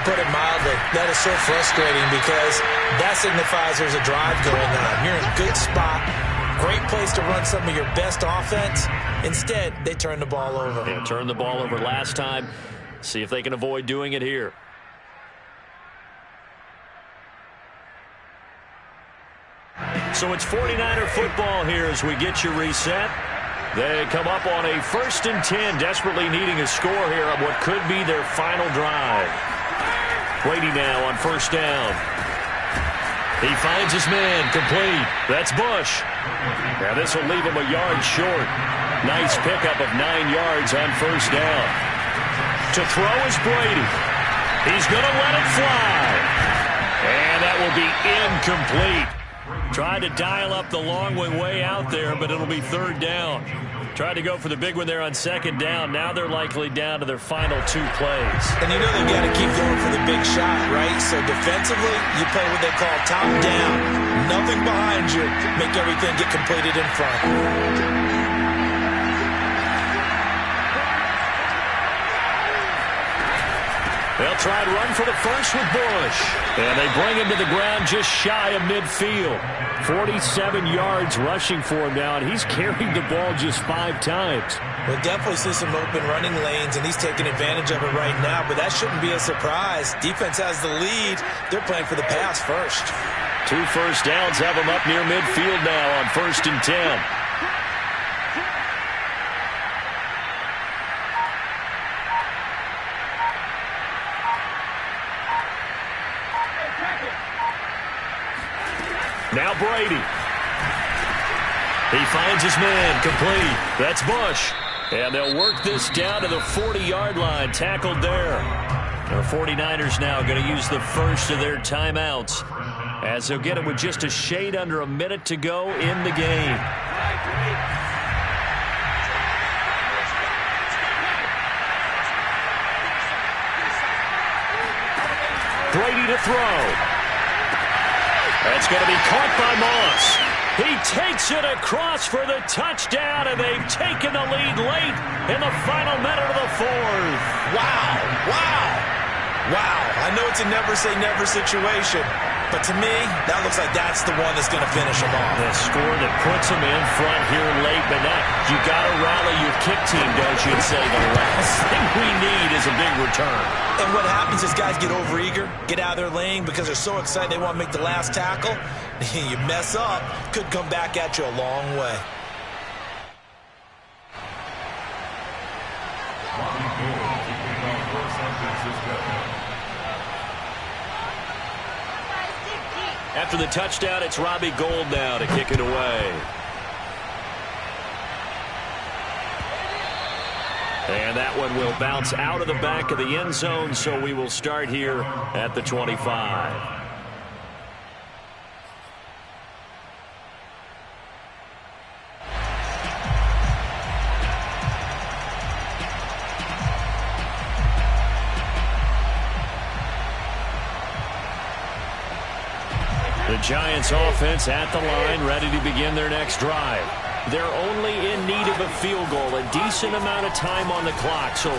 Put it mildly, that is so frustrating because that signifies there's a drive going on. You're in a good spot, great place to run some of your best offense. Instead, they turn the ball over. Yeah, turned the ball over last time. See if they can avoid doing it here. So it's 49er football here as we get you reset. They come up on a 1st and 10, desperately needing a score here on what could be their final drive. Brady now on 1st down. He finds his man, complete. That's Bush. Now this will leave him a yard short. Nice pickup of 9 yards on 1st down. To throw is Brady. He's going to let it fly. And that will be incomplete. Tried to dial up the long way out there, but it'll be 3rd down. Tried to go for the big one there on second down. Now they're likely down to their final 2 plays. And you know they got to keep going for the big shot, right? So defensively, you play what they call top down. Nothing behind you. Make everything get completed in front. They'll try and run for the first with Bush. And they bring him to the ground just shy of midfield. 47 yards rushing for him now, and he's carried the ball just 5 times. We'll definitely see some open running lanes, and he's taking advantage of it right now, but that shouldn't be a surprise. Defense has the lead. They're playing for the pass first. 2 first downs have him up near midfield now on 1st and 10. Now Brady. He finds his man, complete. That's Bush. And they'll work this down to the 40-yard line, tackled there. The 49ers now going to use the first of their timeouts as they'll get it with just a shade under a minute to go in the game. Brady to throw. That's going to be caught by Moss. He takes it across for the touchdown, and they've taken the lead late in the final minute of the 4th. Wow, wow, wow. I know it's a never-say-never situation, but to me, that looks like that's the one that's going to finish them off. The score that puts them in front here late, but now you got to rally your kick team, don't you, and say the last thing we need is a big return. And what happens is guys get overeager, get out of their lane because they're so excited they want to make the last tackle. You mess up, could come back at you a long way. After the touchdown, it's Robbie Gould now to kick it away. And that one will bounce out of the back of the end zone, so we will start here at the 25. The Giants offense at the line, ready to begin their next drive. They're only in need of a field goal, a decent amount of time on the clock. So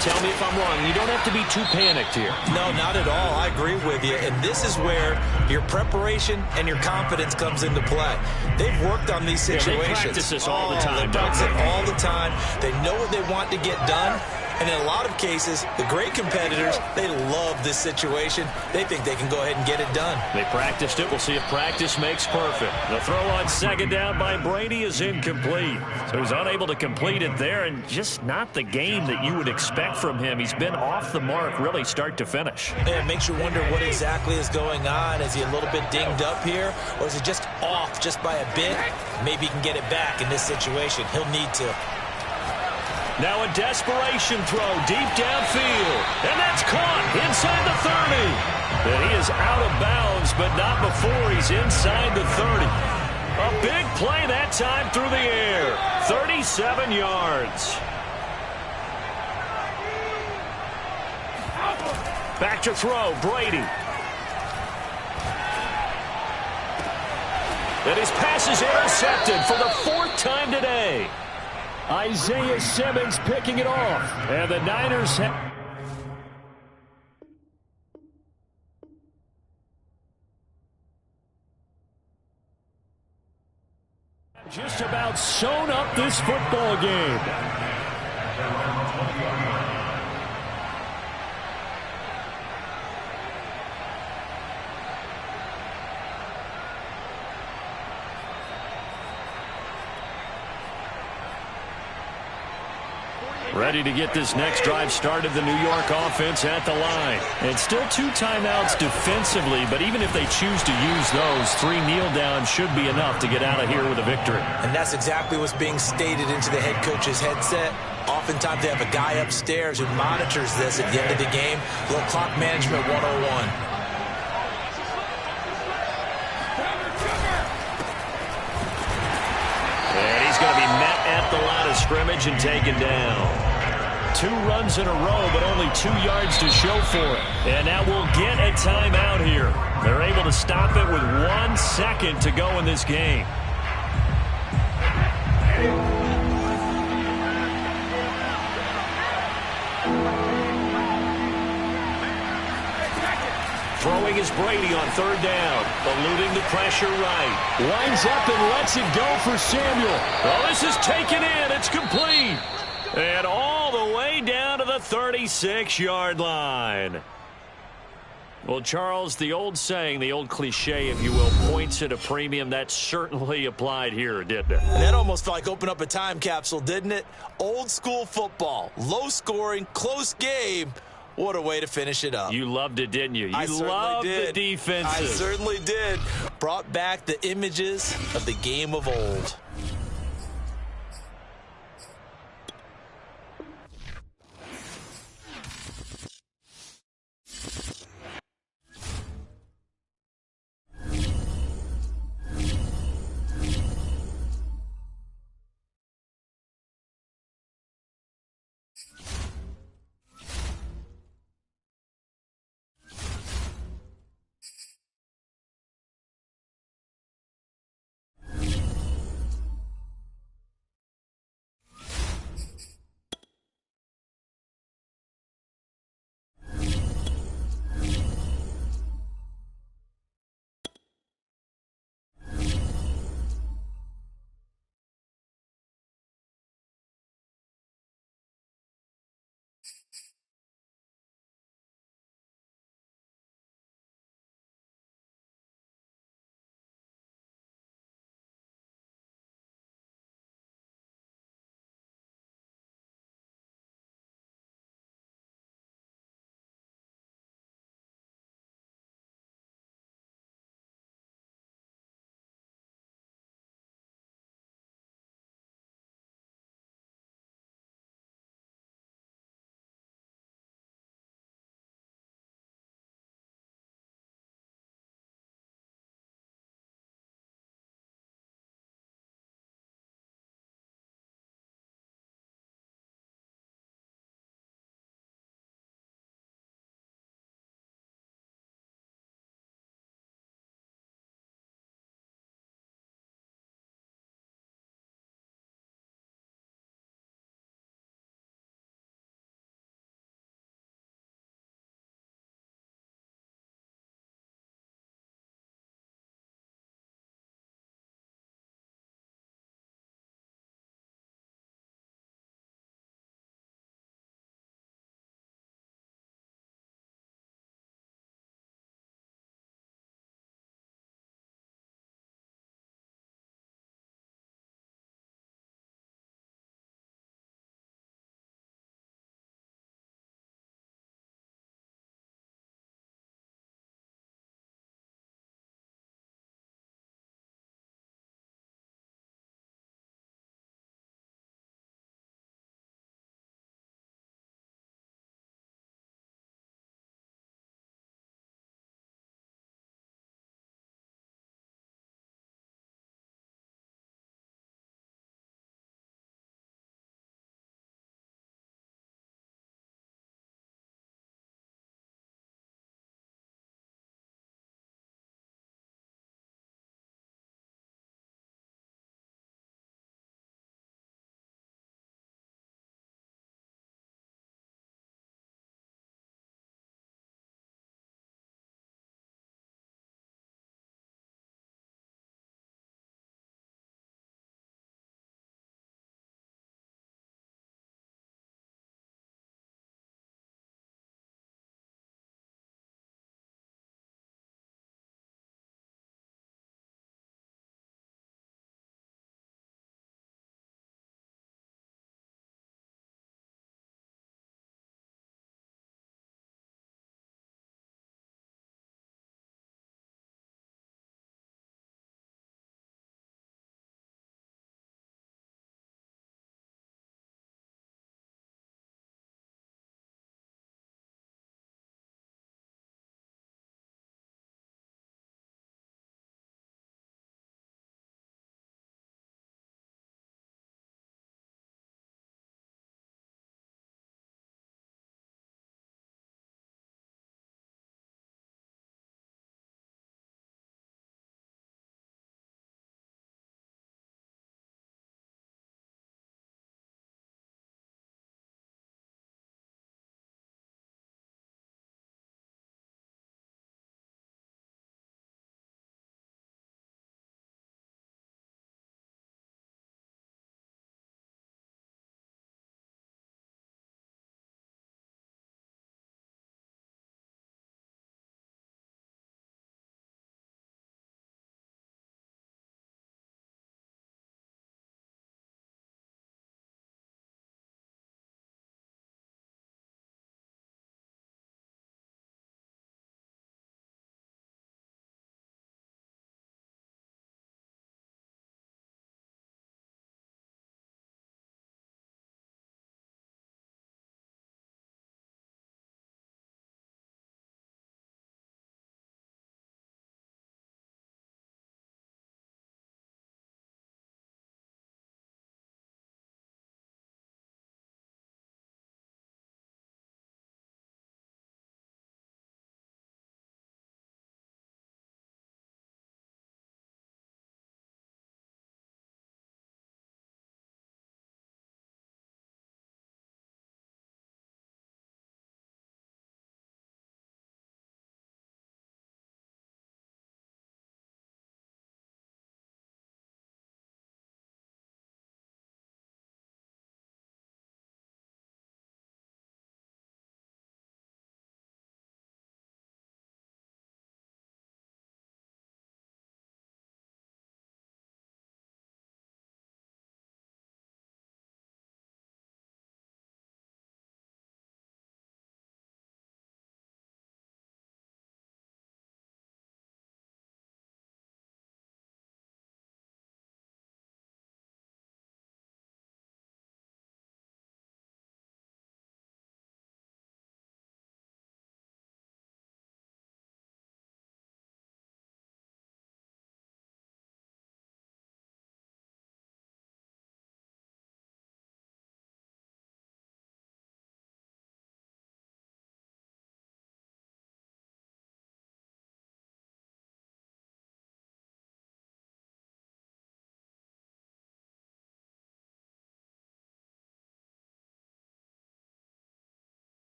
tell me if I'm wrong. You don't have to be too panicked here. No, not at all. I agree with you. And this is where your preparation and your confidence comes into play. They've worked on these situations. They practice this all the time. They practice it all the time. They know what they want to get done. And in a lot of cases, the great competitors, they love this situation. They think they can go ahead and get it done. They practiced it. We'll see if practice makes perfect. The throw on second down by Brady is incomplete. So he's unable to complete it there, and just not the game that you would expect from him. He's been off the mark really start to finish. Yeah, it makes you wonder what exactly is going on. Is he a little bit dinged up here, or is he just off just by a bit? Maybe he can get it back in this situation. He'll need to. Now a desperation throw deep downfield. And that's caught inside the 30. And he is out of bounds, but not before he's inside the 30. A big play that time through the air. 37 yards. Back to throw, Brady. And his pass is intercepted for the 4th time today. Isaiah Simmons picking it off. And the Niners have just about sewn up this football game. Ready to get this next drive started, the New York offense at the line. And still 2 timeouts defensively, but even if they choose to use those, 3 kneel downs should be enough to get out of here with a victory. And that's exactly what's being stated into the head coach's headset. Oftentimes they have a guy upstairs who monitors this at the end of the game. A little clock management 101. And he's going to be met at the line of scrimmage and taken down. 2 runs in a row, but only 2 yards to show for it. And now we'll get a timeout here. They're able to stop it with 1 second to go in this game. Throwing is Brady on 3rd down. Eluding the pressure right. Lines up and lets it go for Samuel. Oh, this is taken in. It's complete. And all the way down to the 36-yard line. Well, Charles, the old saying, the old cliche, if you will, points at a premium, that certainly applied here, didn't it? And that almost felt like open up a time capsule, didn't it? Old school football, low scoring, close game. What a way to finish it up. You loved it, didn't you? I loved the defenses. I certainly did. Brought back the images of the game of old.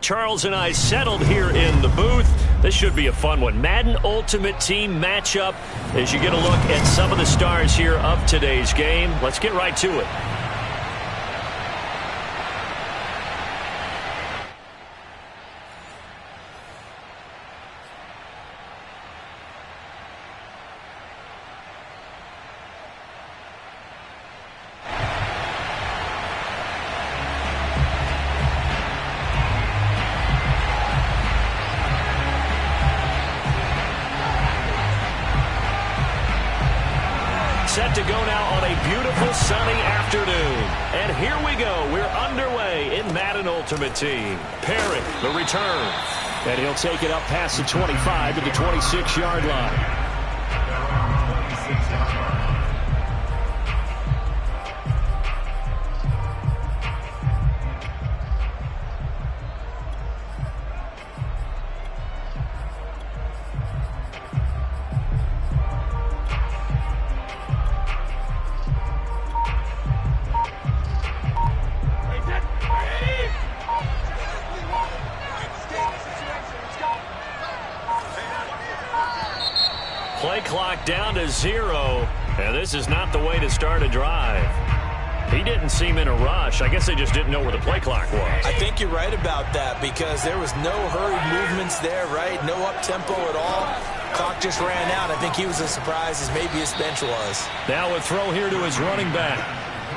Charles and I settled here in the booth. This should be a fun one. Madden Ultimate Team matchup as you get a look at some of the stars here of today's game. Let's get right to it. Set to go now on a beautiful sunny afternoon. And here we go. We're underway in Madden Ultimate Team. Perry, the return. And he'll take it up past the 25 to the 26-yard line. Play clock down to 0, and this is not the way to start a drive. He didn't seem in a rush. I guess they just didn't know where the play clock was. I think you're right about that because there was no hurried movements there, right? No up-tempo at all. Clock just ran out. I think he was as surprised as maybe his bench was. Now a throw here to his running back.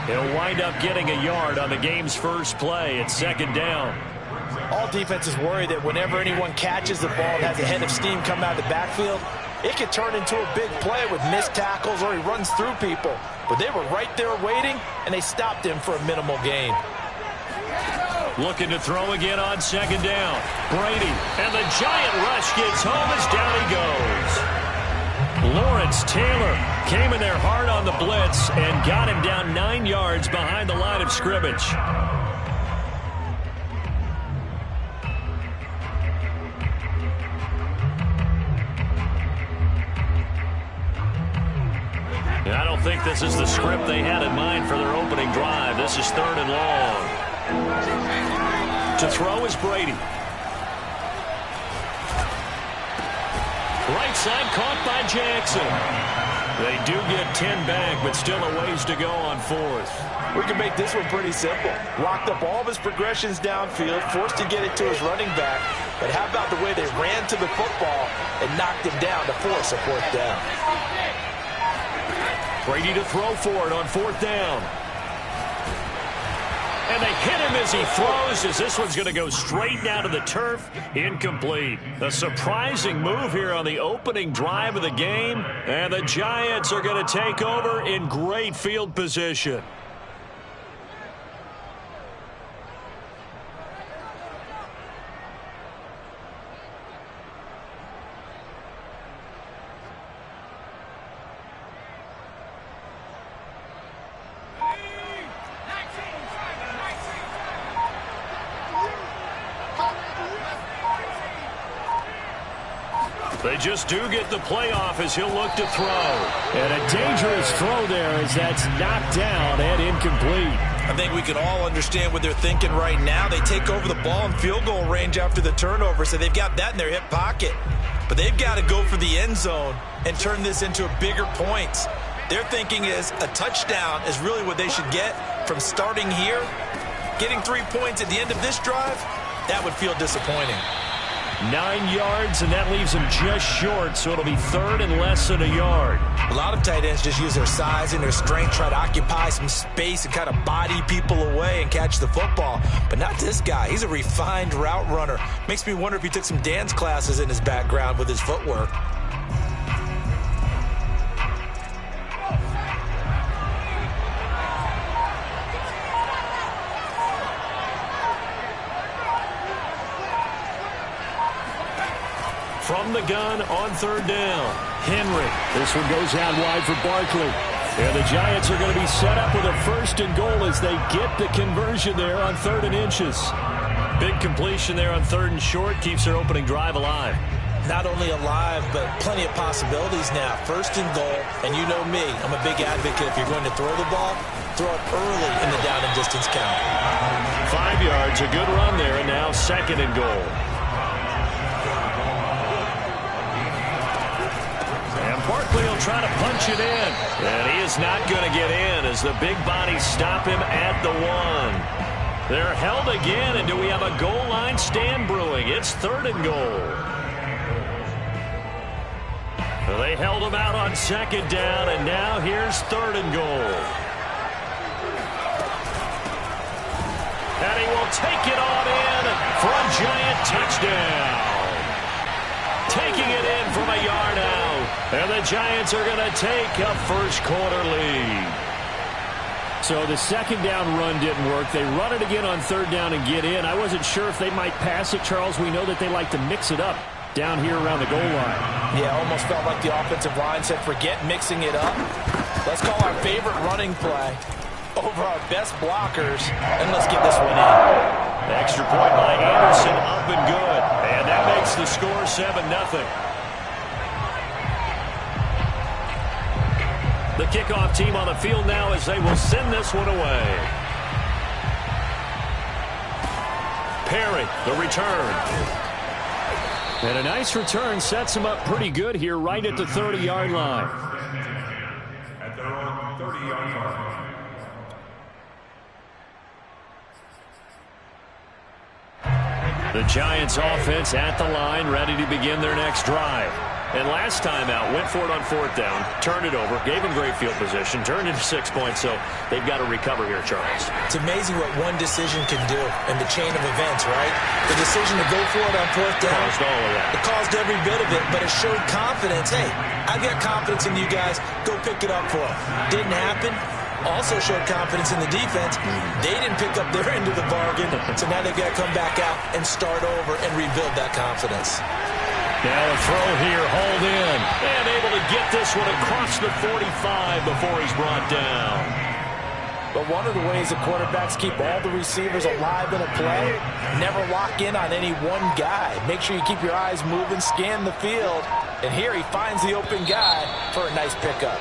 He'll wind up getting a yard on the game's first play. It's second down. All defenses worry that whenever anyone catches the ball and has a head of steam come out of the backfield, it could turn into a big play with missed tackles or he runs through people. But they were right there waiting, and they stopped him for a minimal gain. Looking to throw again on second down. Brady, and the giant rush gets home as down he goes. Lawrence Taylor came in there hard on the blitz and got him down 9 yards behind the line of scrimmage. I don't think this is the script they had in mind for their opening drive. This is third and long. To throw is Brady. Right side caught by Jackson. They do get 10 back, but still a ways to go on fourth. We can make this one pretty simple. Locked up all of his progressions downfield, forced to get it to his running back. But how about the way they ran to the football and knocked him down to force a fourth down? Brady to throw for it on fourth down. And they hit him as he throws, as this one's going to go straight down to the turf. Incomplete. A surprising move here on the opening drive of the game. And the Giants are going to take over in great field position. They just do get the playoff as he'll look to throw. And a dangerous throw there as that's knocked down and incomplete. I think we can all understand what they're thinking right now. They take over the ball in field goal range after the turnover, so they've got that in their hip pocket. But they've got to go for the end zone and turn this into a bigger points. Their thinking is a touchdown is really what they should get from starting here. Getting 3 points at the end of this drive, that would feel disappointing. 9 yards, and that leaves them just short, so it'll be third and less than a yard. A lot of tight ends just use their size and their strength, try to occupy some space and kind of body people away and catch the football. But not this guy. He's a refined route runner. Makes me wonder if he took some dance classes in his background with his footwork. From the gun on third down, Henry. This one goes out wide for Barkley. And the Giants are going to be set up with a first and goal as they get the conversion there on 3rd and inches. Big completion there on 3rd and short, keeps their opening drive alive. not only alive, but plenty of possibilities now. First and goal, and you know me, I'm a big advocate. If you're going to throw the ball, throw it early in the down and distance count. 5 yards, a good run there, and now second and goal. And Barkley will try to punch it in. And he is not going to get in as the big bodies stop him at the 1. They're held again, and do we have a goal line stand brewing? It's third and goal. They held him out on second down, and now here's third and goal. And he will take it on in for a giant touchdown. Taking it in from a yard out. And the Giants are going to take a first quarter lead. So the second down run didn't work. They run it again on third down and get in. I wasn't sure if they might pass it, Charles. We know that they like to mix it up down here around the goal line. Yeah, almost felt like the offensive line said, forget mixing it up. Let's call our favorite running play over our best blockers, and let's get this one in. The extra point by Anderson, up and good. And that makes the score 7-0. The kickoff team on the field now as they will send this one away. Perry, the return. And a nice return sets him up pretty good here right at the 30-yard line. At their own 30-yard line. The Giants offense at the line, ready to begin their next drive. And last time out, went for it on fourth down, turned it over, gave him great field position, turned it to 6 points, so they've got to recover here, Charles. It's amazing what one decision can do in the chain of events, right? The decision to go for it on fourth down. Caused all of that. It caused every bit of it, but it showed confidence. Hey, I've got confidence in you guys. Go pick it up for them. Didn't happen. Also showed confidence in the defense. They didn't pick up their end of the bargain, so now they've got to come back out and start over and rebuild that confidence. Now a throw here, hauled in, and able to get this one across the 45 before he's brought down. But one of the ways the quarterbacks keep all the receivers alive in a play, never lock in on any one guy. Make sure you keep your eyes moving, scan the field, and here he finds the open guy for a nice pickup.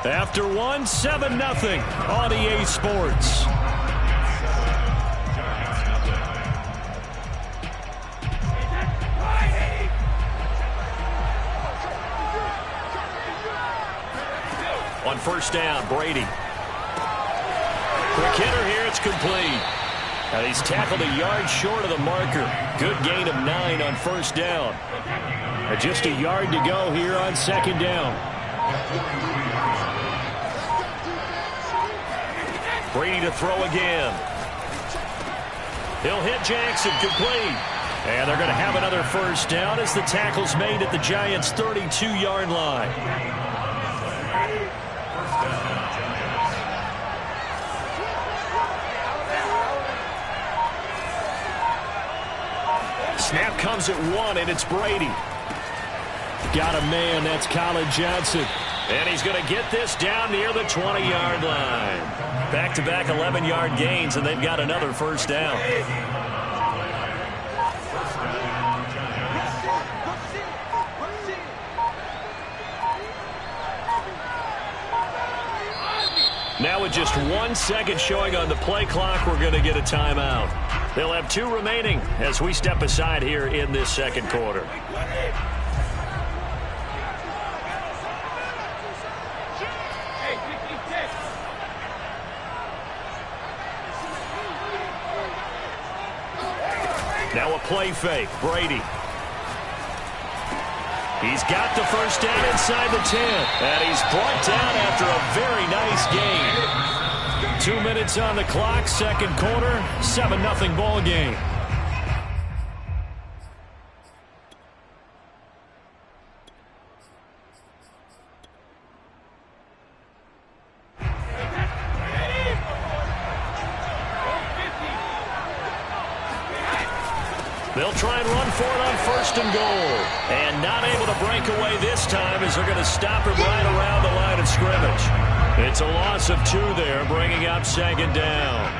After 7-0 on EA Sports. On first down, Brady. Quick hitter here, it's complete. And he's tackled a yard short of the marker. Good gain of 9 on first down. And just a yard to go here on second down. Brady to throw again. He'll hit Jackson, complete. And they're going to have another first down as the tackle's made at the Giants' 32-yard line. Snap comes at 1, and it's Brady. Got a man, that's Colin Johnson. And he's going to get this down near the 20-yard line. Back-to-back 11-yard gains, and they've got another first down. Now with just 1 second showing on the play clock, we're going to get a timeout. They'll have 2 remaining as we step aside here in this second quarter. Now a play fake, Brady. He's got the first down inside the 10. And he's brought down after a very nice gain. 2 minutes on the clock, second quarter, 7-0 ball game. They'll try and run for it on first and goal. And not able to break away this time as they're going to stop him right around the line of scrimmage. It's a loss of 2 there, bringing up second down.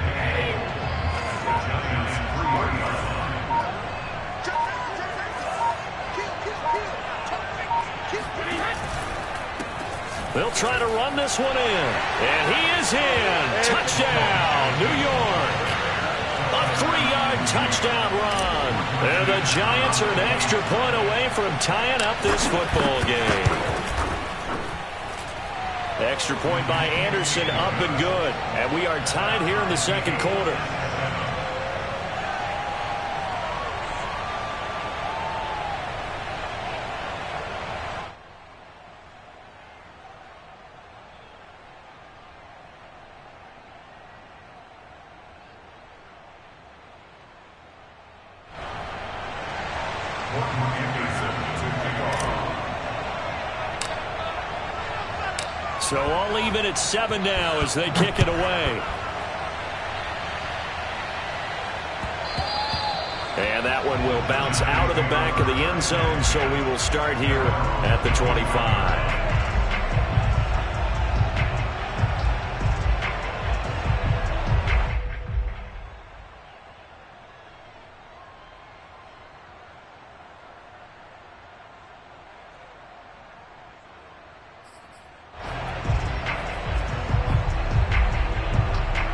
They'll try to run this one in. And he is in. Touchdown, New York. A 3-yard touchdown run. And the Giants are an extra point away from tying up this football game. Extra point by Anderson, up and good. And we are tied here in the second quarter. So all even at 7 now as they kick it away. And that one will bounce out of the back of the end zone, so we will start here at the 25.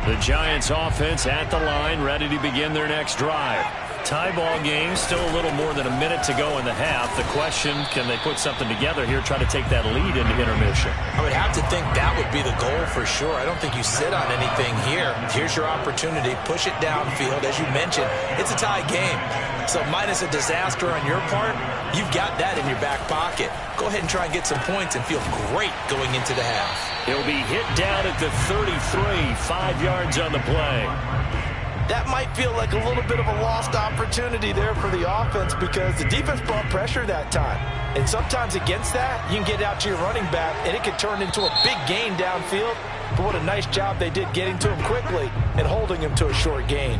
The Giants offense at the line, ready to begin their next drive. Tie ball game, still a little more than a minute to go in the half. The question, can they put something together here, try to take that lead into intermission? I would have to think that would be the goal for sure. I don't think you sit on anything here. Here's your opportunity. Push it downfield. As you mentioned, it's a tie game. So minus a disaster on your part, you've got that in your back pocket. Go ahead and try and get some points and feel great going into the half. He'll be hit down at the 33, 5 yards on the play. That might feel like a little bit of a lost opportunity there for the offense because the defense brought pressure that time. And sometimes against that, you can get out to your running back, and it could turn into a big gain downfield. But what a nice job they did getting to him quickly and holding him to a short gain.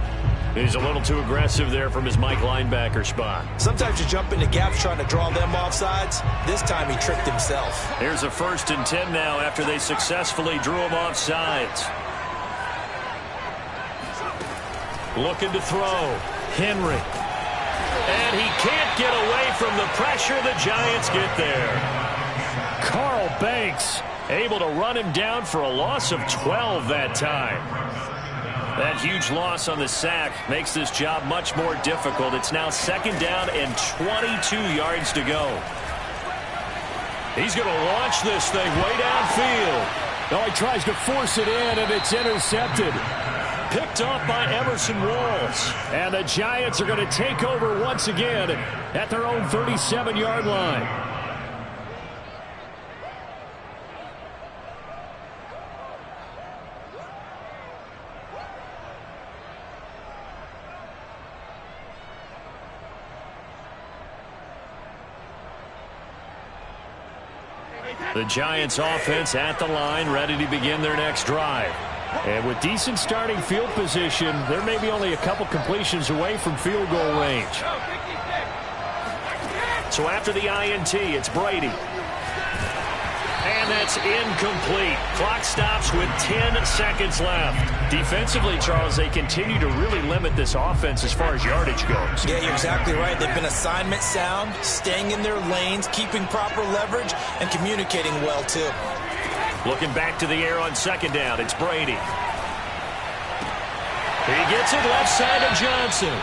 He's a little too aggressive there from his Mike linebacker spot. Sometimes you jump into gaps trying to draw them off sides. This time he tricked himself. Here's a 1st and 10 now after they successfully drew him off sides. Looking to throw. Henry. And he can't get away from the pressure. The Giants get there. Carl Banks able to run him down for a loss of 12 that time. That huge loss on the sack makes this job much more difficult. It's now 2nd down and 22 yards to go. He's going to launch this thing way downfield. No, he tries to force it in, and it's intercepted. Picked off by Emerson Walls. And the Giants are going to take over once again at their own 37-yard line. The Giants offense at the line, ready to begin their next drive. And with decent starting field position, they're maybe only a couple completions away from field goal range. So after the INT, it's Brady. And that's incomplete. Clock stops with 10 seconds left. Defensively, Charles, they continue to really limit this offense as far as yardage goes. Yeah, you're exactly right. They've been assignment sound, staying in their lanes, keeping proper leverage, and communicating well, too. Looking back to the air on 2nd down, it's Brady. He gets it left side of Johnson.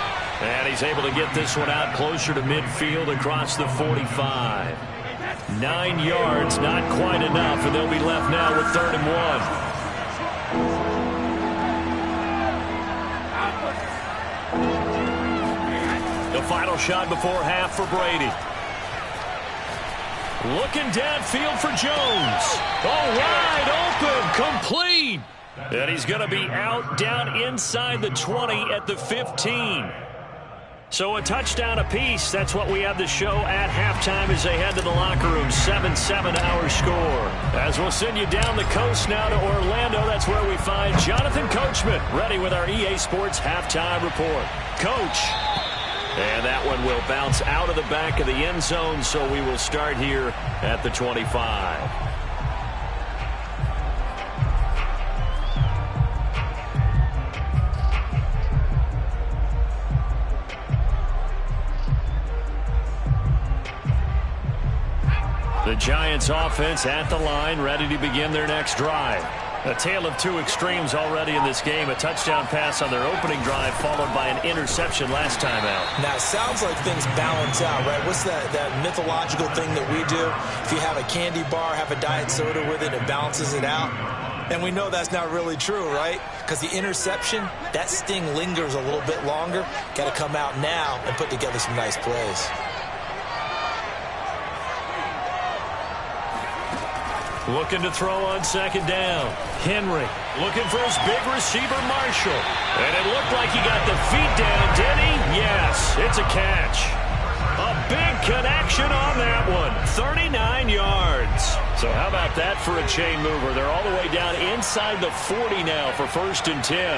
And he's able to get this one out closer to midfield across the 45. 9 yards, not quite enough, and they'll be left now with 3rd and 1. The final shot before half for Brady. Looking downfield for Jones. Oh, wide open, complete. And he's going to be out down inside the 20 at the 15. So a touchdown apiece. That's what we have the show at halftime as they head to the locker room. 7-7 our score. As we'll send you down the coast now to Orlando. That's where we find Jonathan Coachman ready with our EA Sports halftime report. Coach. And that one will bounce out of the back of the end zone, so we will start here at the 25. The Giants offense at the line, ready to begin their next drive. A tale of two extremes already in this game. A touchdown pass on their opening drive, followed by an interception last time out. Now, it sounds like things balance out, right? What's that mythological thing that we do? If you have a candy bar, have a diet soda with it, it balances it out. And we know that's not really true, right? Because the interception, that sting lingers a little bit longer. Got to come out now and put together some nice plays. Looking to throw on second down. Henry looking for his big receiver, Marshall. And it looked like he got the feet down, did he? Yes, it's a catch. A big connection on that one. 39 yards. So how about that for a chain mover? They're all the way down inside the 40 now for 1st and 10.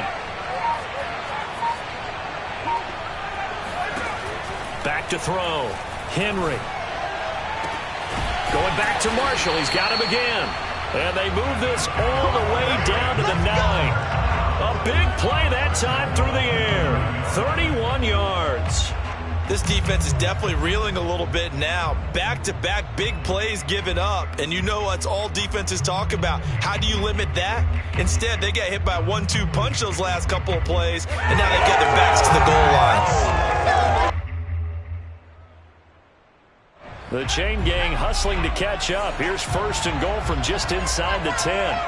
Back to throw. Henry. Going back to Marshall. He's got him again. And they move this all the way down to the 9. A big play that time through the air. 31 yards. This defense is definitely reeling a little bit now. Back-to-back big plays given up. And you know what's all defenses talk about. How do you limit that? Instead, they got hit by a 1-2 punch those last couple of plays. And now they've got their backs to the goal line. The chain gang hustling to catch up. Here's 1st and goal from just inside the 10.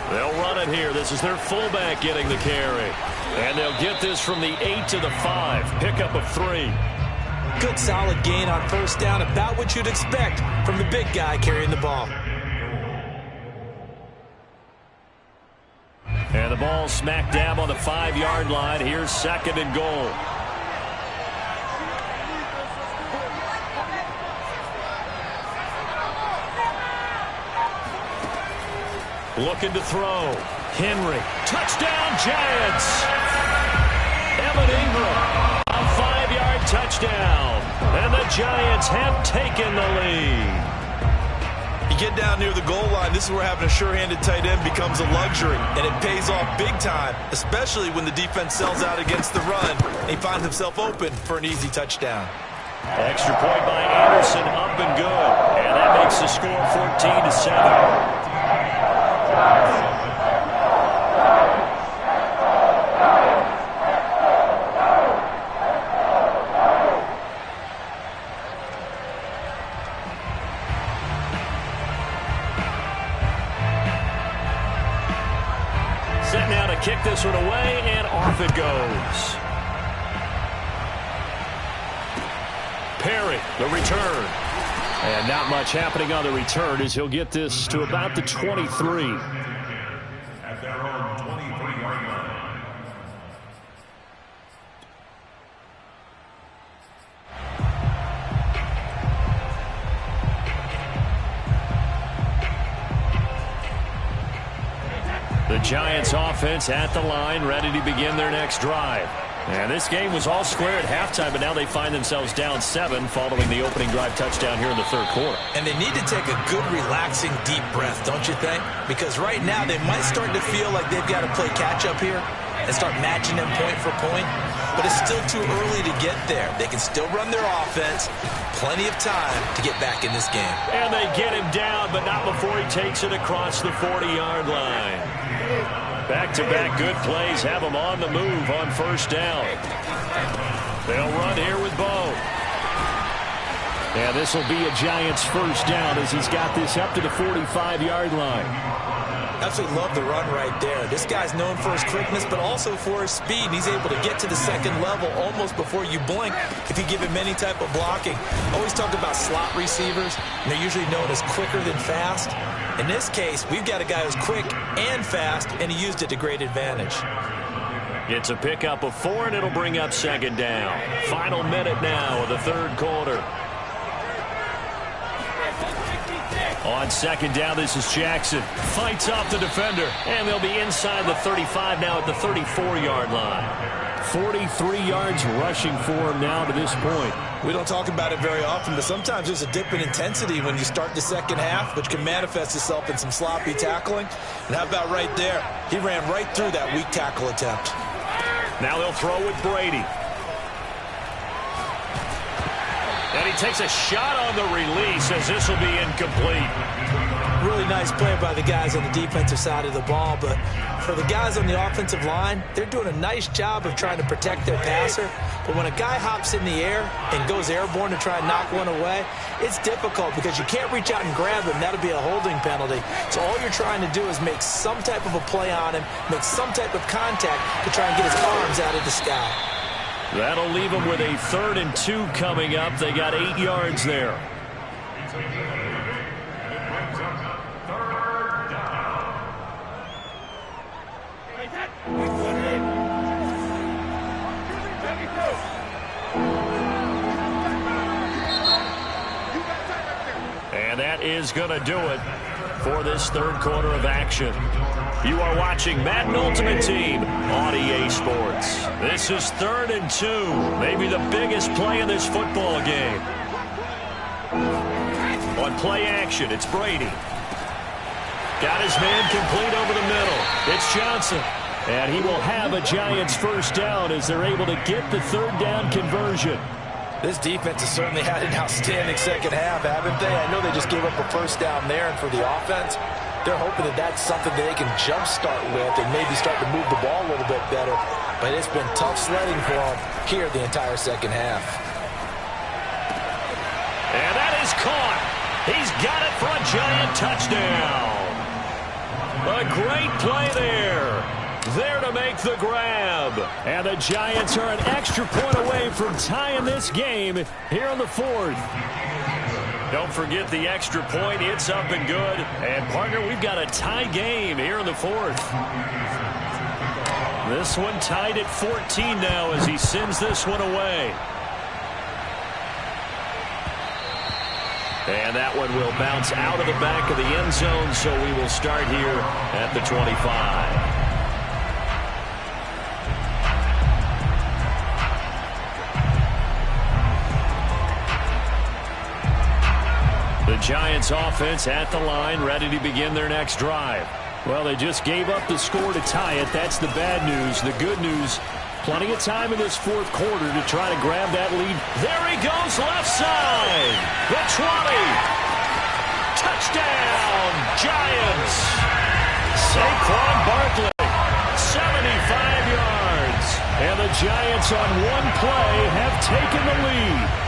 They'll run it here. This is their fullback getting the carry. And they'll get this from the 8 to the 5. Pickup of 3. Good solid gain on 1st down. About what you'd expect from the big guy carrying the ball. And the ball smack dab on the 5-yard line. Here's 2nd and goal. Looking to throw. Henry. Touchdown, Giants. Evan Ingram. A 5-yard touchdown. And the Giants have taken the lead. You get down near the goal line, this is where having a sure-handed tight end becomes a luxury. And it pays off big time, especially when the defense sells out against the run. And he finds himself open for an easy touchdown. Extra point by Anderson, up and good. And that makes the score 14-7. Set now to kick this one away, and off it goes. Perry, the return. And not much happening on the return as he'll get this to about the 23. At their own 23-yard line. The Giants offense at the line, ready to begin their next drive. And this game was all square at halftime, but now they find themselves down 7 following the opening drive touchdown here in the 3rd quarter. And they need to take a good, relaxing, deep breath, don't you think? Because right now they might start to feel like they've got to play catch-up here and start matching them point for point. But it's still too early to get there. They can still run their offense. Plenty of time to get back in this game. And they get him down, but not before he takes it across the 40-yard line. Back-to-back good plays have them on the move on 1st down. They'll run here with Bo. And this will be a Giants 1st down as he's got this up to the 45-yard line. Absolutely love the run right there. This guy's known for his quickness, but also for his speed. And he's able to get to the 2nd level almost before you blink if you give him any type of blocking. Always talk about slot receivers, and they're usually known as quicker than fast. In this case, we've got a guy who's quick and fast, and he used it to great advantage. It's a pickup of 4, and it'll bring up 2nd down. Final minute now of the 3rd quarter. On 2nd down, this is Jackson. Fights off the defender, and they'll be inside the 35 now at the 34-yard line. 43 yards rushing for him now to this point. We don't talk about it very often, but sometimes there's a dip in intensity when you start the 2nd half, which can manifest itself in some sloppy tackling. And how about right there? He ran right through that weak tackle attempt. Now they'll throw with Brady. he takes a shot on the release as this will be incomplete. Really nice play by the guys on the defensive side of the ball, but for the guys on the offensive line, they're doing a nice job of trying to protect their passer. But when a guy hops in the air and goes airborne to try and knock one away, it's difficult because you can't reach out and grab him. That'll be a holding penalty. So all you're trying to do is make some type of a play on him, make some type of contact to try and get his arms out of the sky. That'll leave him with a 3rd and 2 coming up. They got 8 yards there. And that is going to do it for this 3rd quarter of action. You are watching Madden Ultimate Team on EA Sports. This is 3rd and 2, maybe the biggest play in this football game. On play action, it's Brady. Got his man complete over the middle. It's Johnson. And he will have a Giants 1st down as they're able to get the 3rd down conversion. This defense has certainly had an outstanding second half, haven't they? I know they just gave up a 1st down there, and for the offense, they're hoping that that's something that they can jumpstart with and maybe start to move the ball a little bit better. But it's been tough sledding for them here the entire second half. And that is caught. He's got it for a Giant touchdown. A great play there. There to make the grab. And the Giants are an extra point away from tying this game here in the 4th. Don't forget the extra point. It's up and good. And, partner, we've got a tie game here in the 4th. This one tied at 14 now as he sends this one away. And that one will bounce out of the back of the end zone, so we will start here at the 25. The Giants offense at the line, ready to begin their next drive. Well, they just gave up the score to tie it. That's the bad news. The good news, plenty of time in this 4th quarter to try to grab that lead. There he goes, left side. The 20. Touchdown, Giants. Saquon Barkley, 75 yards. And the Giants on one play have taken the lead.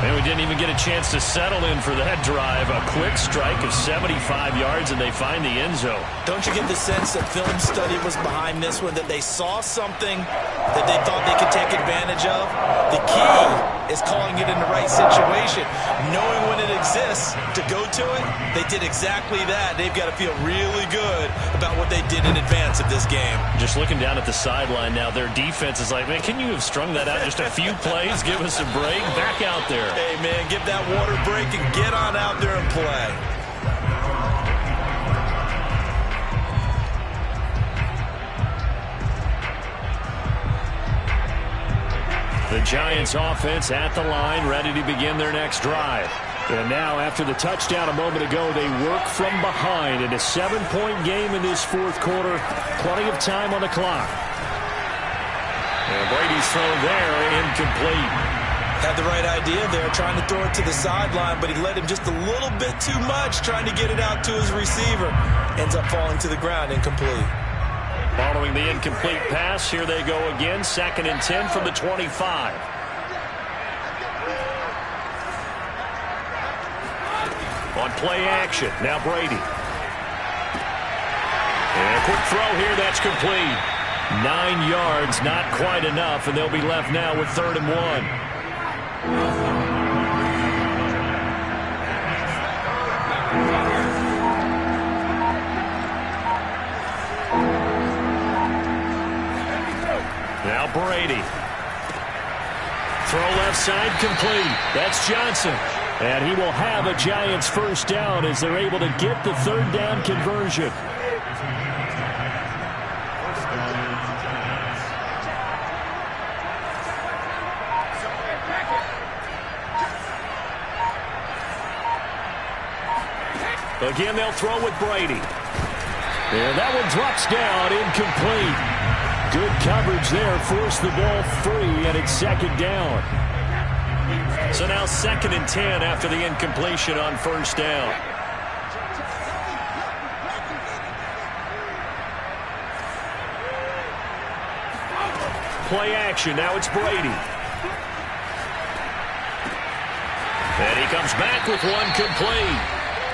And we didn't even get a chance to settle in for that drive. A quick strike of 75 yards, and they find the end zone. Don't you get the sense that film study was behind this one, that they saw something that they thought they could take advantage of? The key is calling it in the right situation. Knowing when it exists to go to it, they did exactly that. They've got to feel really good about what they did in advance of this game. Just looking down at the sideline now, their defense is like, man, can you have strung that out just a few plays? Give us a break. Back out there. Hey, man, give that water break and get on out there and play. The Giants offense at the line, ready to begin their next drive. And now, after the touchdown a moment ago, they work from behind in a 7-point game in this 4th quarter. Plenty of time on the clock. And Brady's throw there, incomplete. Had the right idea there, trying to throw it to the sideline, but he let him just a little bit too much, trying to get it out to his receiver. Ends up falling to the ground, incomplete. Following the incomplete pass, here they go again, 2nd and 10 from the 25. On play action, now Brady. And a quick throw here, that's complete. 9 yards, not quite enough, and they'll be left now with 3rd and 1. Now Brady. Throw left side complete. That's Johnson. And he will have a Giants 1st down as they're able to get the 3rd down conversion. Again, they'll throw with Brady. And that one drops down, incomplete. Good coverage there, forced the ball free, and it's 2nd down. So now 2nd and 10 after the incompletion on 1st down. Play action. Now it's Brady. And he comes back with one complete.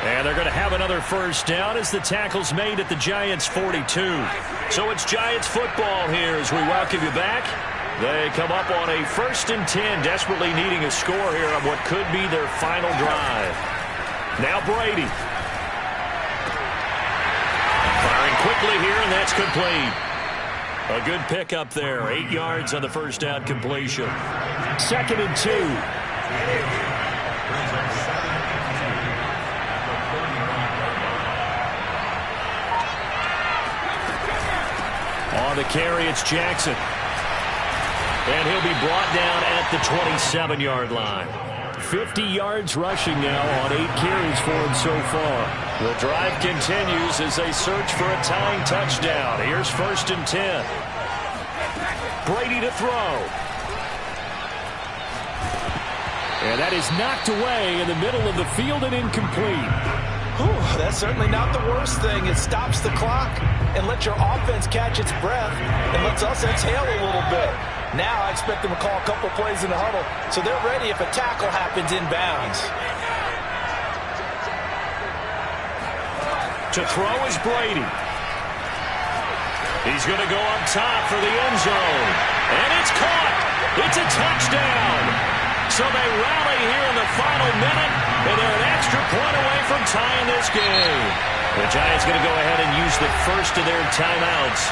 And they're going to have another 1st down as the tackle's made at the Giants' 42. So it's Giants football here as we welcome you back. They come up on a 1st and 10, desperately needing a score here on what could be their final drive. Now Brady. Firing quickly here, and that's complete. A good pickup there. 8 yards on the 1st down completion. 2nd and 2. On the carry, it's Jackson. And he'll be brought down at the 27-yard line. 50 yards rushing now on 8 carries for him so far. The drive continues as they search for a tying touchdown. Here's 1st and 10. Brady to throw. And that is knocked away in the middle of the field and incomplete. Whew, that's certainly not the worst thing. It stops the clock and lets your offense catch its breath and lets us exhale a little bit. Now I expect them to call a couple plays in the huddle so they're ready if a tackle happens inbounds. To throw is Brady. He's going to go up top for the end zone. And it's caught. It's a touchdown. So they rally here in the final minute, and they're an extra point away from tying this game. The Giants going to go ahead and use the first of their timeouts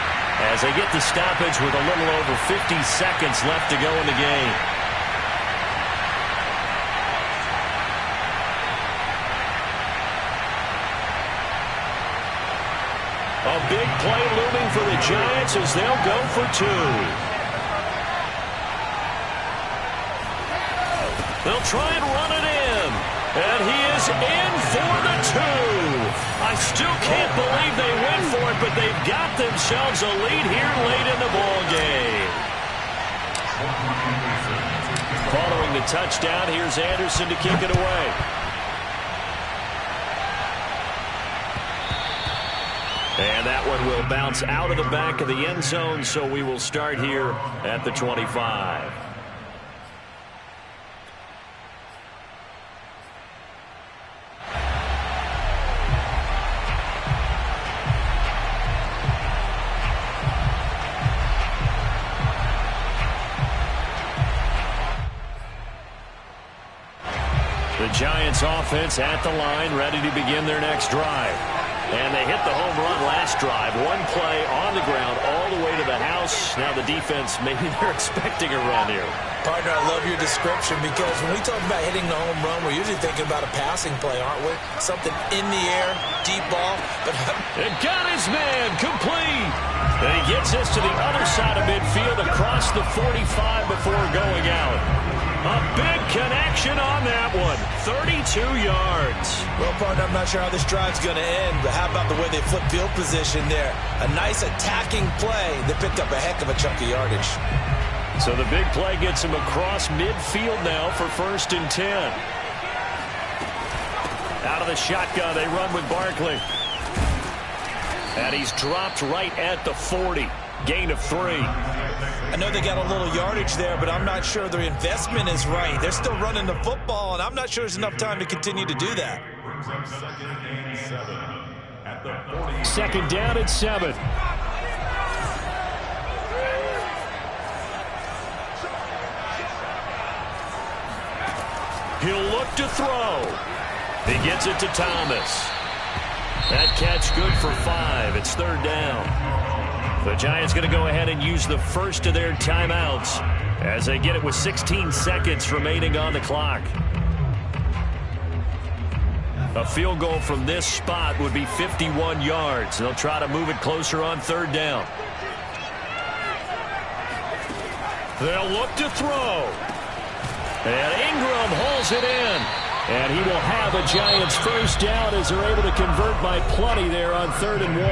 as they get the stoppage with a little over 50 seconds left to go in the game. A big play looming for the Giants as they'll go for 2. They'll try and run it in. And he is in for the 2. I still can't believe they went for it, but they've got themselves a lead here late in the ball game. Following the touchdown, here's Anderson to kick it away. And that one will bounce out of the back of the end zone, so we will start here at the 25. The Giants offense at the line, ready to begin their next drive. And they hit the home run last drive. One play on the ground all the way to the house. Now the defense, maybe they're expecting a run here. Partner, I love your description because when we talk about hitting the home run, we're usually thinking about a passing play, aren't we? Something in the air, deep ball. But it got his man complete. And he gets this to the other side of midfield across the 45 before going out. A big connection on that one. 32 yards. Well, partner, I'm not sure how this drive's going to end, but how about the way they flip field position there? A nice attacking play that picked up a heck of a chunk of yardage. So the big play gets him across midfield now for 1st and 10. Out of the shotgun, they run with Barkley. And he's dropped right at the 40. Gain of 3. I know they got a little yardage there, but I'm not sure their investment is right. They're still running the football, and I'm not sure there's enough time to continue to do that. Second down at 7. He'll look to throw. He gets it to Thomas. That catch good for 5. It's 3rd down. The Giants going to go ahead and use the first of their timeouts as they get it with 16 seconds remaining on the clock. A field goal from this spot would be 51 yards. They'll try to move it closer on 3rd down. They'll look to throw. And Ingram hauls it in. And he will have a Giants first down as they're able to convert by plenty there on 3rd and 1.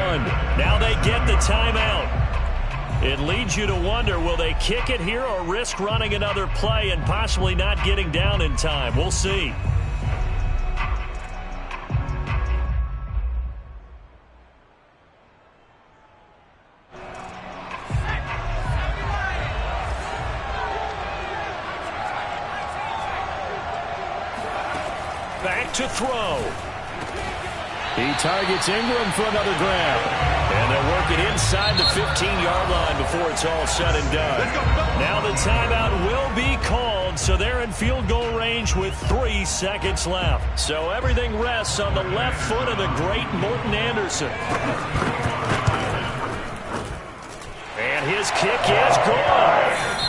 Now they get the timeout. It leads you to wonder, will they kick it here or risk running another play and possibly not getting down in time? We'll see. Back to throw. He targets Ingram for another grab. And they'll work it inside the 15-yard line before it's all said and done. Now the timeout will be called, so they're in field goal range with 3 seconds left. So everything rests on the left foot of the great Morton Anderson. And his kick is gone.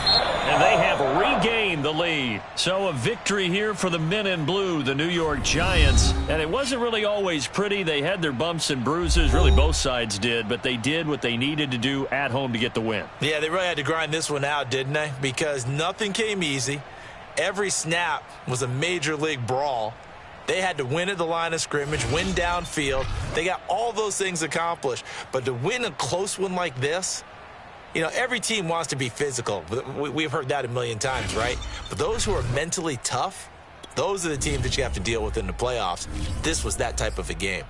And they have regained the lead. So a victory here for the men in blue, the New York Giants. And it wasn't really always pretty. They had their bumps and bruises. Really, both sides did. But they did what they needed to do at home to get the win. Yeah, they really had to grind this one out, didn't they? Because nothing came easy. Every snap was a major league brawl. They had to win at the line of scrimmage, win downfield. They got all those things accomplished. But to win a close one like this, you know, every team wants to be physical. We've heard that a million times, right? But those who are mentally tough, those are the teams that you have to deal with in the playoffs. This was that type of a game.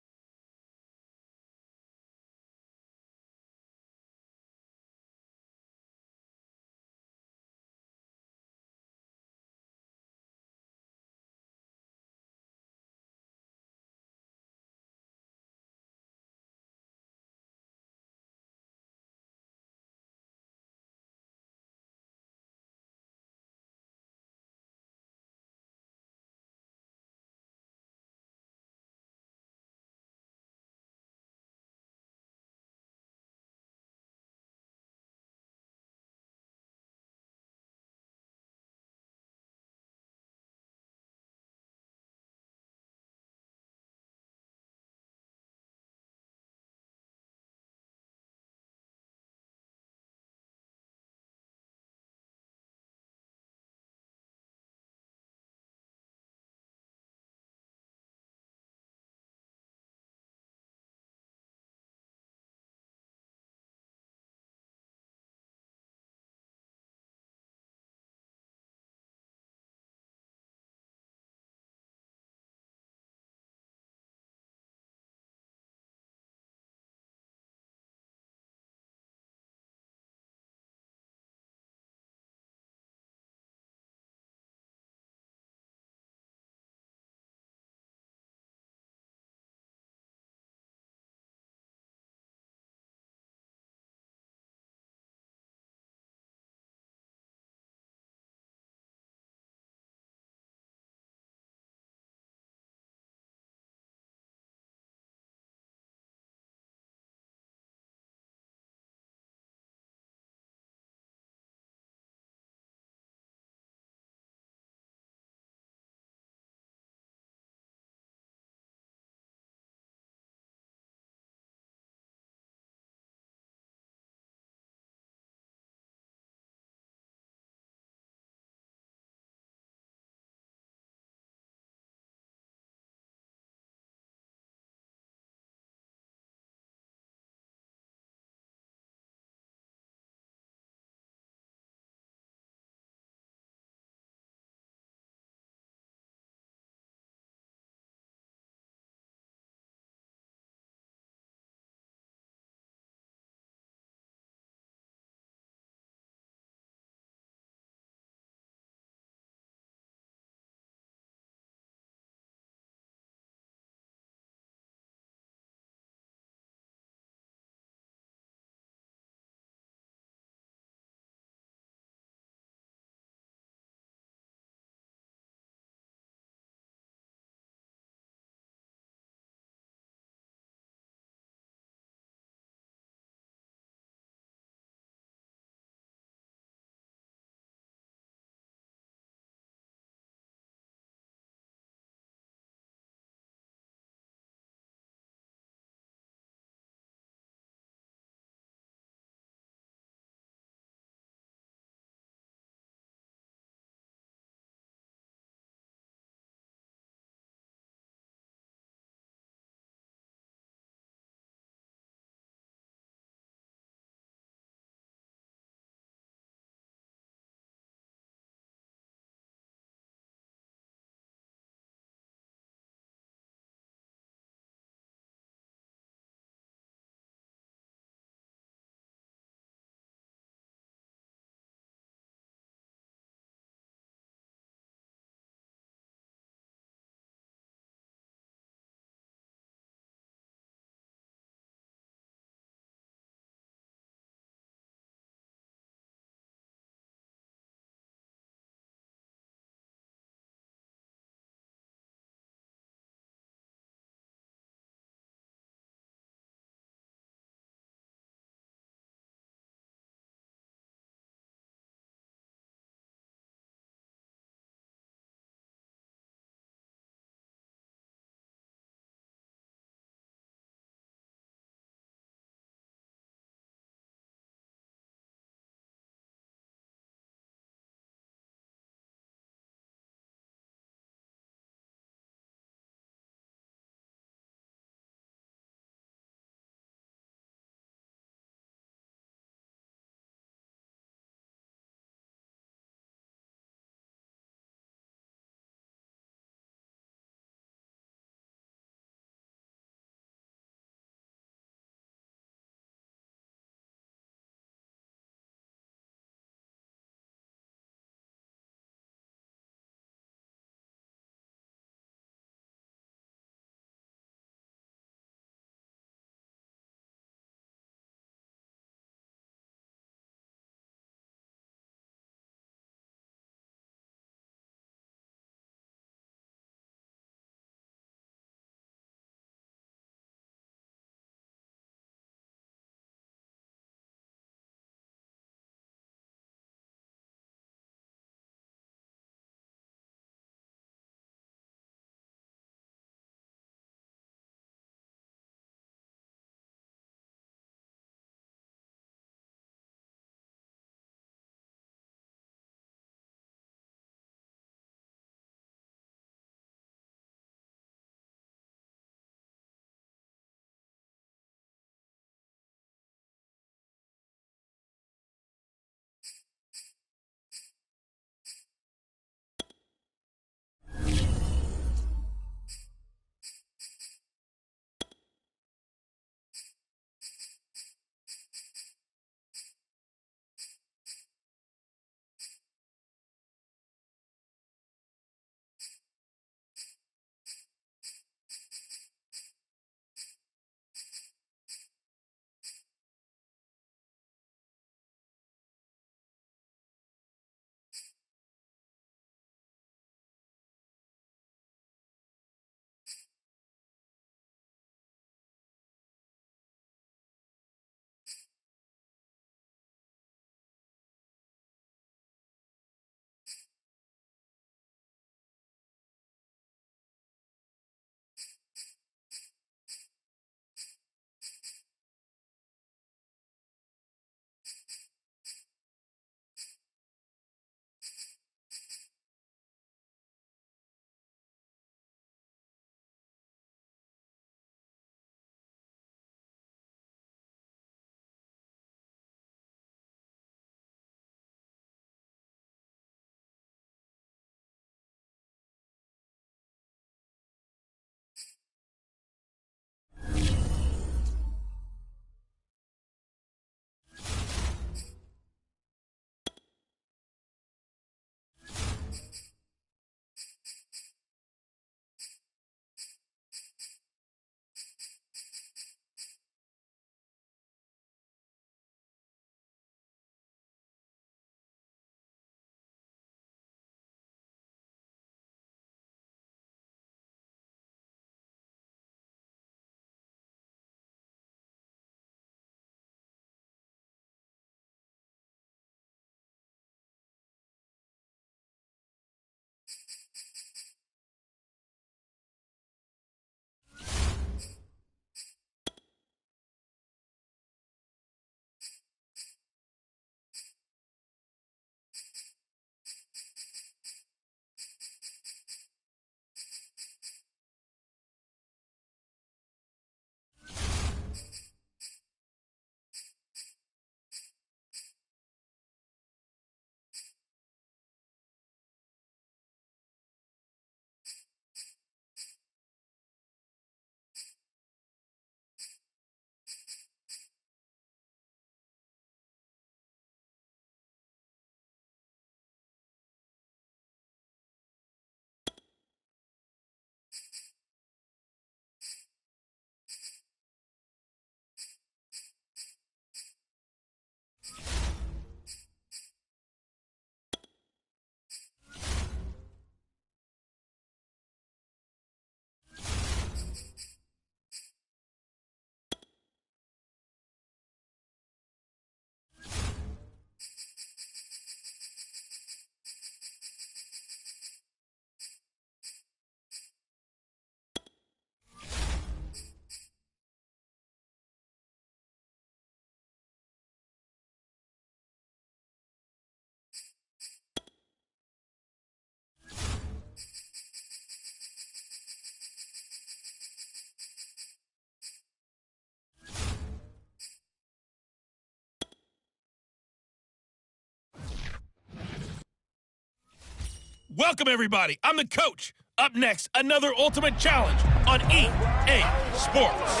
Welcome, everybody. I'm the coach. Up next, another Ultimate Challenge on EA Sports.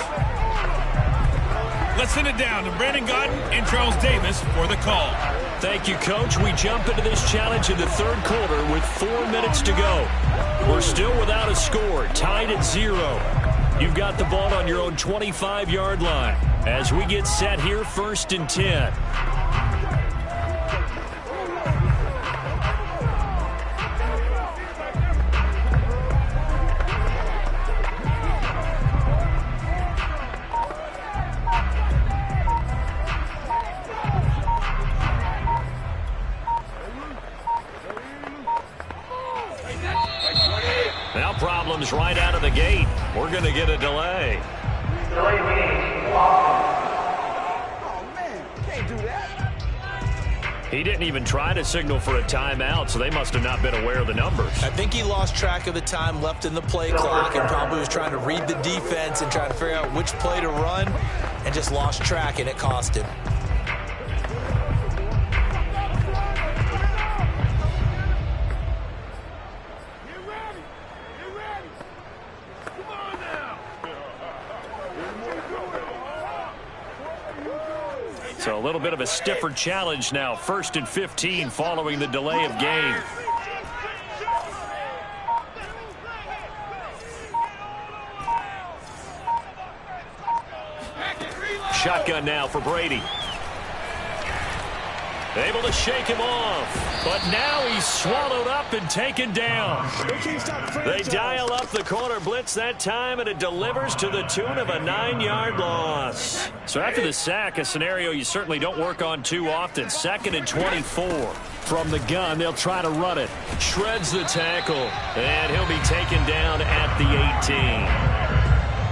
Let's send it down to Brandon Gaudin and Charles Davis for the call. Thank you, Coach. We jump into this challenge in the third quarter with 4 minutes to go. We're still without a score, tied at 0. You've got the ball on your own 25-yard line. As we get set here, 1st and 10. Now problems right out of the gate. We're going to get a delay. Delay means Oh, man, can't do that. He didn't even try to signal for a timeout, so they must have not been aware of the numbers. I think he lost track of the time left in the play clock and probably was trying to read the defense and trying to figure out which play to run and just lost track, and it cost him. So a little bit of a stiffer challenge now. 1st and 15 following the delay of game. Shotgun now for Brady. Able to shake him off, but now he's swallowed up and taken down. They dial up the corner blitz that time, and it delivers to the tune of a 9-yard loss. So after the sack, a scenario you certainly don't work on too often. 2nd and 24. From the gun, they'll try to run it. Shreds the tackle, and he'll be taken down at the 18.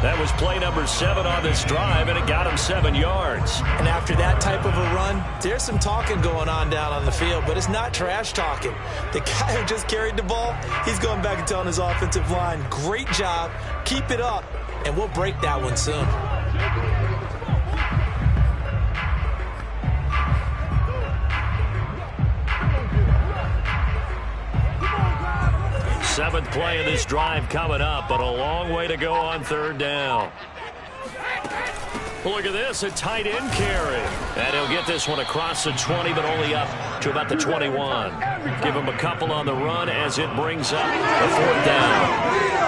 That was play number 7 on this drive, and it got him 7 yards. And after that type of a run, there's some talking going on down on the field, but it's not trash talking. The guy who just carried the ball, he's going back and telling his offensive line, great job, keep it up, and we'll break that one soon. Seventh play of this drive coming up, but a long way to go on 3rd down. Look at this, a tight end carry. And he'll get this one across the 20, but only up to about the 21. Give him a couple on the run as it brings up the 4th down.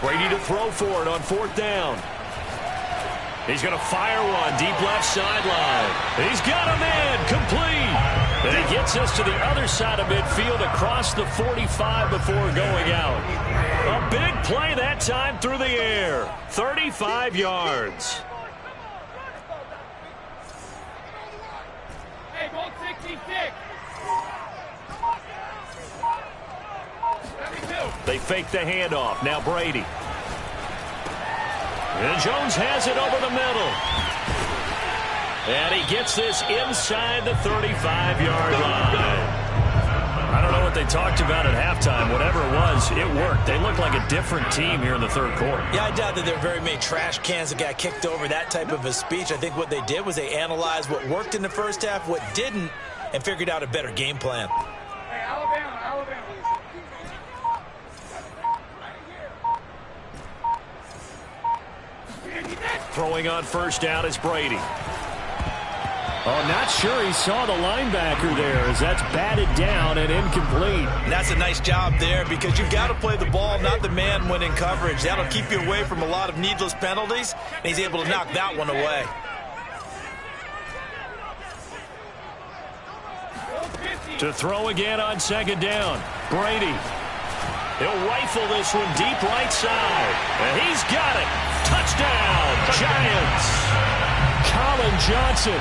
Brady to throw for it on 4th down. He's going to fire one deep left sideline. He's got a man complete. And he gets us to the other side of midfield across the 45 before going out. A big play that time through the air. 35 yards. Hey, go 66. They fake the handoff. Now Brady. And Jones has it over the middle. And he gets this inside the 35-yard line. I don't know what they talked about at halftime. Whatever it was, it worked. They look like a different team here in the 3rd quarter. Yeah, I doubt that there are very many trash cans that got kicked over that type of a speech. I think what they did was they analyzed what worked in the first half, what didn't, and figured out a better game plan. Hey, Alabama. Throwing on 1st down is Brady. Oh, not sure he saw the linebacker there as that's batted down and incomplete. And that's a nice job there because you've got to play the ball, not the man when in coverage. That'll keep you away from a lot of needless penalties, and he's able to knock that one away. To throw again on 2nd down. Brady. He'll rifle this one deep right side. And he's got it. Touchdown, Giants. Colin Johnson,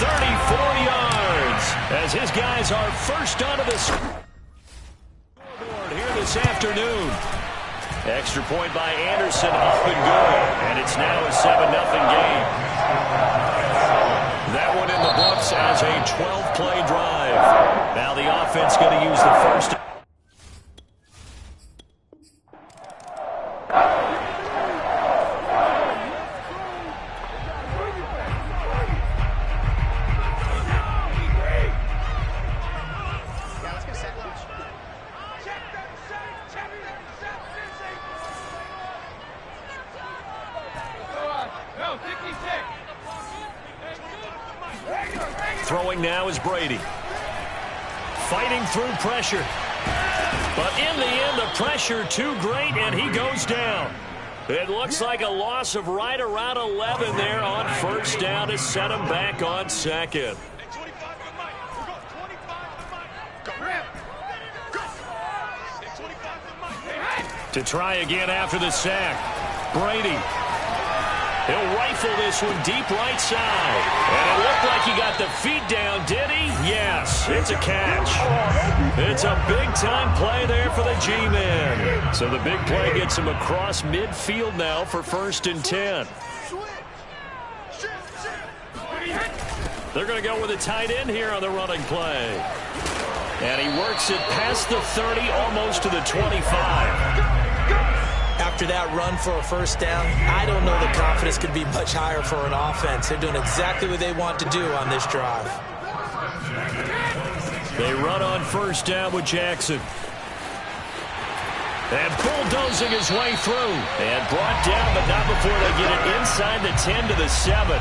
34 yards, as his guys are first onto the scoreboard here this afternoon. Extra point by Anderson, up and good. And it's now a 7-0 game. That one in the books as a 12-play drive. Now the offense going to use the first. Throwing now is Brady. Fighting through pressure. But in the end, the pressure too great, and he goes down. It looks like a loss of right around 11 there on first down to set him back on second. To try again after the sack. Brady. He'll rifle this one deep right side. And it looked like he got the feet down, did he? Yes, it's a catch. It's a big-time play there for the G-Men. So the big play gets him across midfield now for 1st and 10. They're going to go with a tight end here on the running play. And he works it past the 30, almost to the 25. After that run for a first down, I don't know the confidence could be much higher for an offense. They're doing exactly what they want to do on this drive. They run on first down with Jackson. And bulldozing his way through. And brought down, but not before they get it inside the 10 to the 7.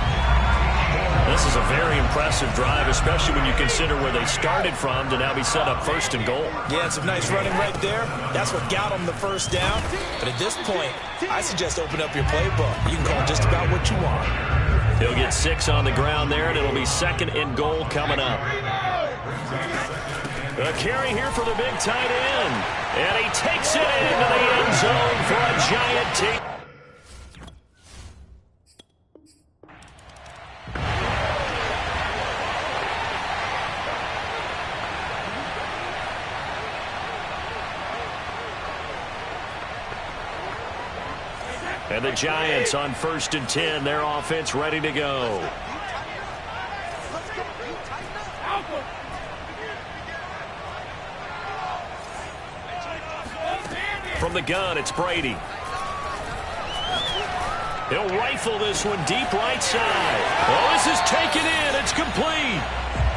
This is a very impressive drive, especially when you consider where they started from to now be set up 1st and goal. Yeah, some nice running right there. That's what got them the first down. But at this point, I suggest open up your playbook. You can call just about what you want. He'll get 6 on the ground there, and it'll be 2nd and goal coming up. A carry here for the big tight end. And he takes it into the end zone for a giant take. And the Giants on 1st and 10, their offense ready to go. From the gun, it's Brady. He'll rifle this one deep right side. Oh, this is taken in. It's complete.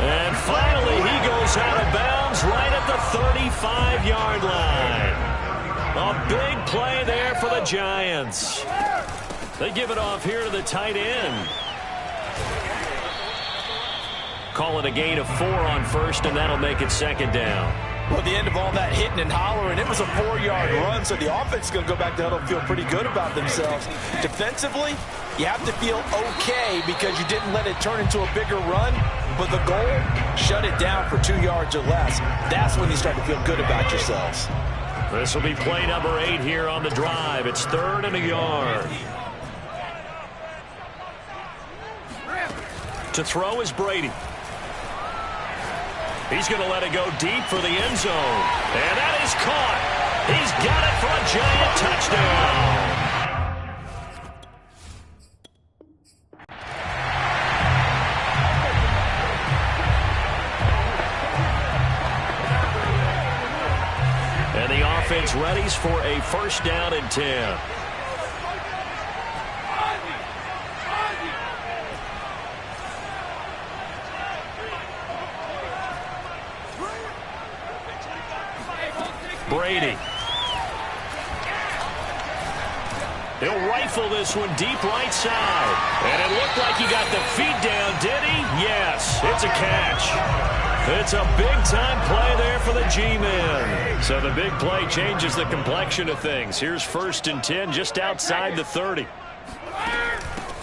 And finally, he goes out of bounds right at the 35-yard line. A big play there for the Giants. They give it off here to the tight end. Call it a gain of 4 on first, and that'll make it 2nd down. Well, at the end of all that hitting and hollering, it was a 4-yard run, so the offense is going to go back to huddle and feel pretty good about themselves. Defensively, you have to feel okay because you didn't let it turn into a bigger run, but the goal, shut it down for 2 yards or less. That's when you start to feel good about yourselves. This will be play number 8 here on the drive. It's 3rd and a yard. To throw is Brady. He's going to let it go deep for the end zone. And that is caught. He's got it for a giant touchdown. And the offense readies for a 1st down and 10. Brady. He'll rifle this one deep right side. And it looked like he got the feet down, did he? Yes, it's a catch. It's a big-time play there for the G-Men. So the big play changes the complexion of things. Here's 1st and 10 just outside the 30.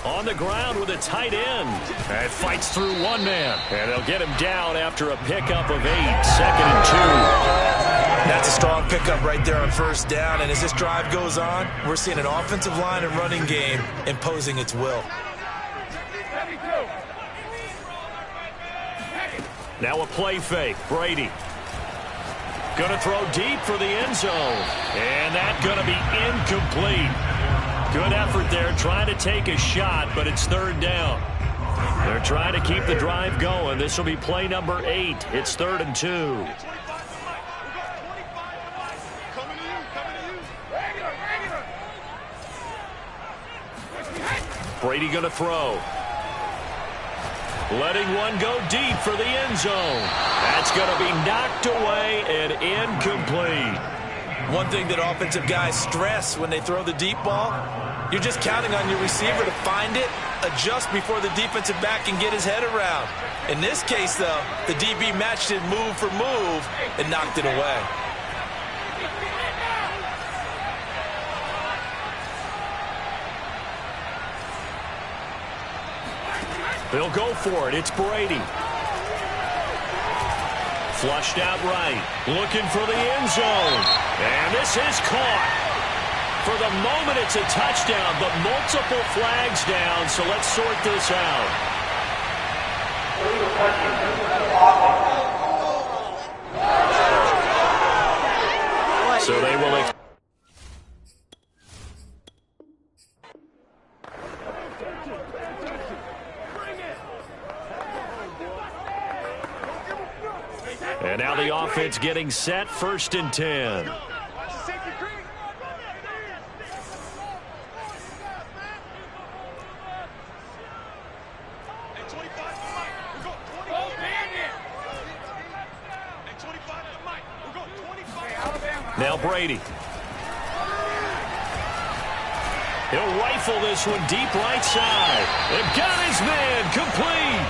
On the ground with a tight end. And fights through one man. And they'll get him down after a pickup of 8. 2nd and 2. That's a strong pickup right there on 1st down. And as this drive goes on, we're seeing an offensive line and running game imposing its will. Now a play fake. Brady. Going to throw deep for the end zone. And that's going to be incomplete. Good effort there trying to take a shot, but it's 3rd down. They're trying to keep the drive going. This will be play number 8. It's 3rd and 2. Brady going to throw. Letting one go deep for the end zone. That's going to be knocked away and incomplete. One thing that offensive guys stress when they throw the deep ball, you're just counting on your receiver to find it, adjust before the defensive back can get his head around. In this case, though, the DB matched it move for move and knocked it away. They'll go for it. It's Brady. Flushed out right. Looking for the end zone. And this is caught. For the moment, it's a touchdown, but multiple flags down, so let's sort this out. So they will... And now the offense getting set, 1st and 10. Now Brady. He'll rifle this one deep right side. They've got his man complete.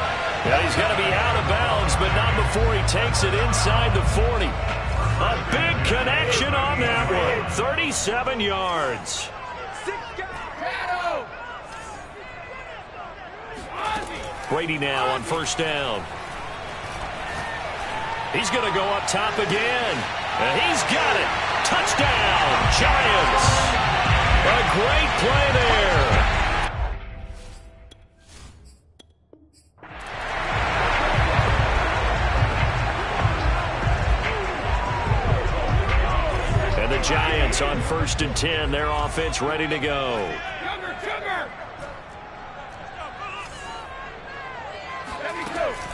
Now he's got to be out of bounds, but not before he takes it inside the 40. A big connection on that one. 37 yards. Brady now on 1st down. He's going to go up top again. And he's got it. Touchdown, Giants. A great play there. And the Giants on 1st and 10. Their offense ready to go.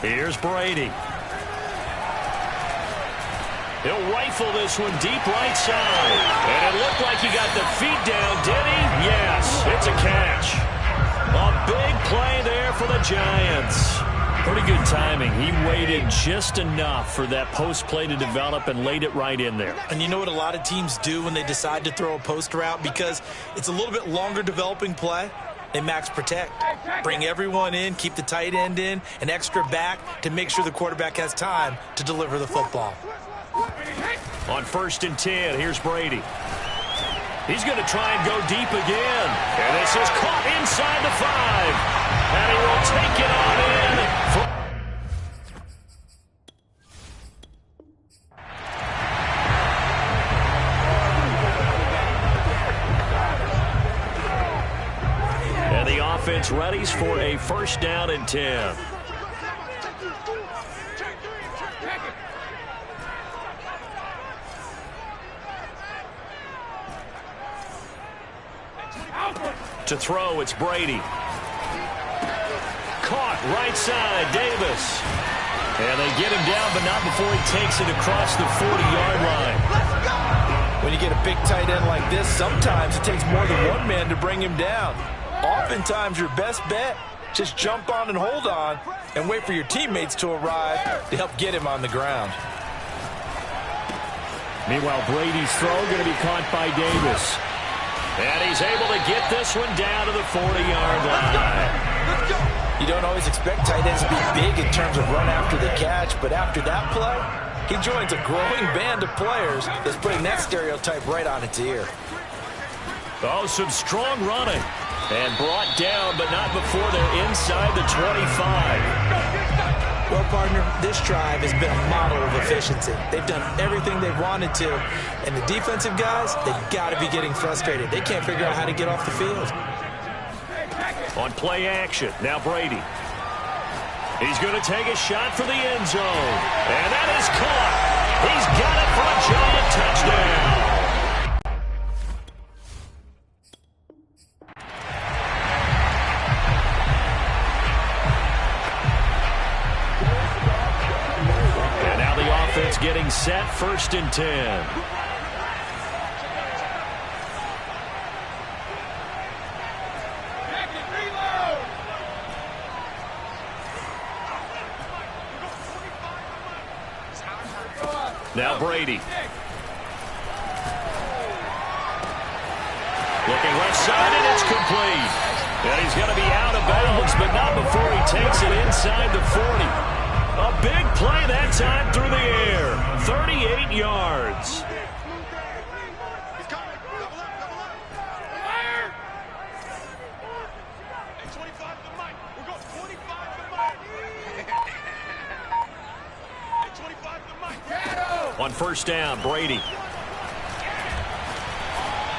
Here's Brady. He'll rifle this one deep right side. And it looked like he got the feet down, did he? Yes, it's a catch. A big play there for the Giants. Pretty good timing. He waited just enough for that post play to develop and laid it right in there. And you know what a lot of teams do when they decide to throw a post route? Because it's a little bit longer developing play. They max protect. Bring everyone in, keep the tight end in, an extra back to make sure the quarterback has time to deliver the football. On 1st and 10, here's Brady. He's going to try and go deep again. And this is caught inside the 5. And he will take it on in. And the offense readies for a 1st down and 10. To throw, it's Brady. Caught right side, Davis. And they get him down, but not before he takes it across the 40-yard line. When you get a big tight end like this, sometimes it takes more than one man to bring him down. Oftentimes, your best bet, just jump on and hold on and wait for your teammates to arrive to help get him on the ground. Meanwhile, Brady's throw going to be caught by Davis. And he's able to get this one down to the 40-yard line. You don't always expect tight ends to be big in terms of run after the catch, but after that play, he joins a growing band of players that's putting that stereotype right on its ear. Oh, some strong running. And brought down, but not before they're inside the 25. Well, partner, this drive has been a model of efficiency. They've done everything they've wanted to, and the defensive guys, they've got to be getting frustrated. They can't figure out how to get off the field. On play action, now Brady. He's going to take a shot for the end zone. And that is caught. He's got it for a Giant touchdown. 1st and 10. Now Brady. Looking left side, and it's complete. And he's going to be out of bounds, but not before he takes it inside the 40. A big play that time through the air. 38 yards. On 1st down, Brady.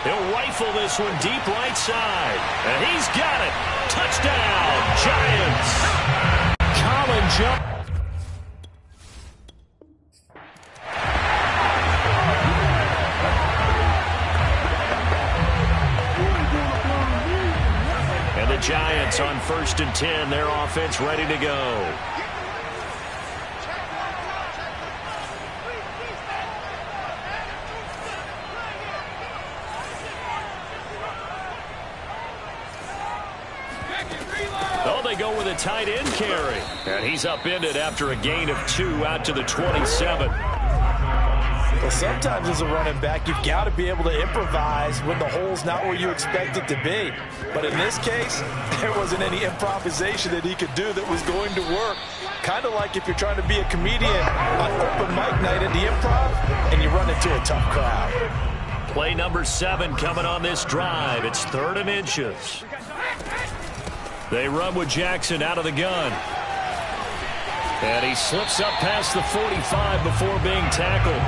He'll rifle this one deep right side. And he's got it. Touchdown, Giants. Colin jump. And the Giants on 1st and 10. Their offense ready to go. Go with a tight end carry. And he's upended after a gain of 2 out to the 27. Well, sometimes as a running back, you've got to be able to improvise when the hole's not where you expect it to be. But in this case, there wasn't any improvisation that he could do that was going to work. Kind of like if you're trying to be a comedian on open mic night at the Improv and you run into a tough crowd. Play number 7 coming on this drive. It's 3rd and inches. They run with Jackson out of the gun. And he slips up past the 45 before being tackled.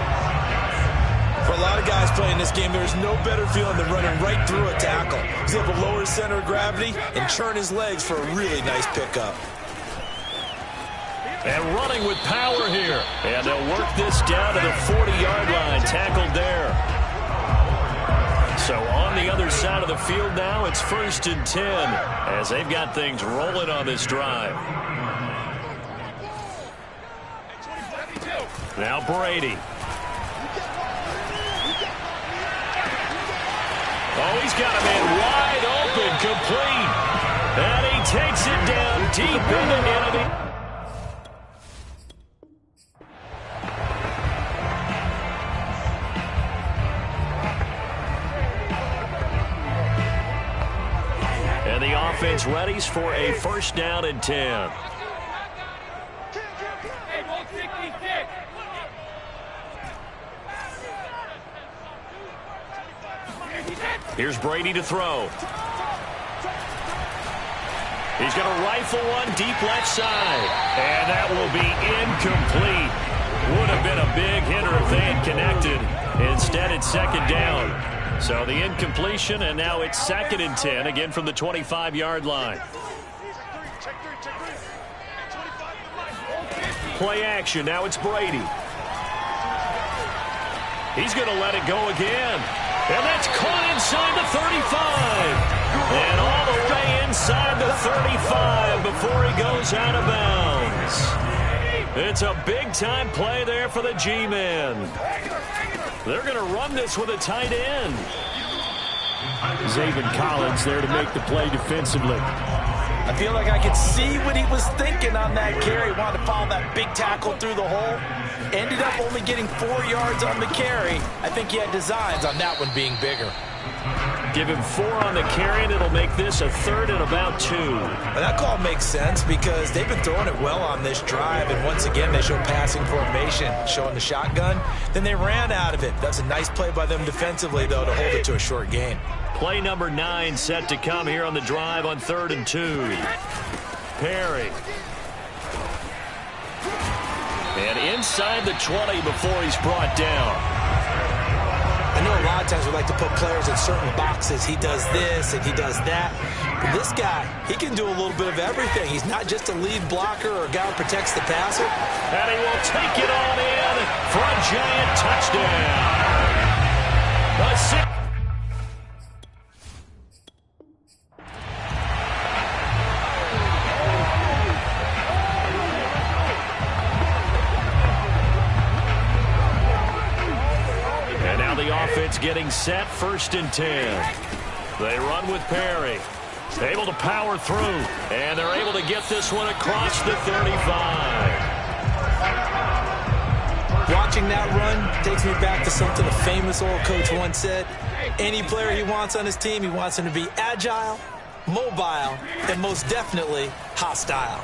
For a lot of guys playing this game, there's no better feeling than running right through a tackle. He's able to lower his center of gravity and churn his legs for a really nice pickup. And running with power here. And they'll work this down to the 40-yard line. Tackled there. So on the other side of the field now, it's 1st and 10 as they've got things rolling on this drive. Now Brady. Oh, he's got a man wide open, complete. And he takes it down deep in the enemy. And the offense readies for a 1st down and 10. Here's Brady to throw. He's going to rifle one deep left side. And that will be incomplete. Would have been a big hitter if they had connected. Instead, it's 2nd down. So the incompletion, and now it's 2nd and 10, again from the 25-yard line. Play action, now it's Brady. He's going to let it go again. And that's caught inside the 35. And all the way inside the 35 before he goes out of bounds. It's a big-time play there for the G-men. They're going to run this with a tight end. Zaven Collins there to make the play defensively. I feel like I could see what he was thinking on that carry. Wanted to follow that big tackle through the hole. Ended up only getting 4 yards on the carry. I think he had designs on that one being bigger. Give him 4 on the carry, and it'll make this a 3rd and about 2. And that call makes sense because they've been throwing it well on this drive, and once again they show passing formation, showing the shotgun. Then they ran out of it. That's a nice play by them defensively, though, to hold it to a short gain. Play number 9 set to come here on the drive on 3rd and 2. Perry. And inside the 20 before he's brought down. I know a lot of times we like to put players in certain boxes. He does this and he does that. But this guy, he can do a little bit of everything. He's not just a lead blocker or a guy who protects the passer. And he will take it on in for a giant touchdown. A 6. the offense getting set, 1st and 10. They run with Perry. Able to power through, and they're able to get this one across the 35. Watching that run takes me back to something a famous old coach once said. Any player he wants on his team, he wants him to be agile, mobile, and most definitely hostile.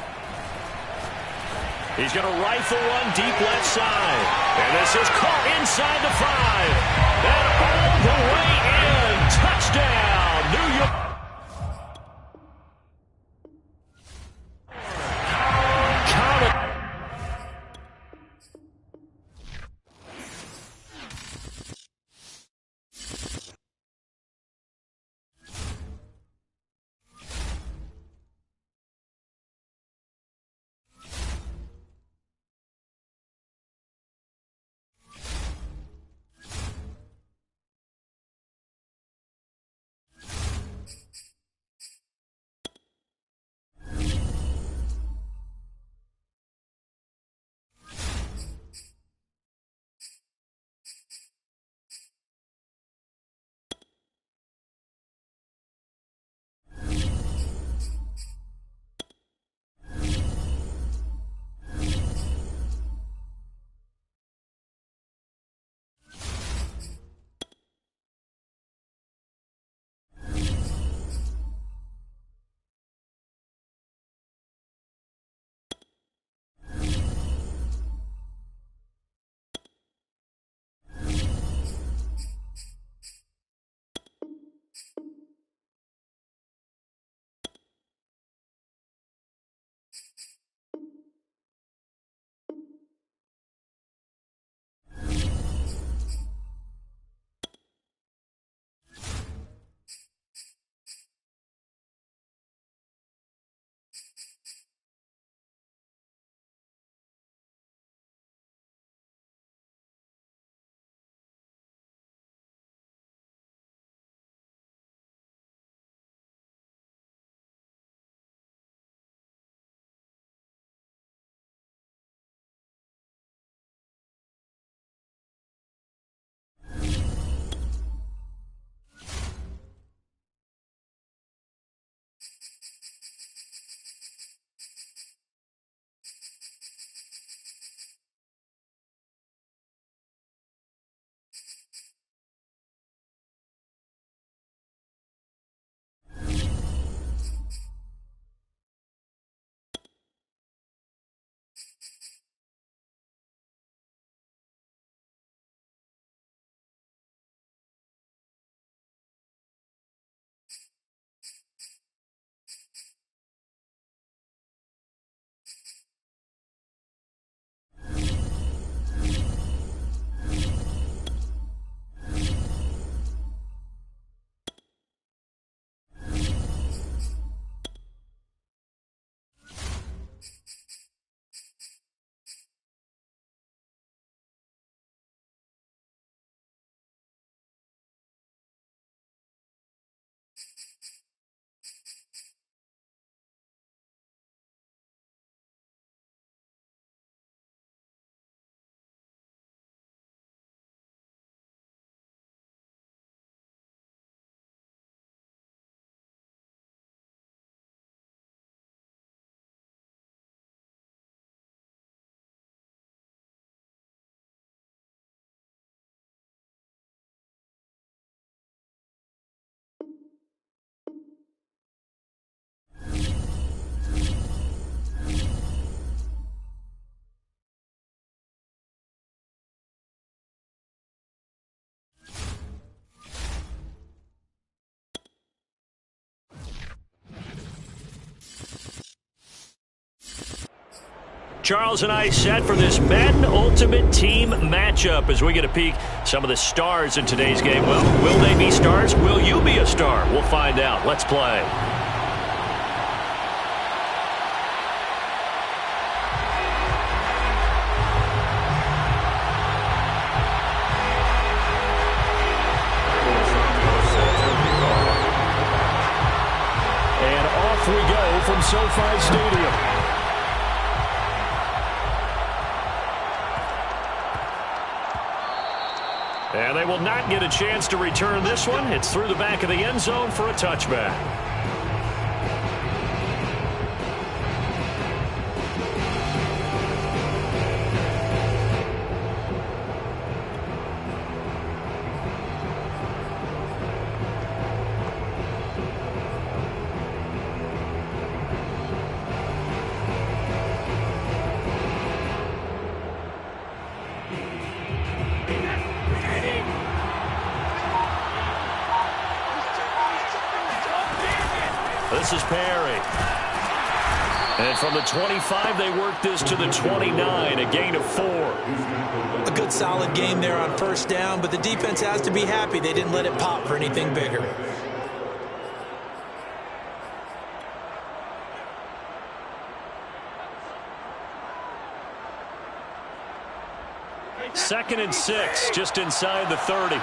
He's going to rifle one deep left side. And this is caught inside the 5. And all the way in. Touchdown, New York. Charles and I set for this Men Ultimate Team matchup as we get a peek some of the stars in today's game. Well, will they be stars? Will you be a star? We'll find out. Let's play. And off we go from SoFi Stadium. And And they will not get a chance to return this one. It's through the back of the end zone for a touchback. This is Perry. And from the 25, they work this to the 29, a gain of 4. A good solid game there on first down, but the defense has to be happy they didn't let it pop for anything bigger. Second and 6, just inside the 30.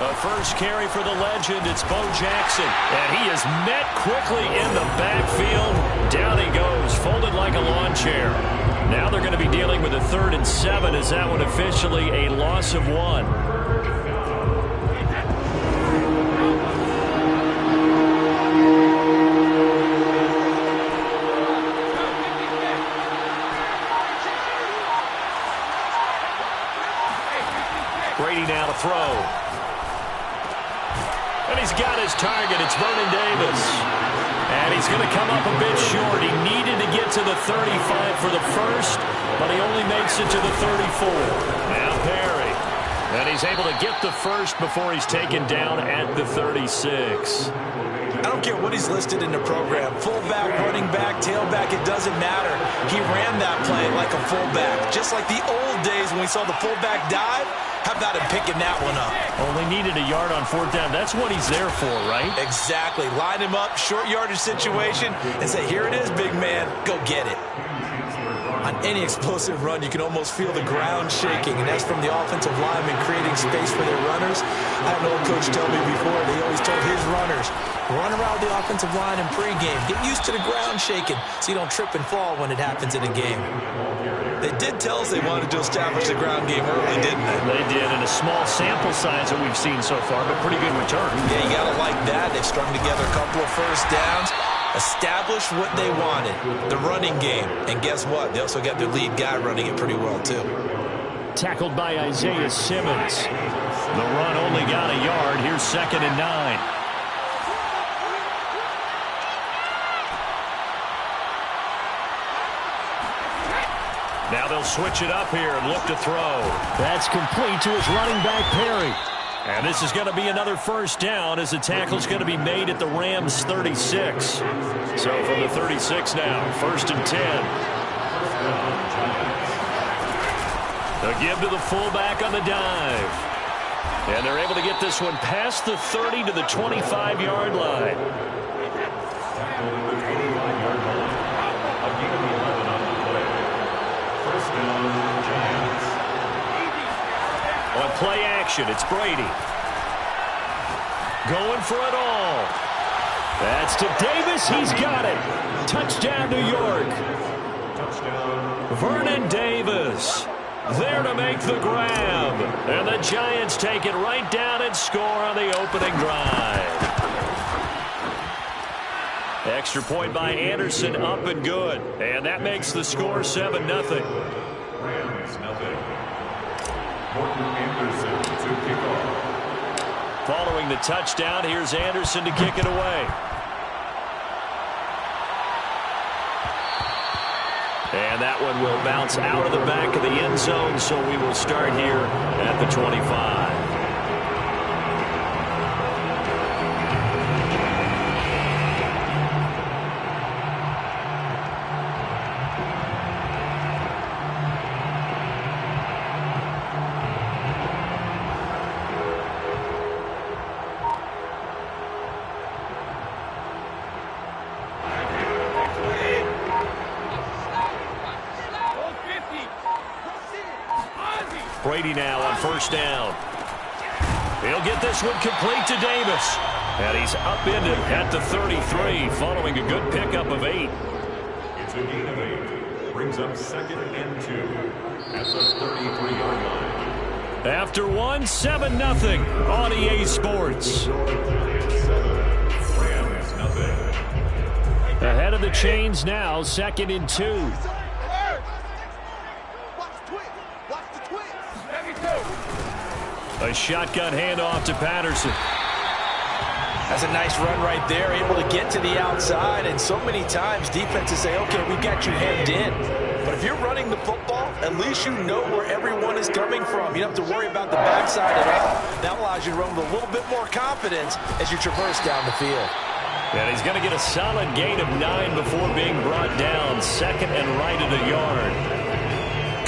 A first carry for the legend, it's Bo Jackson. And he is met quickly in the backfield. Down he goes, folded like a lawn chair. Now they're going to be dealing with a 3rd and 7 as that one officially a loss of 1. Brady now to throw. And he's got his target. It's Vernon Davis. And he's going to come up a bit short. He needed to get to the 35 for the first, but he only makes it to the 34. Now Perry. And he's able to get the first before he's taken down at the 36. I don't care what he's listed in the program. Fullback, running back, tailback, it doesn't matter. He ran that play like a fullback. Just like the old days when we saw the fullback dive. How about him picking that one up? Only needed a yard on 4th down. That's what he's there for, right? Exactly. Line him up, short yardage situation, and say, here it is, big man. Go get it. On any explosive run, you can almost feel the ground shaking, and that's from the offensive linemen creating space for their runners. I had an old coach tell me before, they always told his runners, run around the offensive line in pregame. Get used to the ground shaking so you don't trip and fall when it happens in a game. They did tell us they wanted to establish the ground game early, didn't they? They did, in a small sample size that we've seen so far, but pretty good return. Yeah, you got to like that. They've strung together a couple of first downs, established what they wanted, the running game. And guess what? They also got their lead guy running it pretty well, too. Tackled by Isaiah Simmons. The run only got a yard. Here's 2nd and 9. Now they'll switch it up here and look to throw. That's complete to his running back, Perry. And this is going to be another first down as the tackle's going to be made at the Rams' 36. So from the 36 now, 1st and 10. They'll give to the fullback on the dive. And they're able to get this one past the 30 to the 25-yard line. On play action, it's Brady. Going for it all. That's to Davis. He's got it. Touchdown, New York. Vernon Davis there to make the grab. And the Giants take it right down and score on the opening drive. Extra point by Anderson, up and good. And that makes the score 7-0. Rams, nothing. Morton Anderson to kick off. Following the touchdown, here's Anderson to kick it away. And that one will bounce out of the back of the end zone, so we will start here at the 25. Brady now on first down. He'll get this one complete to Davis. And he's upended at the 33 following a good pickup of 8. It's a gain of 8. brings up 2nd and 2 at the 33-yard line. After 7-0 on EA Sports. 7, Rams nothing. Ahead of the chains now, 2nd and 2. A shotgun handoff to Patterson. That's a nice run right there, able to get to the outside, and so many times defenses say, okay, we got you hemmed in. But if you're running the football, at least you know where everyone is coming from. You don't have to worry about the backside at all. That allows you to run with a little bit more confidence as you traverse down the field. And he's going to get a solid gain of 9 before being brought down. 2nd and right at a yard.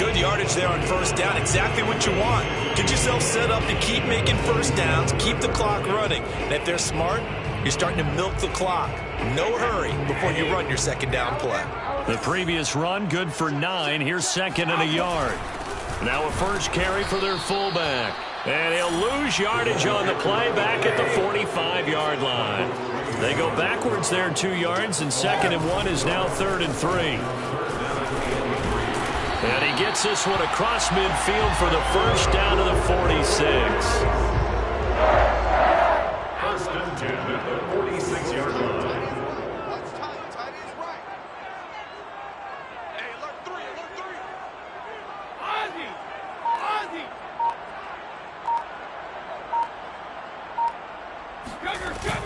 Good yardage there on first down. Exactly what you want. Get yourself set up to keep making first downs, keep the clock running. And if they're smart, you're starting to milk the clock. No hurry before you run your second down play. The previous run, good for 9. Here's 2nd and a yard. Now a first carry for their fullback. And he'll lose yardage on the play back at the 45-yard line. They go backwards there 2 yards, and 2nd and 1 is now 3rd and 3. And he gets this one across midfield for the first down to the 46. First and 10 at the 46-yard line.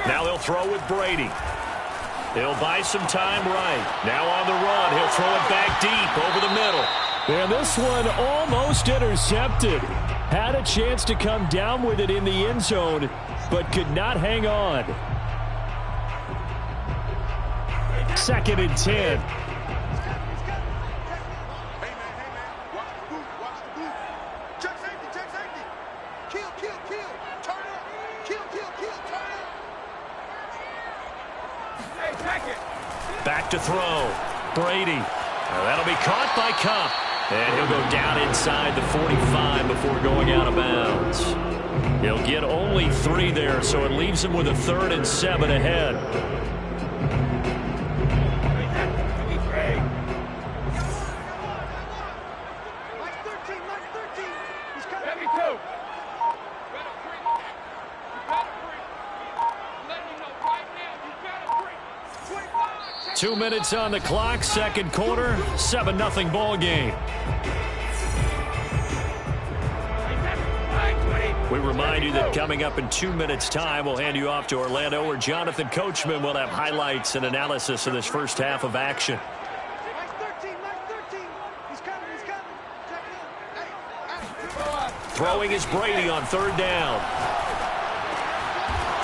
Now they'll throw with Brady. He'll buy some time right. Now on the run, he'll throw it back deep over the middle. And this one almost intercepted. Had a chance to come down with it in the end zone, but could not hang on. 2nd and 10. Back to throw. Brady. That'll be caught by Kupp. And he'll go down inside the 45 before going out of bounds. He'll get only 3 there, so it leaves him with a 3rd and 7 ahead. Two minutes on the clock, second quarter, 7-0 ball game. We remind you that coming up in 2 minutes' time, we'll hand you off to Orlando, where Jonathan Coachman will have highlights and analysis of this first half of action. Throwing is Brady on 3rd down.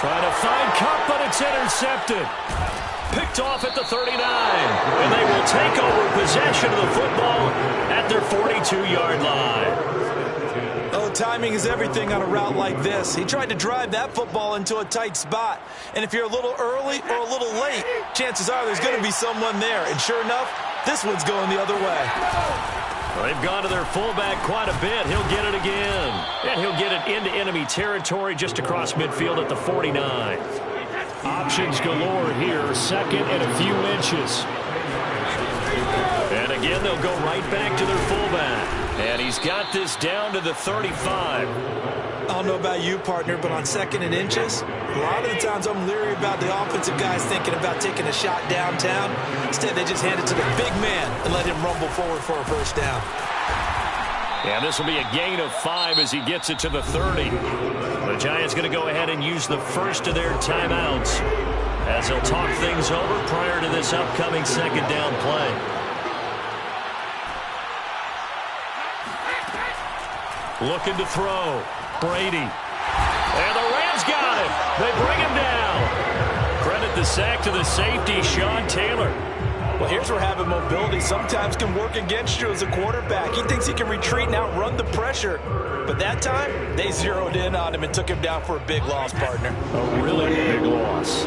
Trying to find Kupp, but it's intercepted. Picked off at the 39, and they will take over possession of the football at their 42-yard line. Oh, timing is everything on a route like this. He tried to drive that football into a tight spot, and if you're a little early or a little late, chances are there's going to be someone there, and sure enough, this one's going the other way. Well, they've gone to their fullback quite a bit. He'll get it again, and he'll get it into enemy territory just across midfield at the 49. Options galore here, 2nd and a few inches. And again, they'll go right back to their fullback. And he's got this down to the 35. I don't know about you, partner, but on 2nd and inches, a lot of the times I'm leery about the offensive guys thinking about taking a shot downtown. Instead, they just hand it to the big man and let him rumble forward for a first down. And this will be a gain of 5 as he gets it to the 30. The Giants going to go ahead and use the first of their timeouts as they'll talk things over prior to this upcoming second down play. Looking to throw. Brady. And the Rams got him. They bring him down. Credit the sack to the safety, Sean Taylor. Well, here's where having mobility sometimes can work against you as a quarterback. He thinks he can retreat and outrun the pressure. But that time, they zeroed in on him and took him down for a big loss, partner. A really big loss.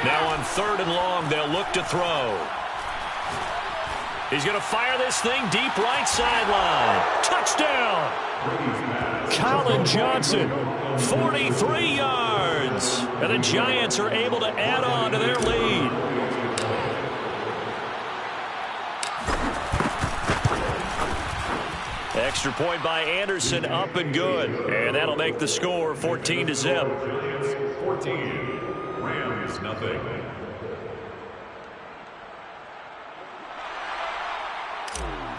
Now on 3rd and long, they'll look to throw. He's going to fire this thing deep right sideline. Touchdown! Colin Johnson, 43 yards. seconds. And the Giants are able to add on to their lead. Extra point by Anderson, up and good. And that'll make the score 14-0. 14. Rams nothing.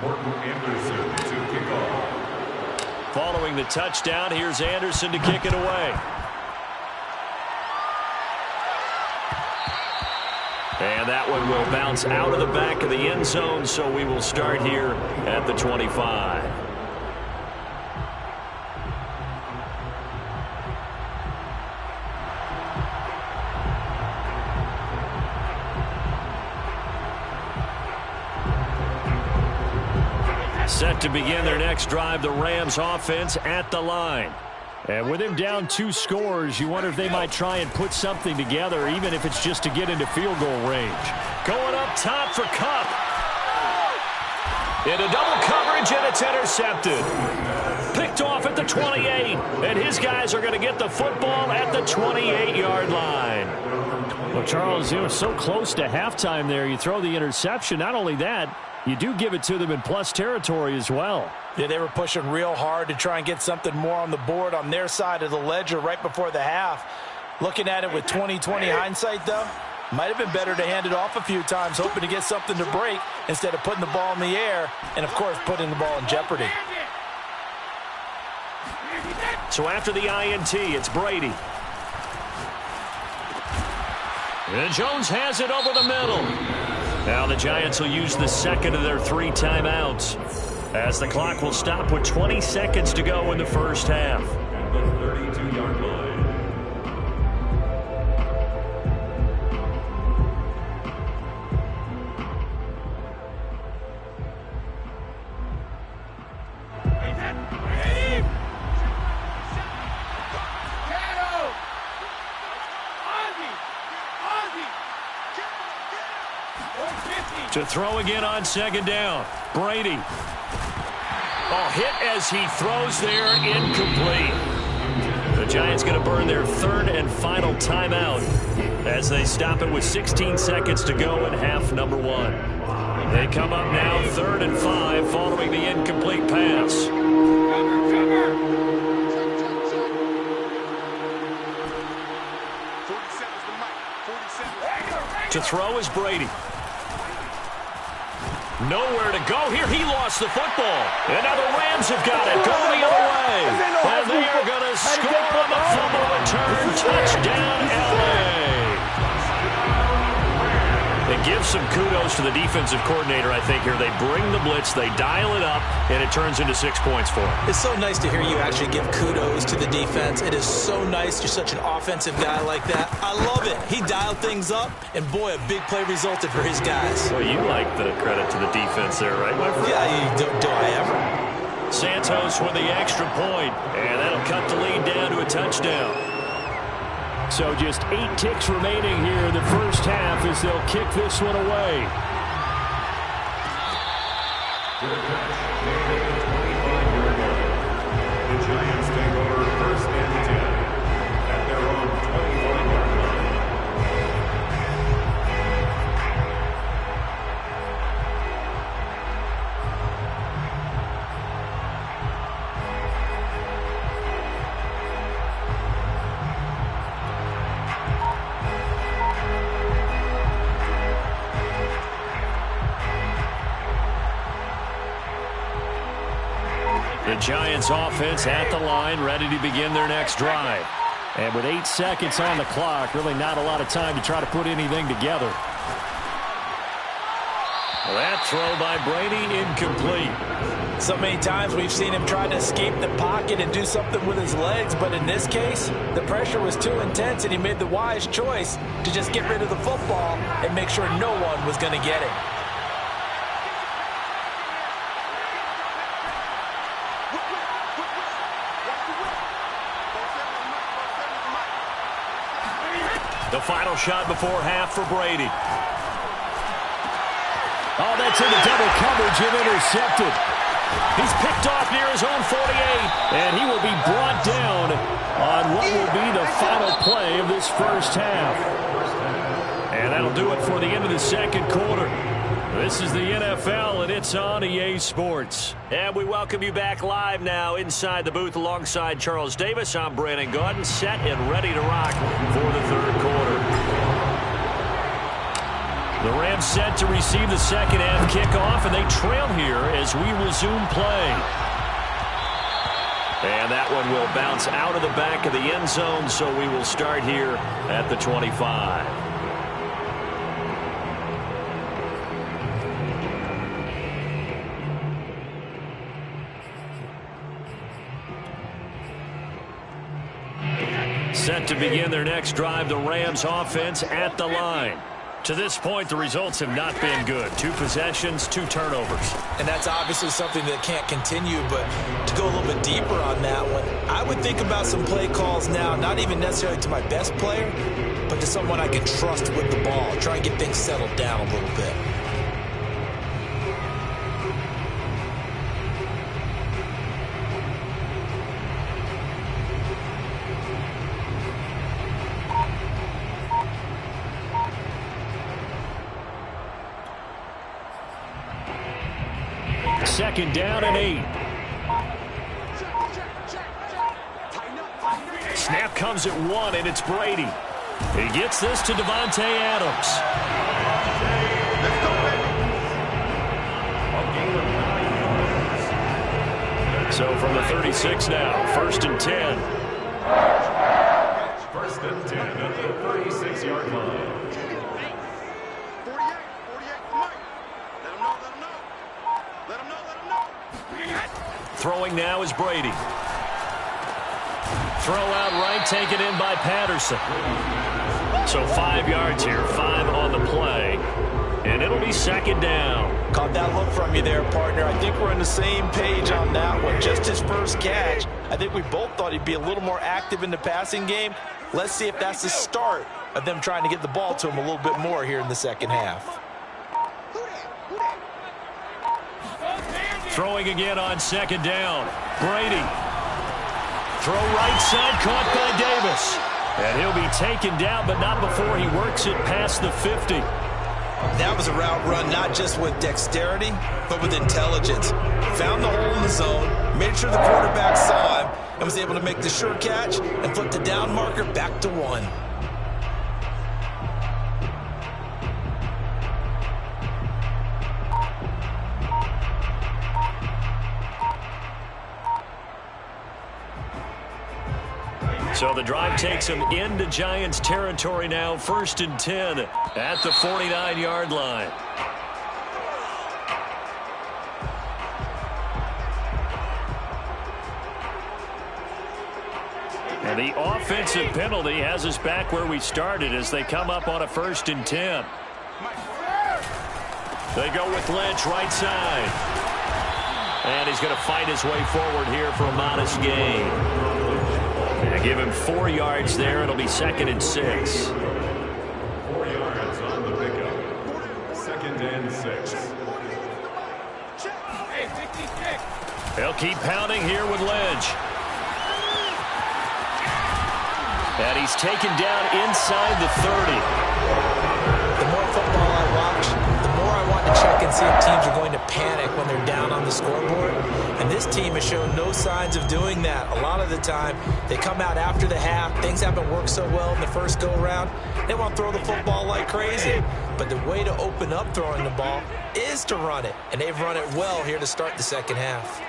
Morton Anderson to kick off. Following the touchdown, here's Anderson to kick it away. And that one will bounce out of the back of the end zone, so we will start here at the 25. Set to begin their next drive, the Rams offense at the line. And with him down 2 scores, you wonder if they might try and put something together, even if it's just to get into field goal range. Going up top for Kupp. Into double coverage, and it's intercepted. Picked off at the 28, and his guys are going to get the football at the 28-yard line. Well, Charles, you were so close to halftime there. You throw the interception. Not only that, you do give it to them in plus territory as well. Yeah, they were pushing real hard to try and get something more on the board on their side of the ledger right before the half. Looking at it with 20/20 hindsight, though, might have been better to hand it off a few times, hoping to get something to break instead of putting the ball in the air and, of course, putting the ball in jeopardy. So after the INT, it's Brady. And Jones has it over the middle. Now the Giants will use the second of their 3 timeouts, as the clock will stop with 20 seconds to go in the first half. At the 32-yard line. To throw again on second down. Brady. Hit as he throws there, incomplete. The Giants going to burn their 3rd and final timeout as they stop it with 16 seconds to go in half number 1. They come up now 3rd and 5 following the incomplete pass. To throw is Brady. Nowhere to go here. He lost the football. And now the Rams have got it. Go the other way. And they are going to score on the fumble return. Touchdown, L.A. It gives some kudos to the defensive coordinator, I think, here. They bring the blitz, they dial it up, and it turns into 6 points for them. It's so nice to hear you actually give kudos to the defense. It is so nice. You're such an offensive guy like that. I love it. He dialed things up, and boy, a big play resulted for his guys. Well, you like the credit to the defense there, right, my friend? Yeah, do I ever? Santos with the extra point, and that'll cut the lead down to a touchdown. So just 8 ticks remaining here in the first half as they'll kick this one away. The Giants take over 1st and 10 at their own 21-yard line. The Giants offense at the line, ready to begin their next drive. And with 8 seconds on the clock, really not a lot of time to try to put anything together. Well, that throw by Brady, incomplete. So many times we've seen him try to escape the pocket and do something with his legs, but in this case, the pressure was too intense and he made the wise choice to just get rid of the football and make sure no one was going to get it. The final shot before half for Brady. Oh, that's into double coverage and intercepted. He's picked off near his own 48, and he will be brought down on what will be the final play of this first half. And that'll do it for the end of the second quarter. This is the NFL, and it's on EA Sports. And we welcome you back live now inside the booth alongside Charles Davis. I'm Brandon Gaudin, set and ready to rock for the third quarter. The Rams set to receive the second half kickoff, and they trail here as we resume play. And that one will bounce out of the back of the end zone, so we will start here at the 25. Set to begin their next drive, the Rams offense at the line. To this point, the results have not been good. 2 possessions, 2 turnovers. And that's obviously something that can't continue, but to go a little bit deeper on that one, I would think about some play calls now, not even necessarily to my best player, but to someone I can trust with the ball. Try and get things settled down a little bit. Second down and 8. Snap comes at 1, and it's Brady. He gets this to Davante Adams. So from the 36 now, 1st and 10. 1st and 10 at the 36-yard line. Throwing now is Brady. Throw out right, taken in by Patterson. So 5 yards here, 5 on the play. And it'll be second down. Caught that look from you there, partner. I think we're on the same page on that one. Just his first catch. I think we both thought he'd be a little more active in the passing game. Let's see if that's the start of them trying to get the ball to him a little bit more here in the second half. Throwing again on second down. Brady. Throw right side, caught by Davis. And he'll be taken down, but not before he works it past the 50. That was a route run not just with dexterity, but with intelligence. Found the hole in the zone, made sure the quarterback saw him, and was able to make the sure catch and flip the down marker back to 1. So the drive takes him into Giants territory now, 1st and 10 at the 49-yard line. And the offensive penalty has us back where we started as they come up on a 1st and 10. They go with Lynch right side. And he's going to fight his way forward here for a modest gain. And give him 4 yards there. It'll be 2nd and 6. 4 yards on the pickup. 2nd and 6. Hey, 66. They'll keep pounding here with Lynch. And he's taken down inside the 30. The more football I watch, the more I want to check and see if teams are going to panic when they're down on the scoreboard. And this team has shown no signs of doing that. A lot of the time, they come out after the half. Things haven't worked so well in the first go-around. They want to throw the football like crazy. But the way to open up throwing the ball is to run it. And they've run it well here to start the second half.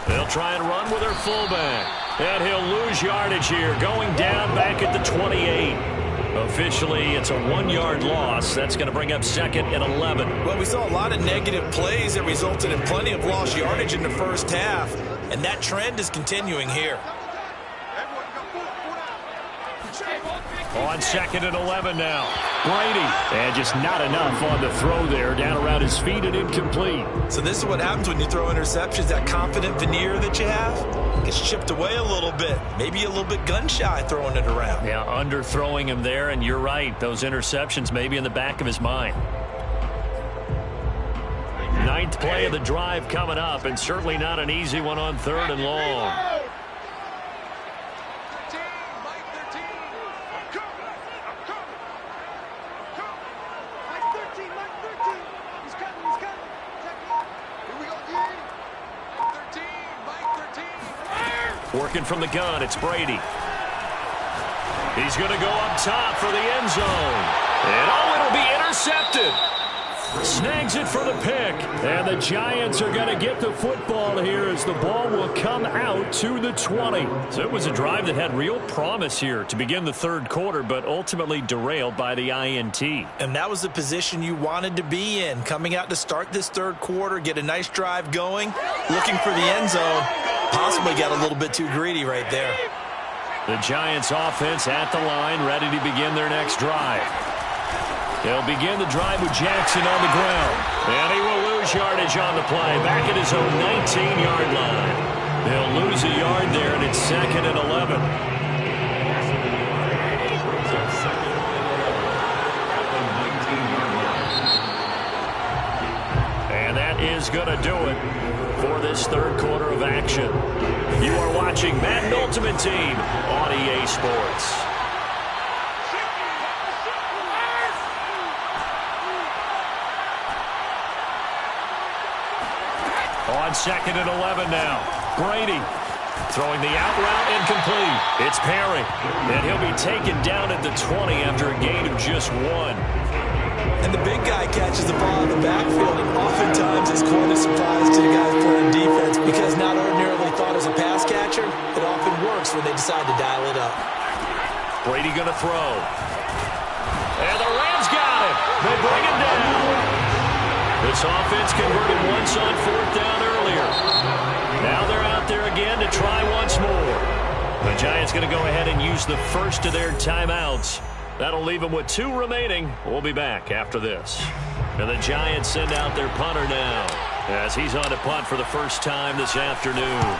They'll try and run with their fullback. And he'll lose yardage here, going down back at the 28. Officially, it's a 1-yard loss. That's going to bring up 2nd and 11. Well, we saw a lot of negative plays that resulted in plenty of lost yardage in the first half. And that trend is continuing here. Hey, On 2nd and 11 now. Brady. And just not enough on the throw there. Down around his feet and incomplete. So this is what happens when you throw interceptions. That confident veneer that you have gets chipped away a little bit. Maybe a little bit gun-shy throwing it around. Yeah, underthrowing him there, and you're right. Those interceptions may be in the back of his mind. 9th play of the drive coming up, and certainly not an easy one on 3rd and long. Working from the gun, it's Brady. He's going to go up top for the end zone. And it'll be intercepted. Snags it for the pick. And the Giants are going to get the football here as the ball will come out to the 20. So it was a drive that had real promise here to begin the 3rd quarter, but ultimately derailed by the INT. And that was the position you wanted to be in. Coming out to start this 3rd quarter, get a nice drive going, looking for the end zone. Possibly got a little bit too greedy right there. The Giants offense at the line, ready to begin their next drive. They'll begin the drive with Jackson on the ground. And he will lose yardage on the play. Back at his own 19-yard line. They'll lose a yard there, and it's 2nd and 11. And that is going to do it for this 3rd quarter of action. You are watching Madden Ultimate Team on EA Sports. On 2nd and 11 now. Brady throwing the out route incomplete. It's Perry. And he'll be taken down at the 20 after a gain of just 1. And the big guy catches the ball in the backfield, and oftentimes it's quite a surprise to the guys playing defense because not ordinarily thought as a pass catcher, it often works when they decide to dial it up. Brady going to throw. And the Rams got it. They bring it down. This offense converted once on 4th down earlier. Now they're out there again to try once more. The Giants going to go ahead and use the first of their timeouts. That'll leave them with 2 remaining. We'll be back after this. And the Giants send out their punter now as he's on to punt for the first time this afternoon.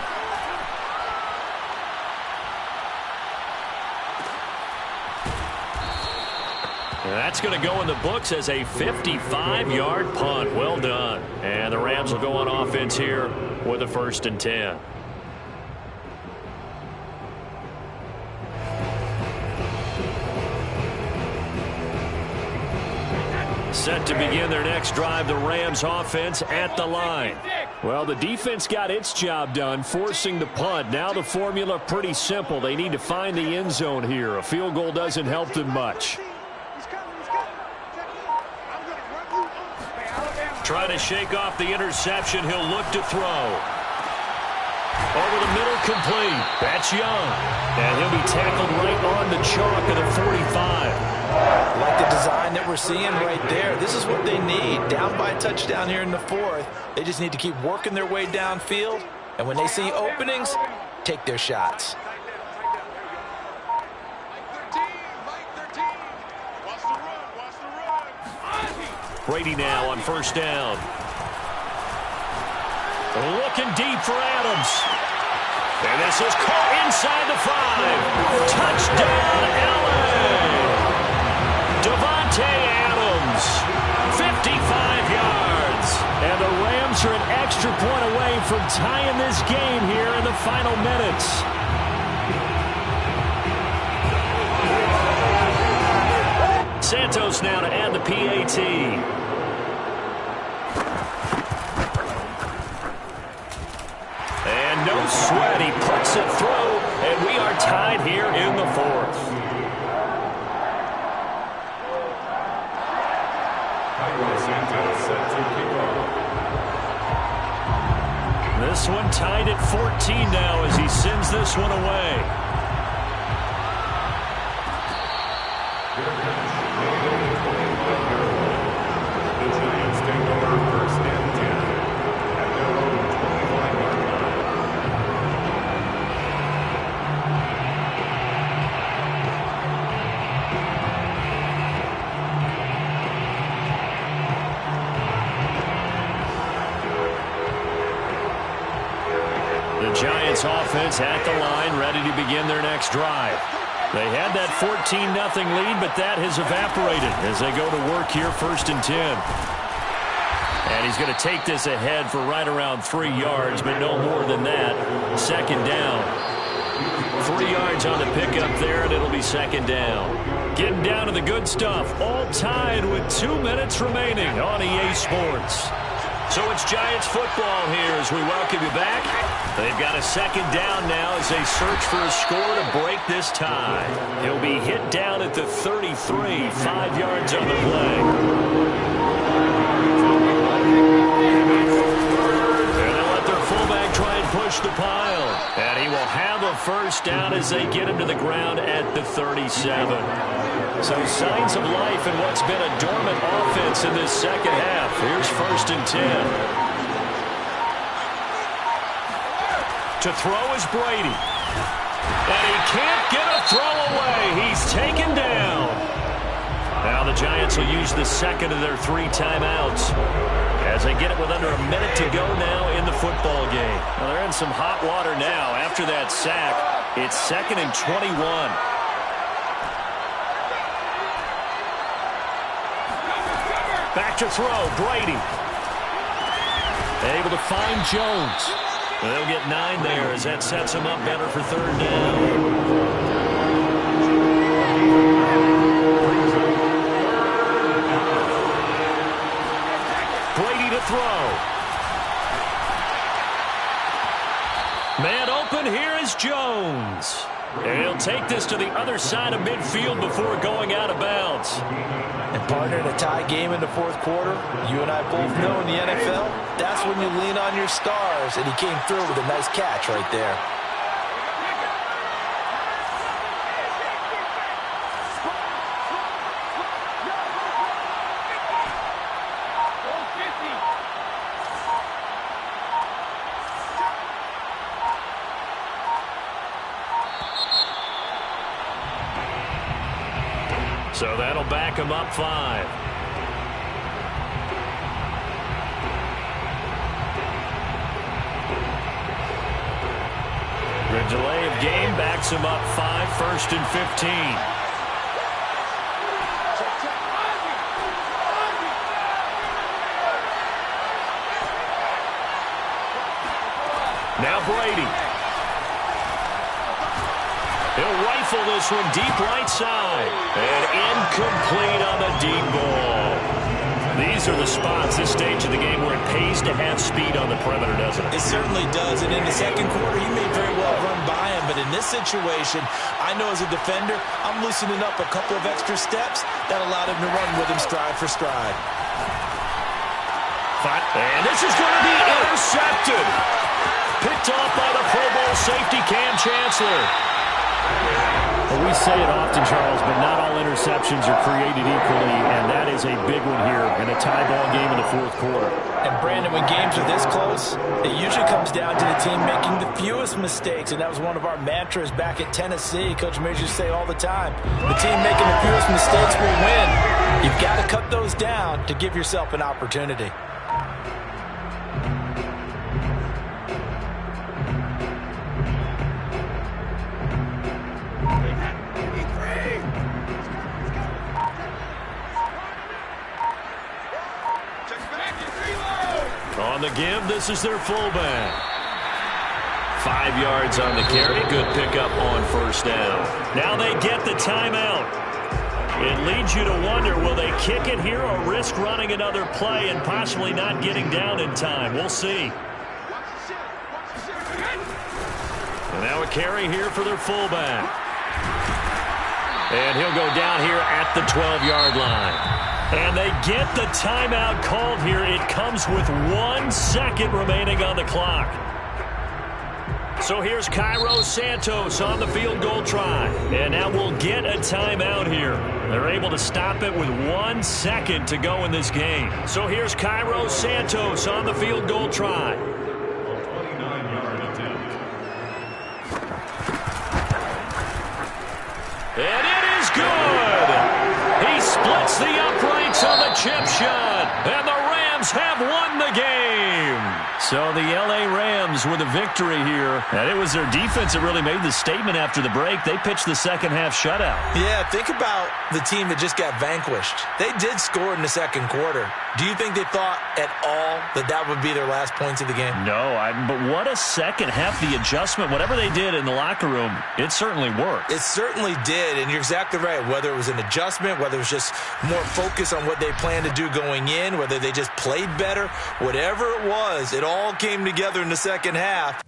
That's going to go in the books as a 55-yard punt. Well done. And the Rams will go on offense here with a 1st and 10. Set to begin their next drive, the Rams offense at the line. Well, the defense got its job done, forcing the punt. Now the formula pretty simple. They need to find the end zone here. A field goal doesn't help them much. Trying to shake off the interception. He'll look to throw. Over the middle, complete. That's Young. And he'll be tackled right on the chalk of the 45. Like the design that we're seeing right there. This is what they need. Down by a touchdown here in the 4th. They just need to keep working their way downfield. And when they see openings, take their shots. Brady now on 1st down. Looking deep for Adams. And this is caught inside the 5. Touchdown, LA! Davante Adams, 55 yards. And the Rams are an extra point away from tying this game here in the final minutes. Santos now to add the PAT. And no sweat, he puts it through, and we are tied here in the 4th. This one tied at 14 now as he sends this one away. The Giants take over 1st and 10 at their own 25-yard line. The Giants offense at the line, ready to begin their next drive. They had that 14-0 lead, but that has evaporated as they go to work here, 1st and 10. And he's going to take this ahead for right around 3 yards, but no more than that. 2nd down. 3 yards on the pickup there, and it'll be 2nd down. Getting down to the good stuff, all tied with 2 minutes remaining on EA Sports. So it's Giants football here as we welcome you back. They've got a 2nd down now as they search for a score to break this tie. He'll be hit down at the 33, 5 yards on the play. And they'll let their fullback try and push the pile. And he will have a 1st down as they get him to the ground at the 37. So signs of life in what's been a dormant offense in this 2nd half. Here's 1st and 10. To throw is Brady. And he can't get a throw away. He's taken down. Now the Giants will use the 2nd of their 3 timeouts as they get it with under a minute to go now in the football game. Well, they're in some hot water now. After that sack, it's 2nd and 21. Back to throw, Brady. Able to find Jones. They'll get 9 there as that sets him up better for 3rd down. Brady to throw. Man open, here is Jones. And he'll take this to the other side of midfield before going out of bounds. And partner, in a tie game in the 4th quarter, you and I both know in the NFL, that's when you lean on your stars, and he came through with a nice catch right there. So that'll back him up 5. The delay of game backs him up 5, 1st and 15. Now Brady. He'll rifle this one deep right side. And incomplete on the deep ball. These are the spots, this stage of the game, where it pays to have speed on the perimeter, doesn't it? It certainly does. And in the 2nd quarter, he may very well run by him. But in this situation, I know as a defender, I'm loosening up a couple of extra steps that allowed him to run with him stride for stride. And this is going to be intercepted. Picked off by the Pro Bowl safety, Cam Chancellor. Well, we say it often, Charles, but not all interceptions are created equally, and that is a big one here in a tie ball game in the 4th quarter. And, Brandon, when games are this close, it usually comes down to the team making the fewest mistakes, and that was one of our mantras back at Tennessee. Coach Majors used to say all the time, the team making the fewest mistakes will win. You've got to cut those down to give yourself an opportunity. On the give, this is their fullback. 5 yards on the carry. Good pickup on 1st down. Now they get the timeout. It leads you to wonder, will they kick it here or risk running another play and possibly not getting down in time? We'll see. And now a carry here for their fullback. And he'll go down here at the 12-yard line. And they get the timeout called here. It comes with 1 second remaining on the clock. So here's Cairo Santos on the field goal try. And now we'll get a timeout here. They're able to stop it with 1 second to go in this game. So here's Cairo Santos on the field goal try. 29-yard attempt. And it is good. He splits the uprights on the chip shot. And the Rams have won the game. So the L.A. Rams with a victory here. And it was their defense that really made the statement after the break. They pitched the second half shutout. Yeah, think about the team that just got vanquished. They did score in the second quarter. Do you think they thought at all that that would be their last points of the game? No, but what a second half. The adjustment, whatever they did in the locker room, it certainly worked. It certainly did, and you're exactly right. Whether it was an adjustment, whether it was just more focus on what they planned to do going in, whether they just played better, whatever it was, it all came together in the second half.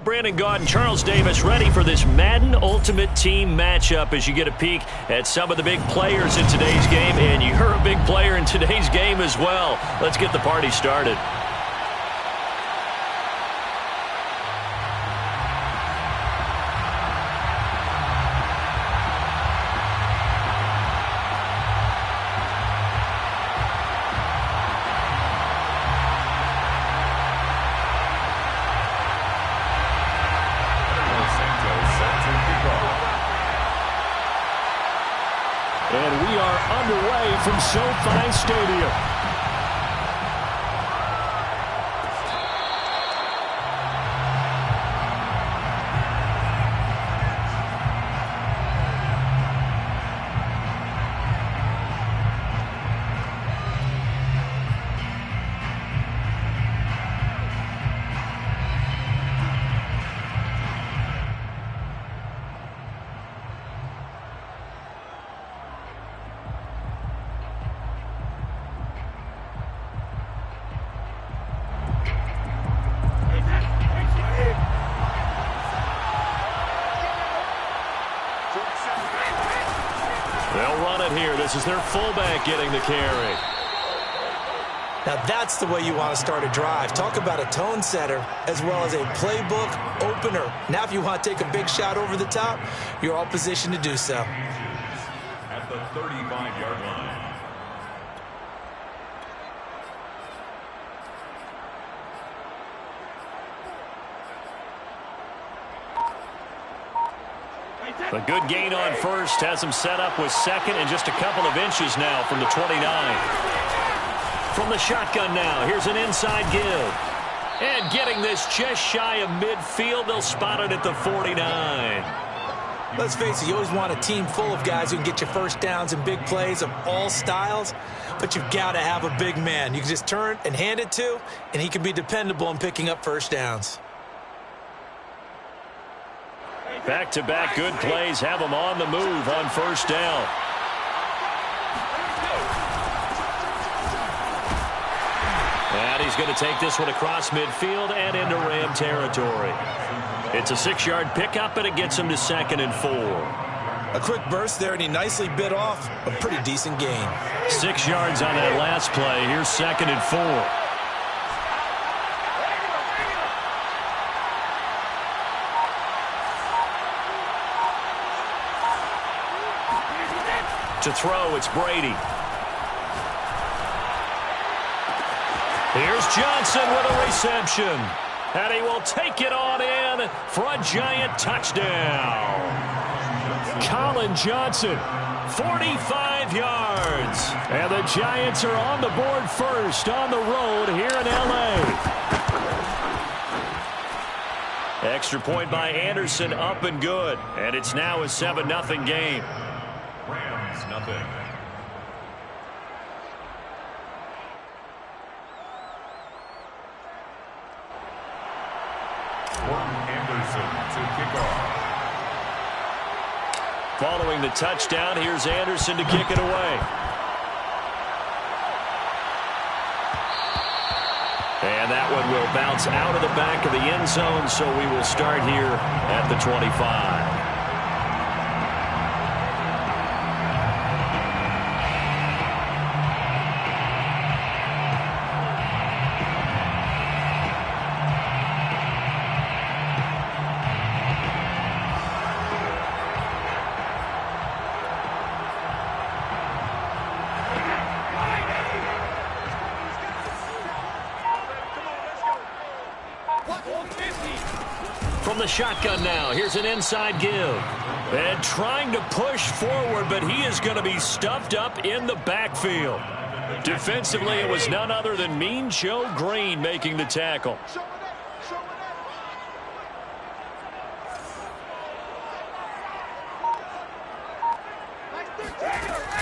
Brandon Gaudin, Charles Davis ready for this Madden Ultimate Team matchup as you get a peek at some of the big players in today's game. And you're a big player in today's game as well. Let's get the party started. And we are underway from SoFi Stadium. They'll run it here. This is their fullback getting the carry. Now that's the way you want to start a drive. Talk about a tone setter as well as a playbook opener. Now if you want to take a big shot over the top, you're all positioned to do so. At the 35-yard line. A good gain on first has him set up with second and just a couple of inches now from the 29. From the shotgun now, here's an inside give. And getting this just shy of midfield, they'll spot it at the 49. Let's face it, you always want a team full of guys who can get you first downs and big plays of all styles, but you've got to have a big man you can just turn and hand it to, and he can be dependable in picking up first downs. Back-to-back good plays have him on the move on first down. And he's going to take this one across midfield and into Ram territory. It's a 6-yard pickup, and it gets him to 2nd and 4. A quick burst there, and he nicely bit off a pretty decent gain. 6 yards on that last play. Here's 2nd and 4. To throw, it's Brady. Here's Johnson with a reception. And he will take it on in for a giant touchdown. Colin Johnson, 45 yards. And the Giants are on the board first on the road here in L.A. Extra point by Anderson, up and good. And it's now a 7-0 game. Rams, nothing. Anderson to kick off. Following the touchdown, here's Anderson to kick it away. And that one will bounce out of the back of the end zone, so we will start here at the 25. From the shotgun now, here's an inside give. And trying to push forward, but he is going to be stuffed up in the backfield. Defensively, it was none other than Mean Joe Green making the tackle.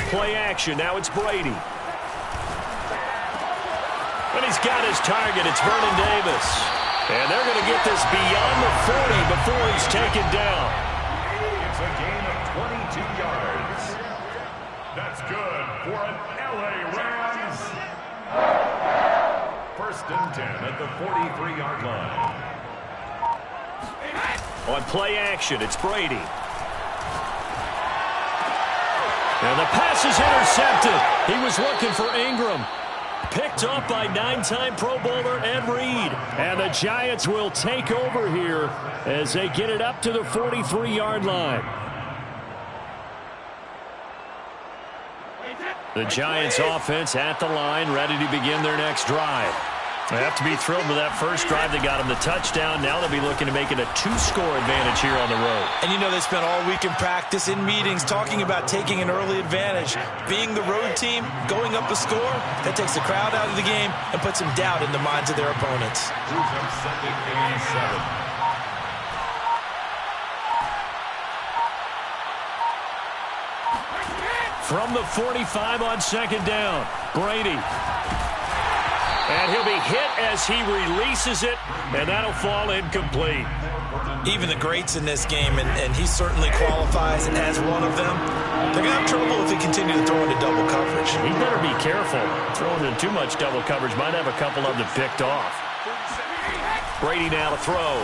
Play action, now it's Brady. And he's got his target, it's Vernon Davis. And they're going to get this beyond the 40 before he's taken down. It's a gain of 22 yards. That's good for an LA Rams. First and 10 at the 43-yard line. On play action, it's Brady. And the pass is intercepted. He was looking for Ingram. Picked up by 9-time Pro Bowler Ed Reed. And the Giants will take over here as they get it up to the 43-yard line. The Giants offense at the line, ready to begin their next drive. They have to be thrilled with that first drive. They got them the touchdown. Now they'll be looking to make it a 2-score advantage here on the road. And you know they spent all week in practice, in meetings, talking about taking an early advantage. Being the road team, going up a score, that takes the crowd out of the game and puts some doubt in the minds of their opponents. Brings up second and 7. From the 45 on second down, Brady. And he'll be hit as he releases it, and that'll fall incomplete. Even the greats in this game, and he certainly qualifies as one of them, they're going to have trouble if he continues to throw into double coverage. He better be careful. Throwing into too much double coverage might have a couple of them picked off. Brady now to throw.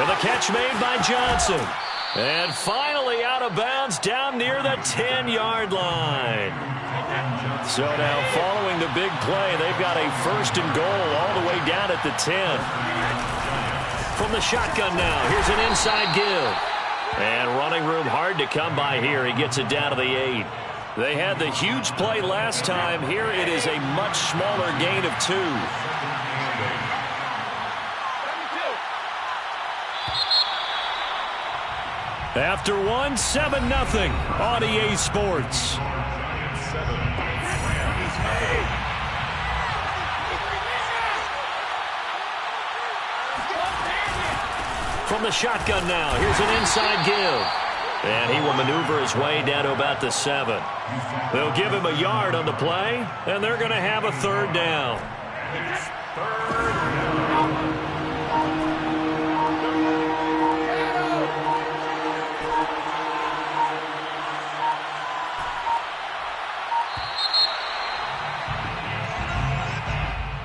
And the catch made by Johnson. And finally out of bounds down near the 10-yard line. So now following the big play, they've got a first and goal all the way down at the 10. From the shotgun now, here's an inside give. And running room hard to come by here. He gets it down to the 8. They had the huge play last time. Here it is a much smaller gain of 2. After one, 7-0 on EA Sports. From the shotgun now, here's an inside give. And he will maneuver his way down to about the 7. They'll give him a yard on the play, and they're going to have a third down.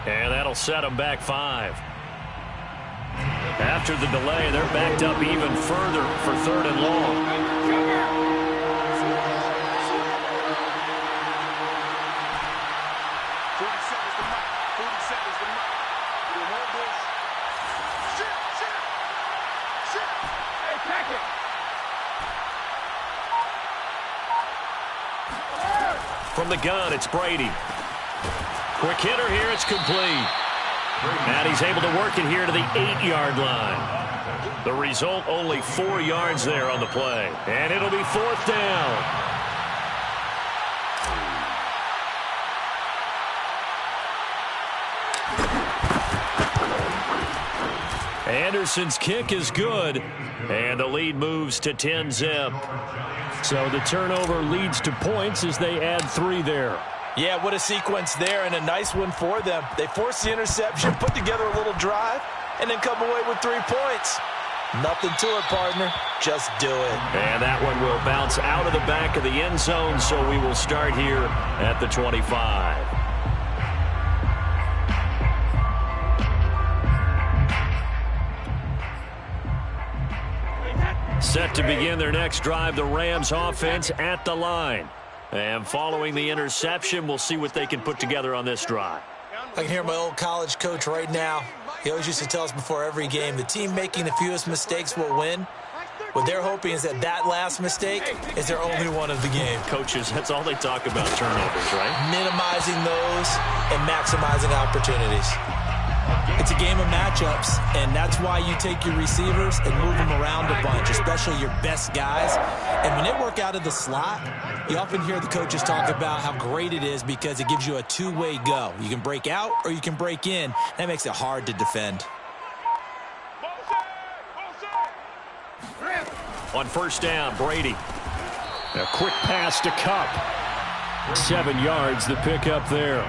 And that'll set them back 5. After the delay, they're backed up even further for third and long. From the gun, it's Brady. Quick hitter here, it's complete. And he's able to work it here to the 8-yard line. The result, only 4 yards there on the play. And it'll be fourth down. Anderson's kick is good. And the lead moves to 10-zip. So the turnover leads to points as they add 3 there. Yeah, what a sequence there, and a nice one for them. They forced the interception, put together a little drive, and then come away with 3 points. Nothing to it, partner. Just do it. And that one will bounce out of the back of the end zone, so we will start here at the 25. Set to begin their next drive, the Rams offense at the line. And following the interception, we'll see what they can put together on this drive. I can hear my old college coach right now. He always used to tell us before every game, the team making the fewest mistakes will win. What they're hoping is that last mistake is their only one of the game. Coaches, that's all they talk about, turnovers, right? Minimizing those and maximizing opportunities. It's a game of matchups, and that's why you take your receivers and move them around a bunch, especially your best guys. And when they work out of the slot, you often hear the coaches talk about how great it is because it gives you a two-way go. You can break out or you can break in. That makes it hard to defend. On first down, Brady. A quick pass to Kupp. 7 yards, the pickup there.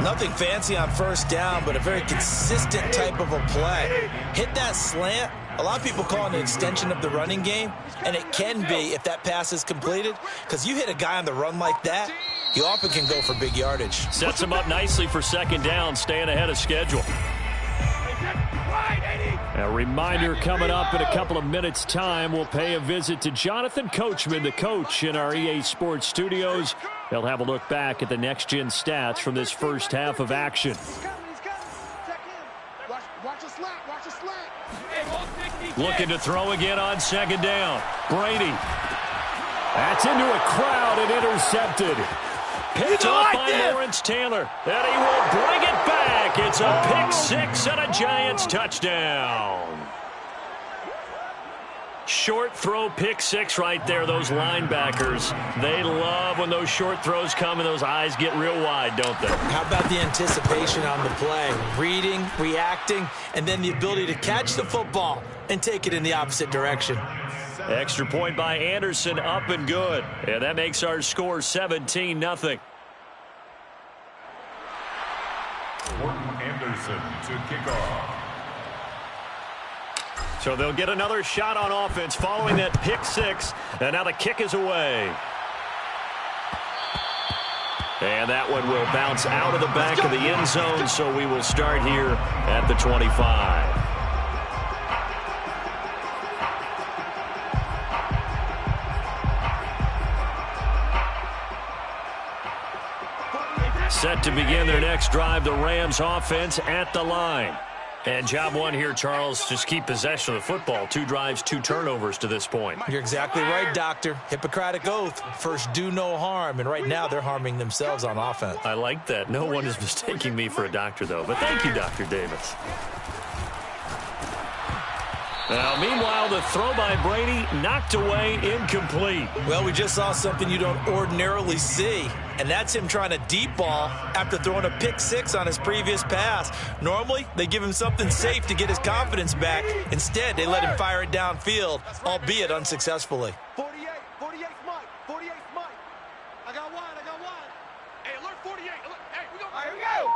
Nothing fancy on first down, but a very consistent type of a play. Hit that slant. A lot of people call it an extension of the running game, and it can be if that pass is completed, because you hit a guy on the run like that, you often can go for big yardage. Sets him up nicely for second down, staying ahead of schedule. A reminder coming up in a couple of minutes' time, we'll pay a visit to Jonathan Coachman, the coach in our EA Sports studios. They'll have a look back at the next-gen stats from this first half of action. Looking to throw again on second down. Brady. That's into a crowd and intercepted. Picked off by Lawrence Taylor. And he will bring it back. It's a pick-6 and a Giants touchdown. Short throw, pick-6 right there. Those linebackers, they love when those short throws come and those eyes get real wide, don't they? How about the anticipation on the play? Reading, reacting, and then the ability to catch the football and take it in the opposite direction. Extra point by Anderson, up and good. And that makes our score 17-0. Anderson to kick off. So they'll get another shot on offense following that pick-6. And now the kick is away. And that one will bounce out of the back of the end zone, so we will start here at the 25. Set to begin their next drive, the Rams offense at the line. And job one here, Charles, just keep possession of the football. 2 drives, 2 turnovers to this point. You're exactly right, Doctor. Hippocratic oath. First, do no harm. And right now, they're harming themselves on offense. I like that. No one is mistaking me for a doctor, though. But thank you, Dr. Davis. Now, meanwhile, the throw by Brady knocked away, incomplete. Well, we just saw something you don't ordinarily see, and that's him trying to deep ball after throwing a pick-6 on his previous pass. Normally, they give him something safe to get his confidence back. Instead, they let him fire it downfield, albeit unsuccessfully. 48 Mike. 48 Mike. I got wide. Hey, alert 48. Hey, we go. All right, here we go.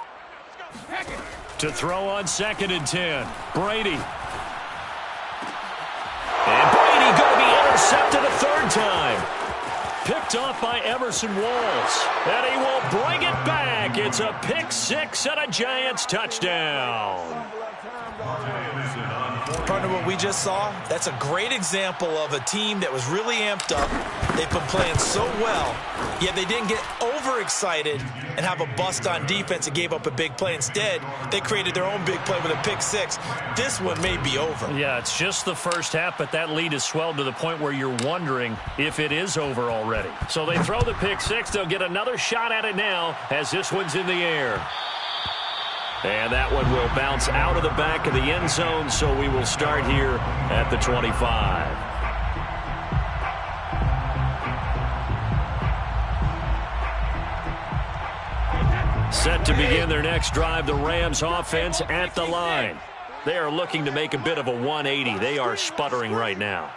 Let's go. Heck it. To throw on 2nd and 10. Brady. And Brady going to be intercepted a 3rd time. Picked off by Emerson Walls. And he will bring it back. It's a pick-6 and a Giants touchdown. Partner, what we just saw, that's a great example of a team that was really amped up. They've been playing so well, yet they didn't get overexcited and have a bust on defense and gave up a big play. Instead, they created their own big play with a pick-6. This one may be over. Yeah, it's just the first half, but that lead has swelled to the point where you're wondering if it is over already. So they throw the pick-6. They'll get another shot at it now as this one's in the air. And that one will bounce out of the back of the end zone, so we will start here at the 25. Set to begin their next drive, the Rams offense at the line. They are looking to make a bit of a 180. They are sputtering right now.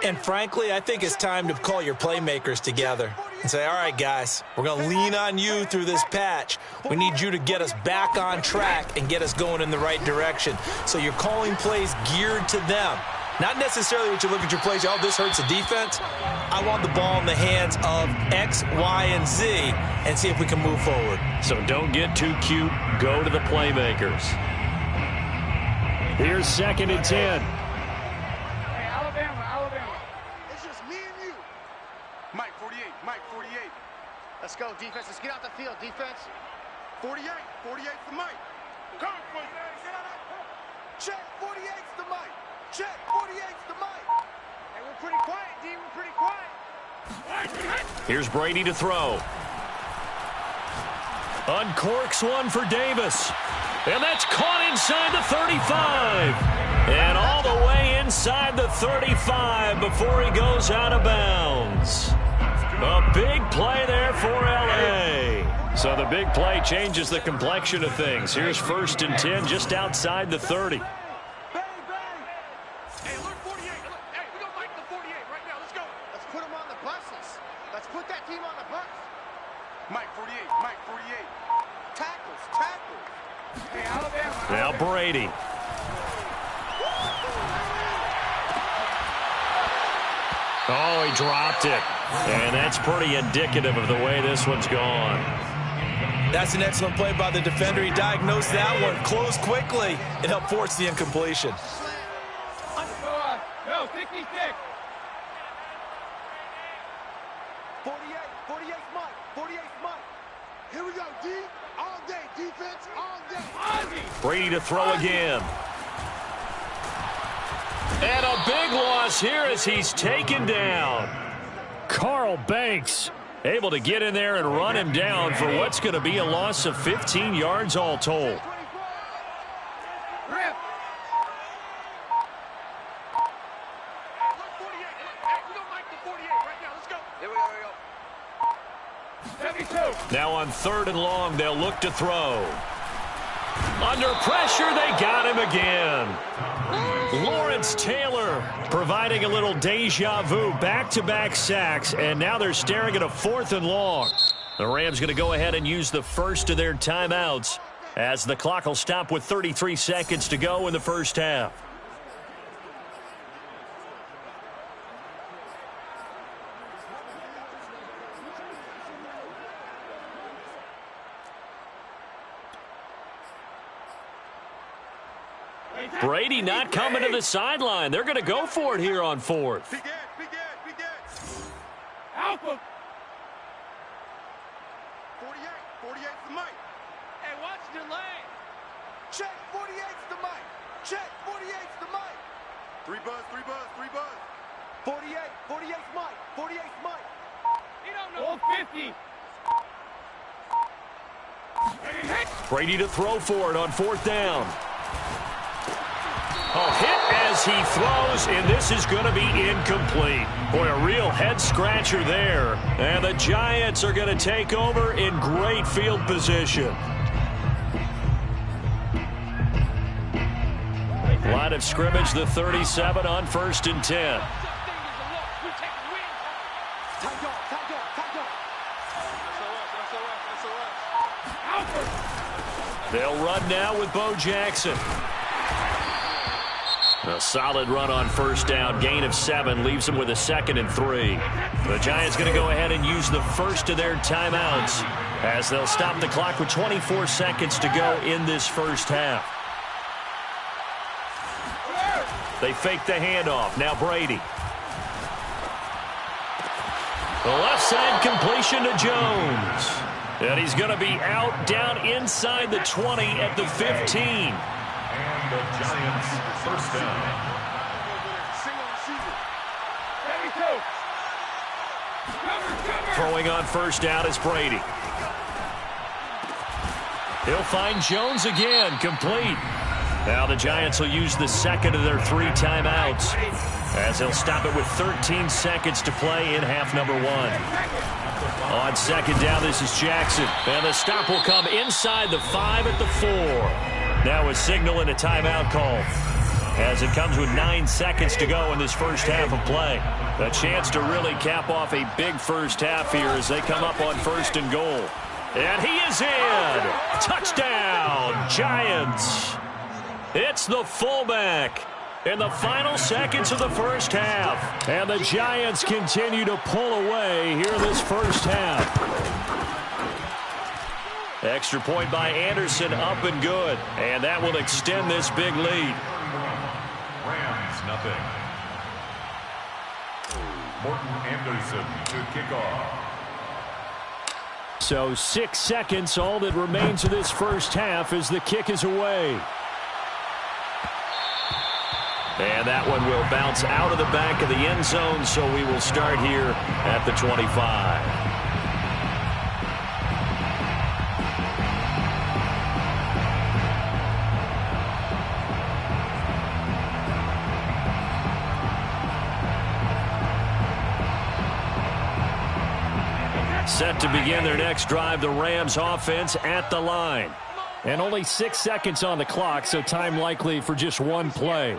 And frankly, I think it's time to call your playmakers together. and say, all right, guys, we're going to lean on you through this patch. We need you to get us back on track and get us going in the right direction. So you're calling plays geared to them. Not necessarily what you look at your plays, oh, this hurts the defense. I want the ball in the hands of X, Y, and Z and see if we can move forward. So don't get too cute. Go to the playmakers. Here's 2nd and 10. Hey, Alabama. It's just me and you. Mike, 48. Mike, 48. Let's go, defense. Let's get out the field, defense. 48. 48 for Mike. Come on, get out of Check. 48's the Mike. Check. 48's the Mike. Hey, we're pretty quiet, D. We're pretty quiet. Here's Brady to throw. Uncorks one for Davis. And that's caught inside the 35. And all the way inside the 35 before he goes out of bounds. A big play there for L.A. So the big play changes the complexion of things. Here's 1st and 10 just outside the 30. Bang, bang. Hey, alert 48. Hey, we gonna like the 48 right now. Let's go. Let's put them on the buses. Let's put that team on the bus. Mike, 48. Mike, 48. Tackles. Hey, Alabama. Now Brady. Oh, he dropped it. And that's pretty indicative of the way this one's gone. That's an excellent play by the defender. He diagnosed that one, closed quickly, and helped force the incompletion. No, 66. 48's Mike. 48's Mike. Here we go, D. All day, defense, all day. Brady to throw again. And a big loss here as he's taken down. Carl Banks able to get in there and run him down for what's going to be a loss of 15 yards all told. Rip. Look, 48. Hey, we gonna like the 48 right now. Let's go. Here we go. 72. Now on 3rd and long, they'll look to throw. Under pressure, they got him again. Lawrence Taylor providing a little deja vu, back-to-back sacks, and now they're staring at a 4th and long. The Rams going to go ahead and use the first of their timeouts as the clock will stop with 33 seconds to go in the first half. Brady not coming to the sideline. They're going to go for it here on 4th. Big Ed. Alpha. 48's the Mike. Hey, watch the lane. Check. 48's the Mike. Check. 48's the Mike. 3 buzz. 48's Mike. 48's Mike. He don't know. 50. Brady to throw for it on 4th down. A hit as he throws, and this is going to be incomplete. Boy, a real head-scratcher there. And the Giants are going to take over in great field position. Line of scrimmage, the 37 on 1st and 10. They'll run now with Bo Jackson. A solid run on 1st down. Gain of 7 leaves them with a 2nd and 3. The Giants going to go ahead and use the first of their timeouts as they'll stop the clock with 24 seconds to go in this first half. They fake the handoff. Now Brady. The left side completion to Jones. And he's going to be out down inside the 20 at the 15. And the Giants first down. Throwing on 1st down is Brady. He'll find Jones again, complete. Now the Giants will use the 2nd of their 3 timeouts as they'll stop it with 13 seconds to play in half number 1. On 2nd down, this is Jackson. And the stop will come inside the 5 at the 4. Now a signal and a timeout call. as it comes with 9 seconds to go in this first half of play. A chance to really cap off a big first half here as they come up on 1st and goal. And he is in. Touchdown, Giants. It's the fullback in the final seconds of the first half. And the Giants continue to pull away here in this first half. Extra point by Anderson, up and good. And that will extend this big lead. Rams, nothing. Morton Anderson to kick off. So 6 seconds, all that remains of this first half as the kick is away. And that one will bounce out of the back of the end zone, so we will start here at the 25. Set to begin their next drive, the Rams offense at the line. And only 6 seconds on the clock, so time likely for just one play.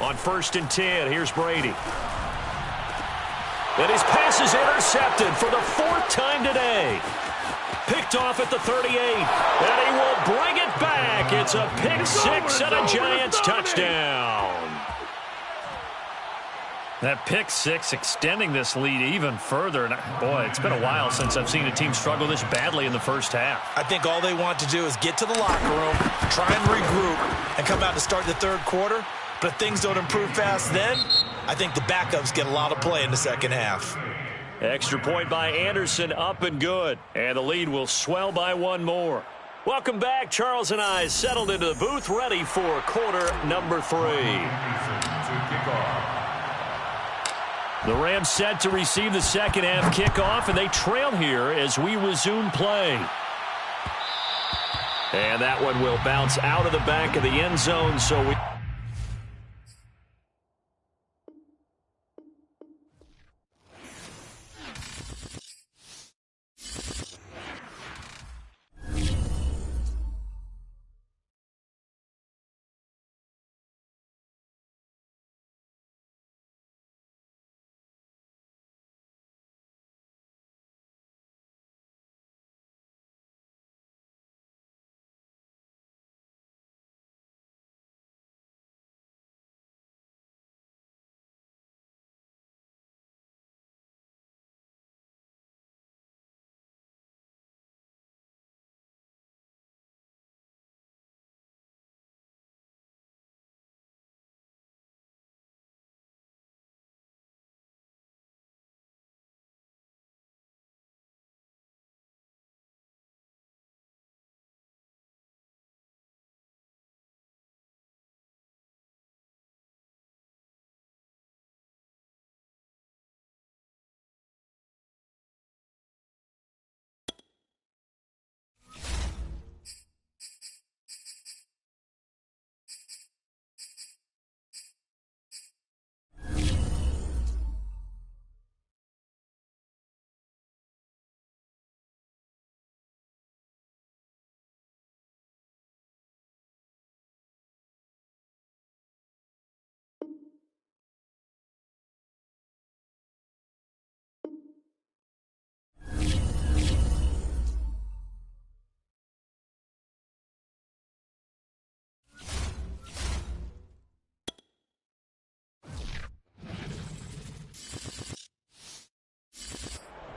On 1st and 10, here's Brady. And his pass is intercepted for the 4th time today. Picked off at the 38, and he will bring it back. It's a pick six and a Giants touchdown. That pick six extending this lead even further. And boy, it's been a while since I've seen a team struggle this badly in the first half. I think all they want to do is get to the locker room, try and regroup, and come out to start the 3rd quarter. But if things don't improve fast then, I think the backups get a lot of play in the 2nd half. Extra point by Anderson, up and good. And the lead will swell by one more. Welcome back. Charles and I settled into the booth, ready for quarter number 3. The Rams set to receive the 2nd half kickoff, and they trail here as we resume play. And that one will bounce out of the back of the end zone, so we...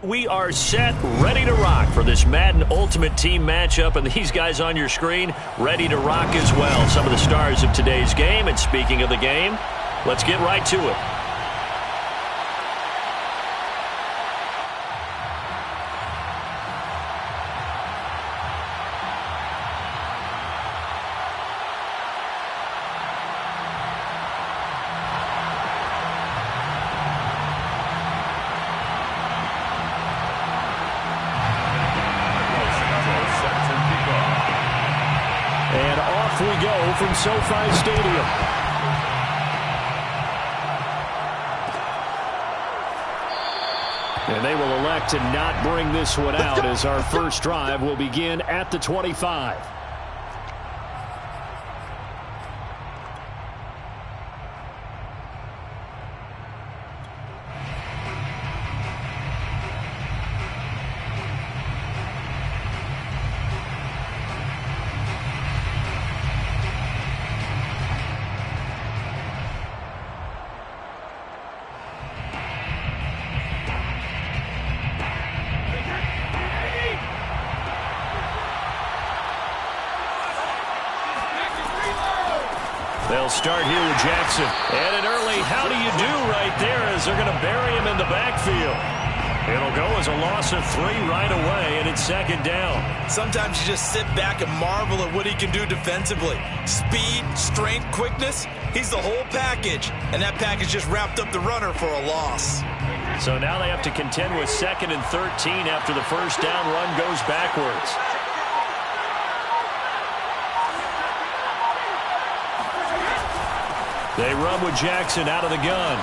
We are set, ready to rock for this Madden Ultimate Team matchup, and these guys on your screen ready to rock as well. Some of the stars of today's game, and speaking of the game, let's get right to it. From SoFi Stadium. And they will elect to not bring this one out as our first drive will begin at the 25. They'll start here with Jackson. And an early how do you do right there as they're going to bury him in the backfield. It'll go as a loss of 3 right away, and it's second down. Sometimes you just sit back and marvel at what he can do defensively. Speed, strength, quickness, he's the whole package. And that package just wrapped up the runner for a loss. So now they have to contend with 2nd and 13 after the first down run goes backwards. They run with Jackson out of the gun.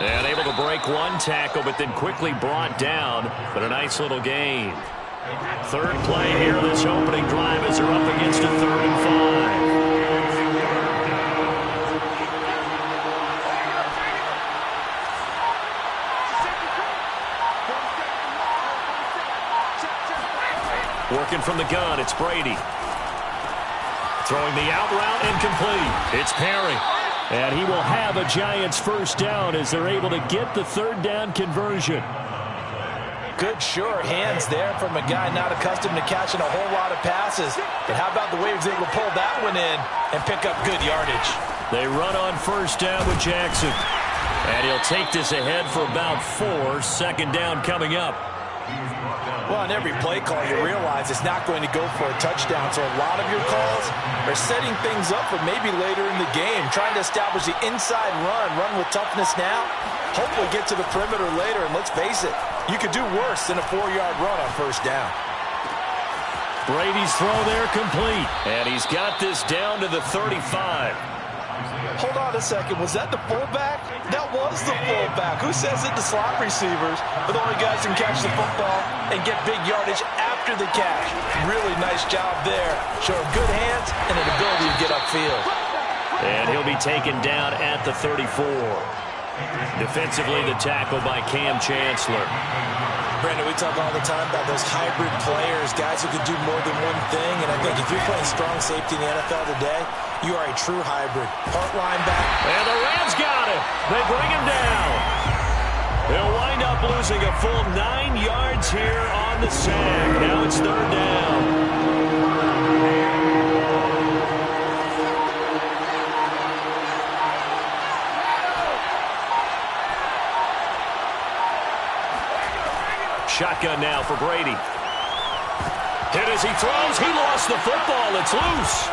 And able to break one tackle, but then quickly brought down. But a nice little gain. Third play here this opening drive as they're up against a 3rd and 5. Working from the gun, it's Brady. Throwing the out route incomplete. It's Perry. And he will have a Giants first down as they're able to get the 3rd down conversion. Good sure hands there from a guy not accustomed to catching a whole lot of passes. But how about the way he was able to pull that one in and pick up good yardage? They run on first down with Jackson. And he'll take this ahead for about 4. Second down coming up. Well, on every play call, you realize it's not going to go for a touchdown. So a lot of your calls are setting things up for maybe later in the game, trying to establish the inside run with toughness now, hopefully get to the perimeter later. And let's face it, you could do worse than a 4-yard run on first down. Brady's throw there complete. And he's got this down to the 35. Hold on a second. Was that the fullback? That was the fullback. Who says that the slot receivers are the only guys who can catch the football and get big yardage after the catch? Really nice job there. Showing good hands and an ability to get upfield. And he'll be taken down at the 34. Defensively, the tackle by Cam Chancellor. Brandon, we talk all the time about those hybrid players, guys who can do more than one thing. And I think if you're playing strong safety in the NFL today, you are a true hybrid. Part linebacker. And the Rams got it. They bring him down. They'll wind up losing a full 9 yards here on the sack. Now it's 3rd down. Shotgun now for Brady. Hit as he throws. He lost the football. It's loose.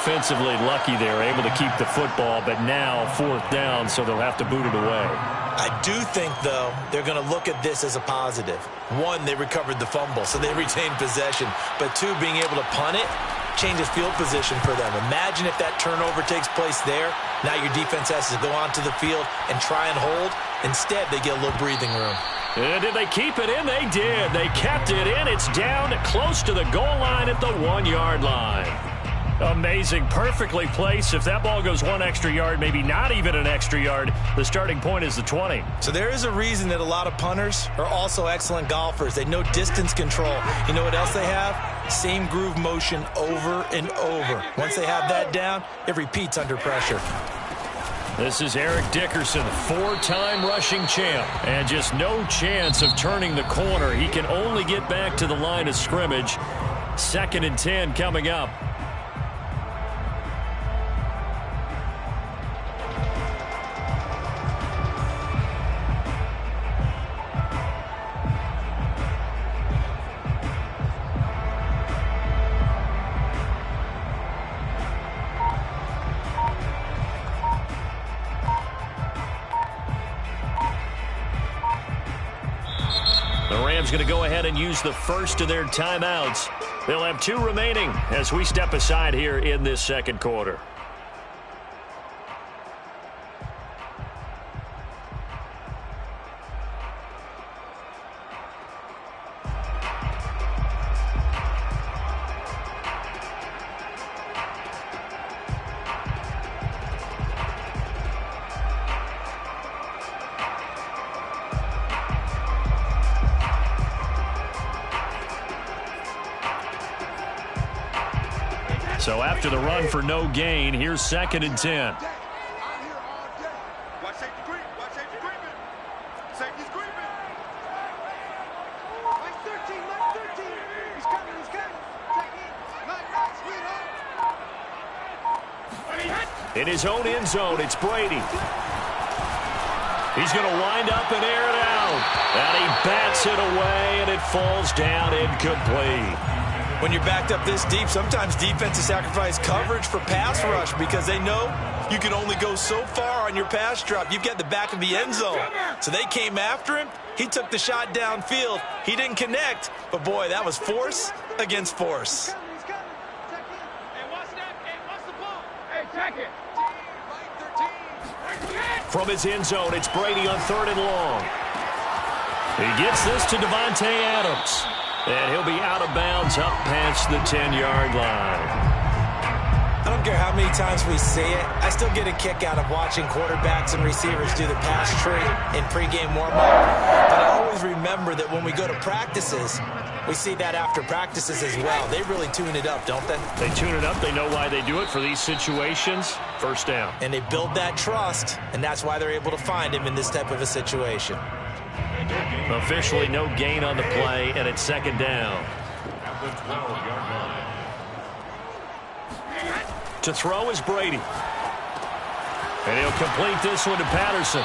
Offensively lucky they're able to keep the football, but now 4th down, so they'll have to boot it away. I do think, though, they're going to look at this as a positive. 1, they recovered the fumble, so they retained possession. But 2, being able to punt it changes field position for them. Imagine if that turnover takes place there. Now your defense has to go onto the field and try and hold. Instead, they get a little breathing room. And did they keep it in? They did. They kept it in. It's down close to the goal line at the 1-yard line. Amazing. Perfectly placed. If that ball goes 1 extra yard, maybe not even an extra yard, the starting point is the 20. So there is a reason that a lot of punters are also excellent golfers. They know distance control. You know what else they have? Same groove motion over and over. Once they have that down, it repeats under pressure. This is Eric Dickerson, 4-time rushing champ, and just no chance of turning the corner. He can only get back to the line of scrimmage. 2nd and 10 coming up. Going to go ahead and use the first of their timeouts. They'll have 2 remaining as we step aside here in this 2nd quarter. So after the run for no gain, here's 2nd and 10. Watch safety creep. Watch safety creeping. Safety's creeping. Mike 13. Mike 13. He's coming. In his own end zone, it's Brady. He's going to wind up and air it out. And he bats it away, and it falls down incomplete. When you're backed up this deep, sometimes defenses sacrifice coverage for pass rush because they know you can only go so far on your pass drop. You've got the back of the end zone. So they came after him. He took the shot downfield. He didn't connect. But, boy, that was force against force. He's coming. Check in. Hey, watch that. Hey, watch the ball. Hey, check it. From his end zone, it's Brady on 3rd and long. He gets this to Davante Adams. And he'll be out of bounds up past the 10-yard line. I don't care how many times we see it. I still get a kick out of watching quarterbacks and receivers do the pass tree in pregame warm-up. But I always remember that when we go to practices, we see that after practices as well. They really tune it up, don't they? They tune it up. They know why they do it for these situations. First down. And they build that trust, and that's why they're able to find him in this type of a situation. Officially no gain on the play, and it's 2nd down. At the 12-yard line. To throw is Brady. And he'll complete this one to Patterson.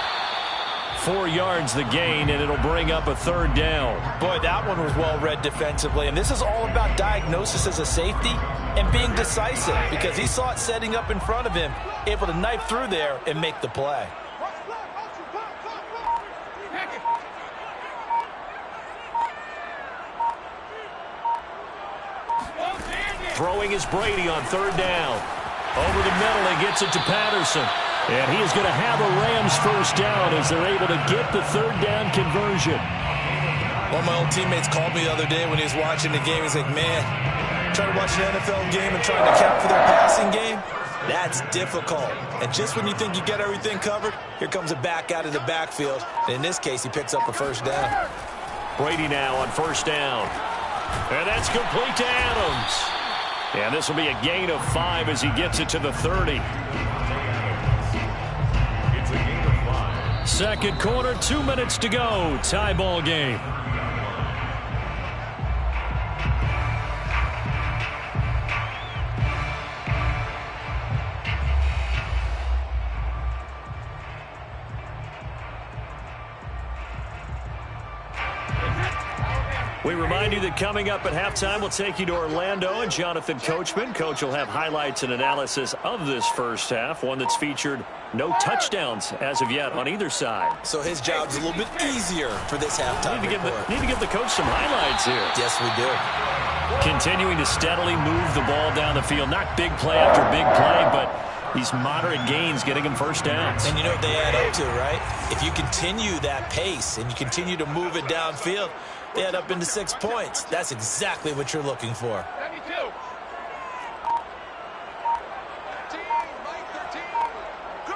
4 yards the gain, and it'll bring up a 3rd down. Boy, that one was well read defensively. And this is all about diagnosis as a safety and being decisive because he saw it setting up in front of him, able to knife through there and make the play. Throwing is Brady on 3rd down. Over the middle, he gets it to Patterson. And he is going to have a Rams first down as they're able to get the 3rd down conversion. One of my old teammates called me the other day when he was watching the game. He's like, man, trying to watch an NFL game and trying to account for their passing game, that's difficult. And just when you think you get everything covered, here comes a back out of the backfield. And in this case, he picks up a first down. Brady now on 1st down. And that's complete to Adams. And this will be a gain of 5 as he gets it to the 30. It's a gain of 5. 2nd quarter, 2 minutes to go. Tie ball game. We remind you that coming up at halftime, we'll take you to Orlando and Jonathan Coachman. Coach will have highlights and analysis of this first half, one that's featured no touchdowns as of yet on either side. So his job's a little bit easier for this halftime Need report. to give the coach some highlights here. Yes, we do. Continuing to steadily move the ball down the field. Not big play after big play, but these moderate gains getting him first downs. And you know what they add up to, right? If you continue that pace and you continue to move it downfield, they add up into 6 points. That's exactly what you're looking for. 72. 13, Mike 13. Go.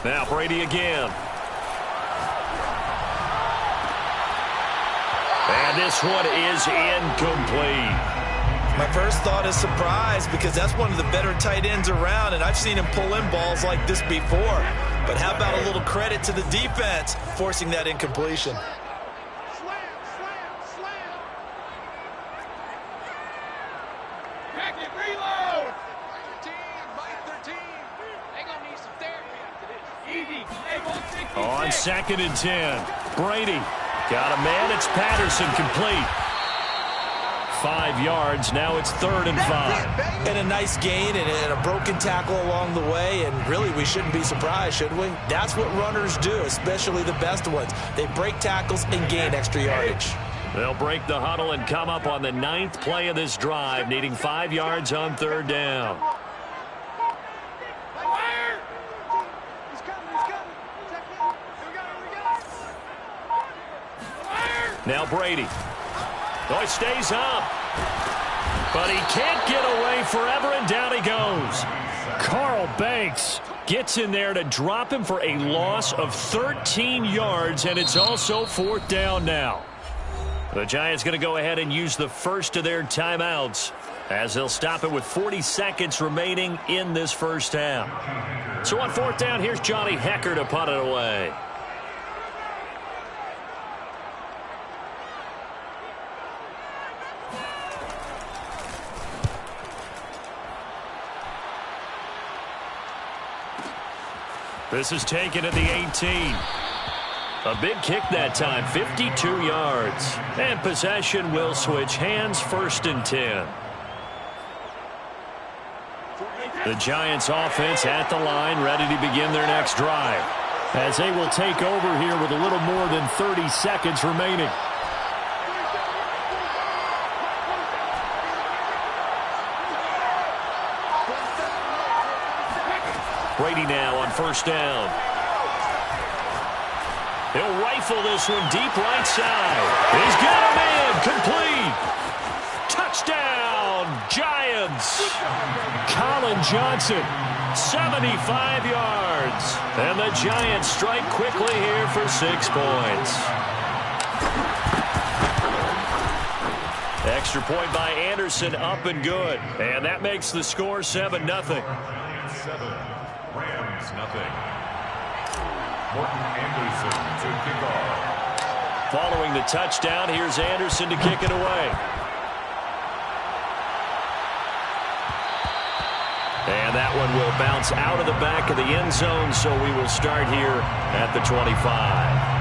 Now Brady again. And this one is incomplete. My first thought is surprise because that's one of the better tight ends around, and I've seen him pull in balls like this before. But how about a little credit to the defense forcing that incompletion? On 2nd and 10. Brady got a man. It's Patterson complete. 5 yards. Now it's 3rd and 5. And a nice gain and a broken tackle along the way. And really, we shouldn't be surprised, should we? That's what runners do, especially the best ones. They break tackles and gain extra yardage. They'll break the huddle and come up on the 9th play of this drive, needing 5 yards on 3rd down. Now Brady. Oh, he stays up. But he can't get away forever, and down he goes. Carl Banks gets in there to drop him for a loss of 13 yards, and it's also 4th down now. The Giants going to go ahead and use the first of their timeouts as they'll stop it with 40 seconds remaining in this first half. So on 4th down, here's Johnny Hekker to punt it away. This is taken at the 18. A big kick that time, 52 yards. And possession will switch hands, 1st and 10. The Giants offense at the line, ready to begin their next drive, as they will take over here with a little more than 30 seconds remaining. Brady now on 1st down. He'll rifle this one deep right side. He's got him in. Complete. Touchdown, Giants. Colin Johnson, 75 yards. And the Giants strike quickly here for 6 points. Extra point by Anderson, up and good. And that makes the score 7-0. 7, Rams, nothing. Morton Anderson to kick off. Following the touchdown, here's Anderson to kick it away. And that one will bounce out of the back of the end zone, so we will start here at the 25.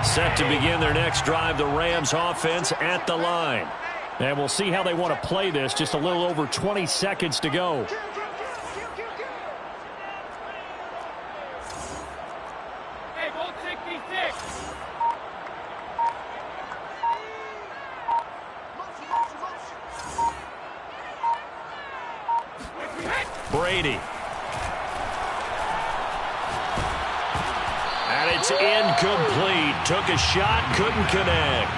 Set to begin their next drive, the Rams offense at the line. And we'll see how they want to play this. Just a little over 20 seconds to go. Hey, ball 66. Brady. And it's incomplete. Took a shot, couldn't connect.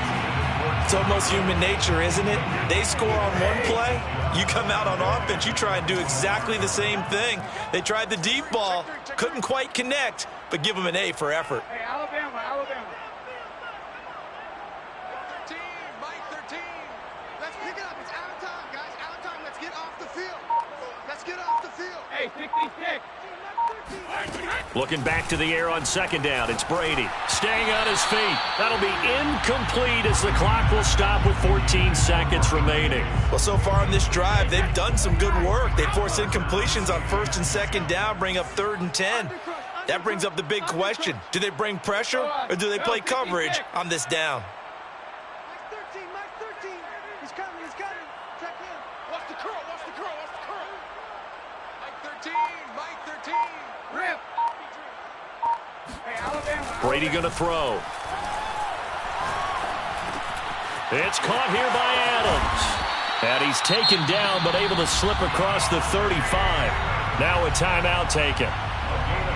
It's almost human nature, isn't it? They score on one play, you come out on offense, you try and do exactly the same thing. They tried the deep ball, couldn't quite connect, but give them an A for effort. Hey, Alabama. Mike 13. Let's pick it up. It's out of time, guys. Out of time. Let's get off the field. Let's get off the field. Hey, 66. Looking back to the air on 2nd down. It's Brady staying on his feet. That'll be incomplete as the clock will stop with 14 seconds remaining. Well, so far in this drive, they've done some good work. They force incompletions on 1st and 2nd down, bring up 3rd and 10. That brings up the big question. Do they bring pressure or do they play coverage on this down? Mike 13. He's coming. Check in. Watch the curl. Mike 13. Rip. Hey, Alabama. Brady going to throw. It's caught here by Adams. And he's taken down but able to slip across the 35. Now a timeout taken.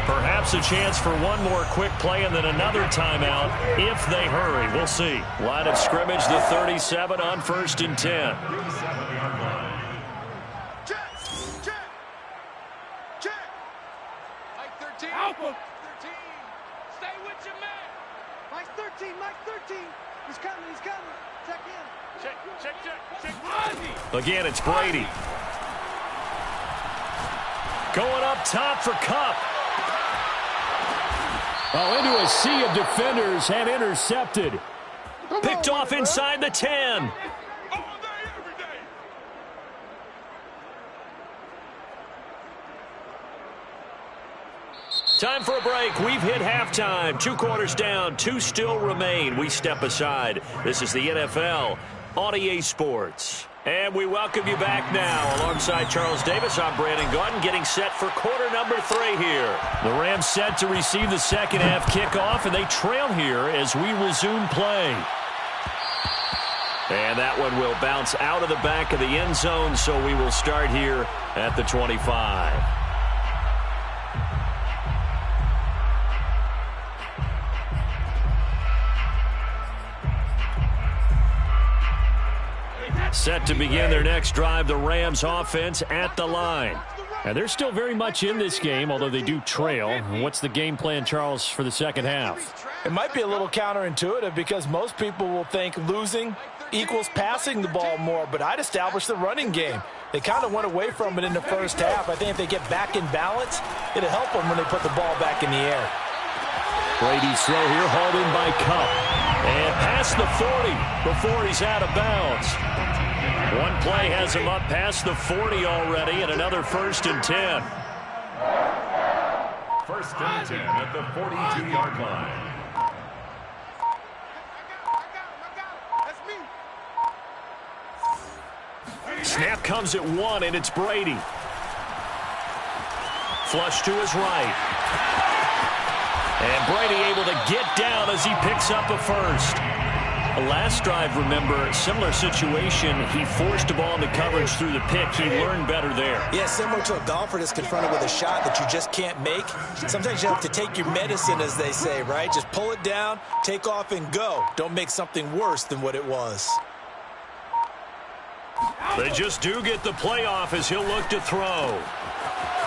Perhaps a chance for one more quick play and then another timeout if they hurry. We'll see. Line of scrimmage, the 37 on 1st and 10. Check. Mike 13. Alpha. 13. Stay with your man. Mike 13. He's coming. Check in. Check. Again, it's Brady. Going up top for Kupp. Oh, into a sea of defenders and intercepted. Picked off inside the 10. Time for a break. We've hit halftime. 2 quarters down. 2 still remain. We step aside. This is the NFL on EA Sports. And we welcome you back now. Alongside Charles Davis, I'm Brandon Gaudin, getting set for quarter number 3 here. The Rams set to receive the second half kickoff, and they trail here as we resume play. And that one will bounce out of the back of the end zone, so we will start here at the 25. Set to begin their next drive, the Rams offense at the line. And they're still very much in this game, although they do trail. What's the game plan, Charles, for the second half? It might be a little counterintuitive because most people will think losing equals passing the ball more, but I'd establish the running game. They kind of went away from it in the first half. I think if they get back in balance, it'll help them when they put the ball back in the air. Brady's throw here hauled in by Kupp. And past the 40 before he's out of bounds. One play has him up past the 40 already, and another 1st and 10. 1st and 10 at the 42-yard line. Snap comes at 1, and it's Brady. Flush to his right. And Brady able to get down as he picks up a 1st. Last drive, remember, similar situation. He forced the ball into coverage through the pick. He learned better there. Yeah, similar to a golfer that's confronted with a shot that you just can't make. Sometimes you have to take your medicine, as they say, right? Just pull it down, take off, and go. Don't make something worse than what it was. They just do get the play off as he'll look to throw.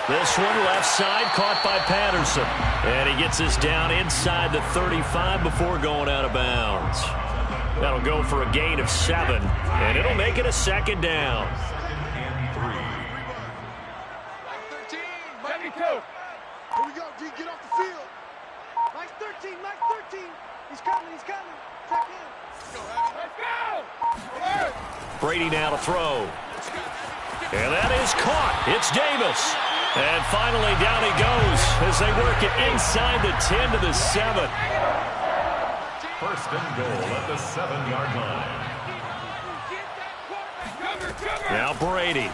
This one left side caught by Patterson. And he gets this down inside the 35 before going out of bounds. That'll go for a gain of 7. And it'll make it a 2nd down. And 3. 13, Mikey 2. Here we go, D, get off the field. Nice 13, nice 13. He's coming, he's coming. Check in. Let's go. Brady now to throw. And that is caught. It's Davis. And finally down he goes as they work it inside the 10 to the 7. 1st and goal at the 7-yard line. Now Brady.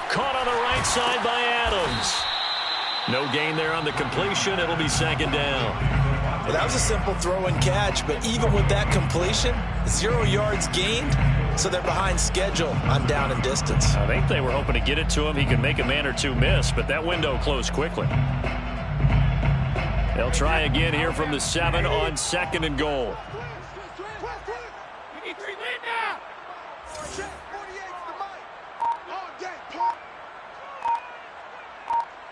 Caught on the right side by Adams. No gain there on the completion. It'll be 2nd down. Well, that was a simple throw and catch, but even with that completion, 0 yards gained, so they're behind schedule on down and distance. I think they were hoping to get it to him. He could make a man or two miss, but that window closed quickly. They'll try again here from the 7 on 2nd and goal. We need 3 win now. Check, 48 to Mike. All day, Paul.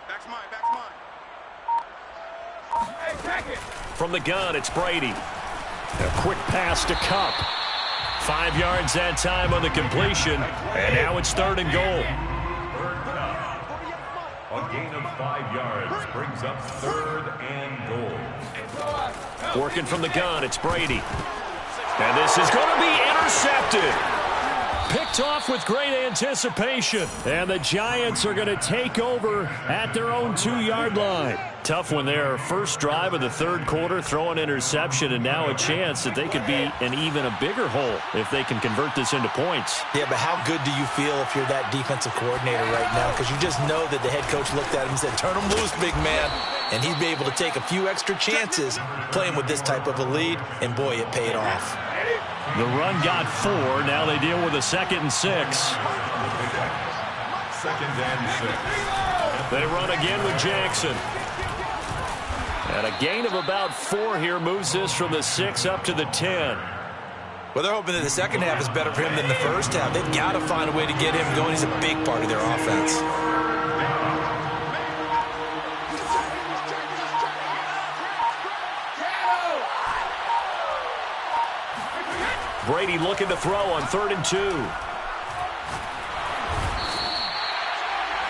Back's mine, back's mine. Hey, check it. From the gun, it's Brady. A quick pass to Kupp. 5 yards that time on the completion, and now it's 3rd and goal. A gain of 5 yards brings up 3rd and goal. Working from the gun, it's Brady. And this is going to be intercepted. Picked off with great anticipation. And the Giants are going to take over at their own 2-yard line. Tough one there. First drive of the 3rd quarter, throw an interception, and now a chance that they could be in even a bigger hole if they can convert this into points. Yeah, but how good do you feel if you're that defensive coordinator right now? Because you just know that the head coach looked at him and said, turn him loose, big man. And he'd be able to take a few extra chances playing with this type of a lead, and boy, it paid off. The run got 4. Now they deal with a 2nd and 6. 2nd and 6. They run again with Jackson. And a gain of about 4 here moves this from the 6 up to the 10. Well, they're hoping that the second half is better for him than the first half. They've got to find a way to get him going. He's a big part of their offense. Brady looking to throw on 3rd and 2.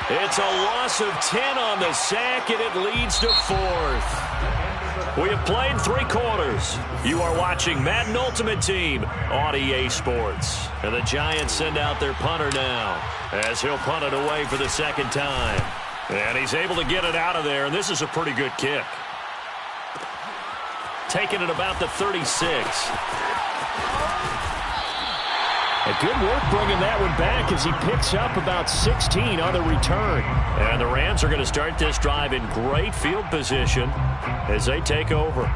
It's a loss of 10 on the sack, and it leads to 4th. We have played 3 quarters. You are watching Madden Ultimate Team on EA Sports. And the Giants send out their punter now as he'll punt it away for the 2nd time. And he's able to get it out of there, and this is a pretty good kick. Taking it about the 36. A good work bringing that one back as he picks up about 16 on the return. And the Rams are going to start this drive in great field position as they take over.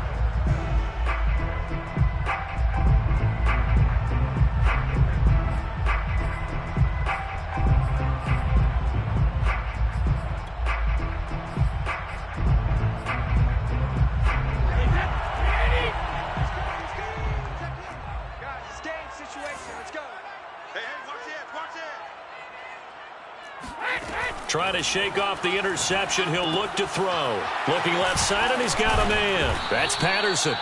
Trying to shake off the interception. He'll look to throw. Looking left side, and he's got a man. That's Patterson.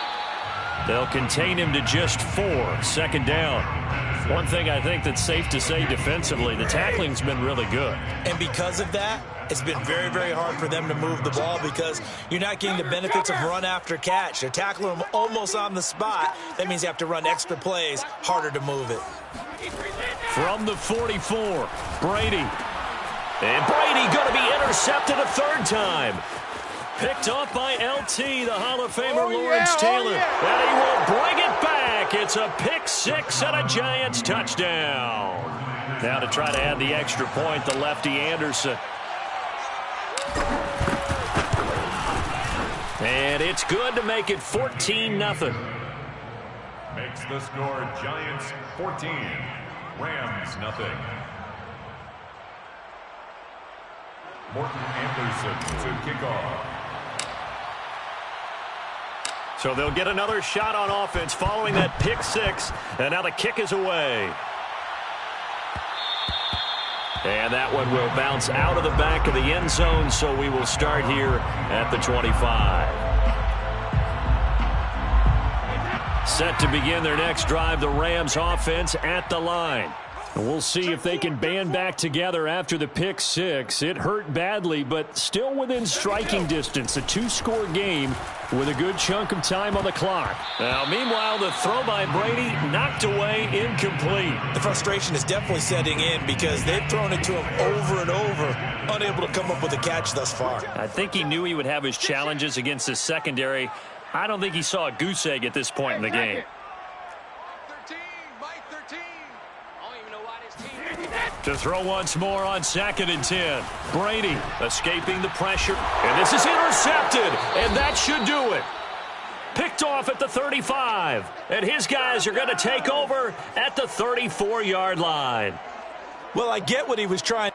They'll contain him to just 4, second down. One thing I think that's safe to say defensively, the tackling's been really good. And because of that, it's been very, very hard for them to move the ball because you're not getting the benefits of run after catch. They're tackling them almost on the spot. That means you have to run extra plays, harder to move it. From the 44, Brady. And Brady going to be intercepted a third time. Picked off by LT, the Hall of Famer Lawrence Taylor. And he will bring it back. It's a pick 6 and a Giants touchdown. Now to try to add the extra point, the lefty Anderson. And it's good to make it 14-0. Makes the score Giants 14, Rams nothing. Morton Anderson to kick off. So they'll get another shot on offense following that pick 6. And now the kick is away. And that one will bounce out of the back of the end zone, so we will start here at the 25. Set to begin their next drive, the Rams offense at the line. We'll see if they can band back together after the pick 6. It hurt badly, but still within striking distance. A 2-score game with a good chunk of time on the clock. Now, meanwhile, the throw by Brady knocked away, incomplete. The frustration is definitely setting in because they've thrown it to him over and over, unable to come up with a catch thus far. I think he knew he would have his challenges against his secondary. I don't think he saw a goose egg at this point in the game. To throw once more on 2nd and 10. Brady escaping the pressure. And this is intercepted. And that should do it. Picked off at the 35. And his guys are going to take over at the 34-yard line. Well, I get what he was trying.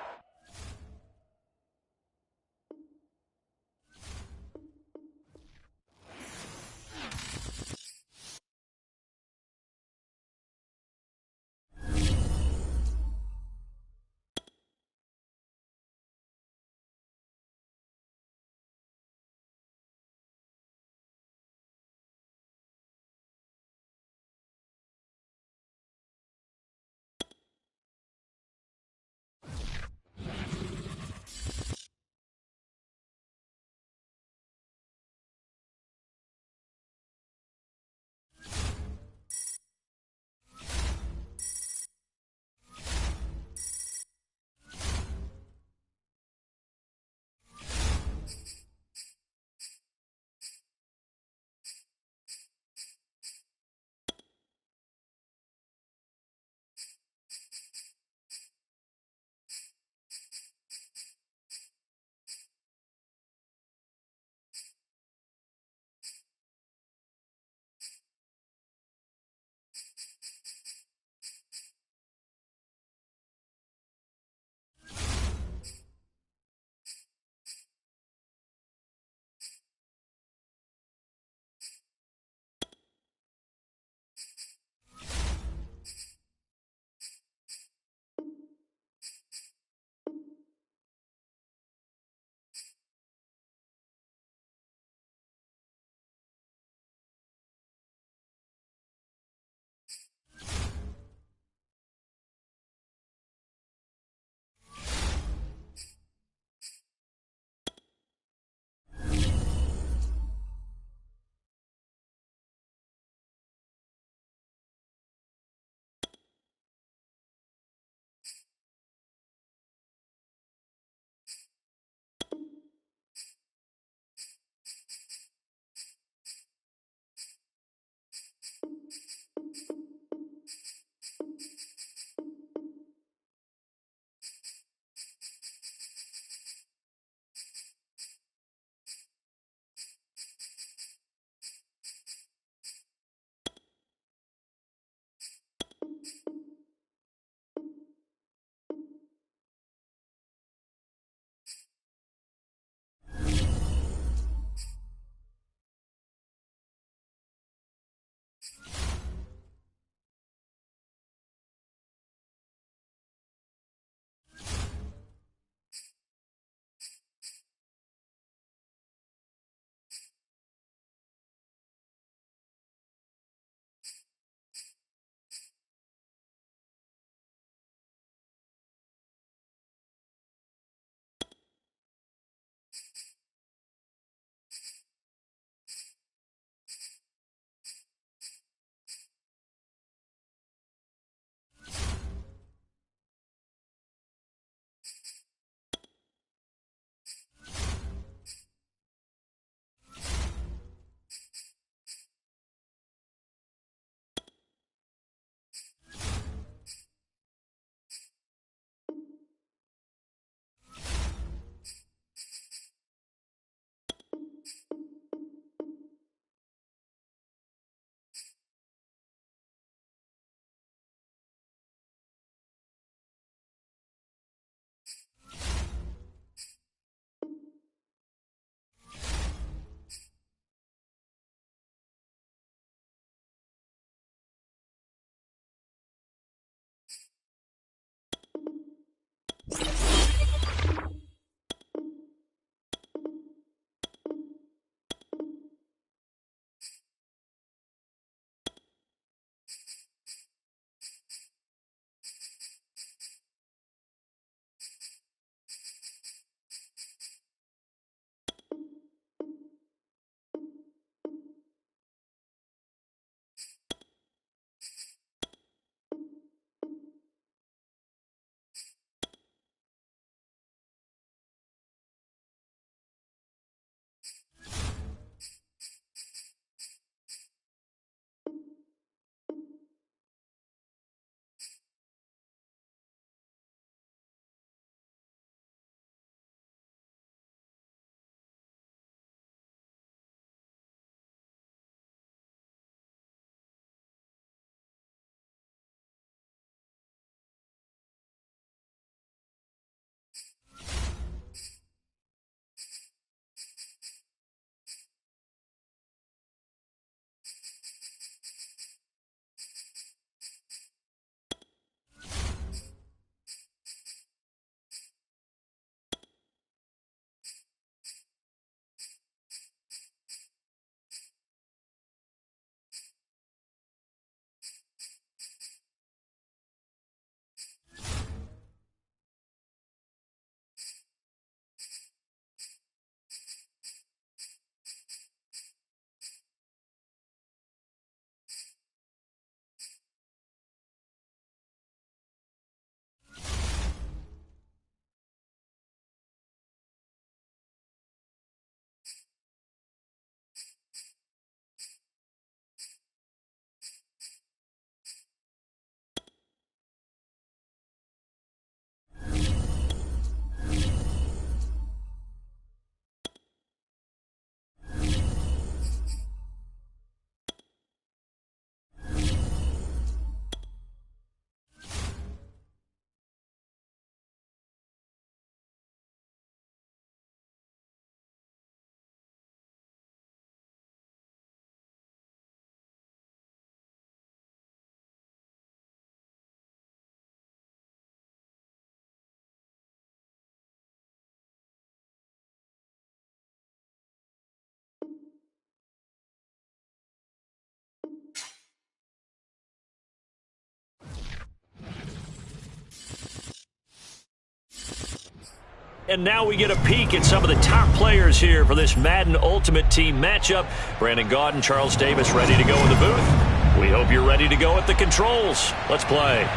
And now we get a peek at some of the top players here for this Madden Ultimate Team matchup. Brandon Gaudin, Charles Davis ready to go in the booth. We hope you're ready to go at the controls. Let's play.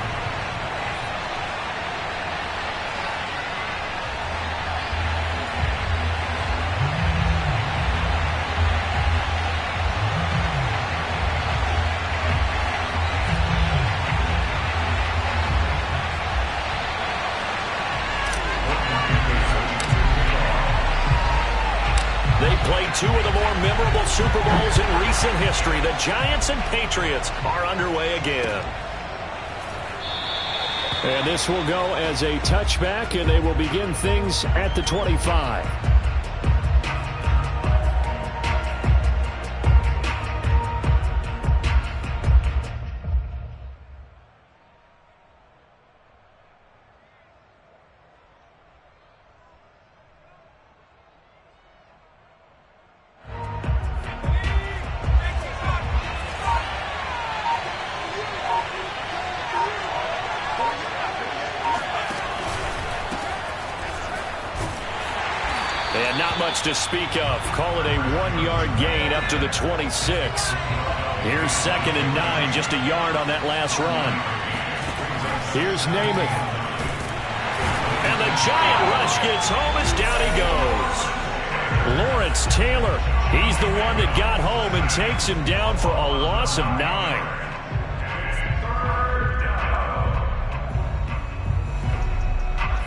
Two of the more memorable Super Bowls in recent history. The Giants and Patriots are underway again. And this will go as a touchback, and they will begin things at the 25. And not much to speak of. Call it a 1-yard gain up to the 26. Here's 2nd and 9, just a yard on that last run. Here's Namath. And the giant rush gets home as down he goes. Lawrence Taylor, he's the one that got home and takes him down for a loss of 9.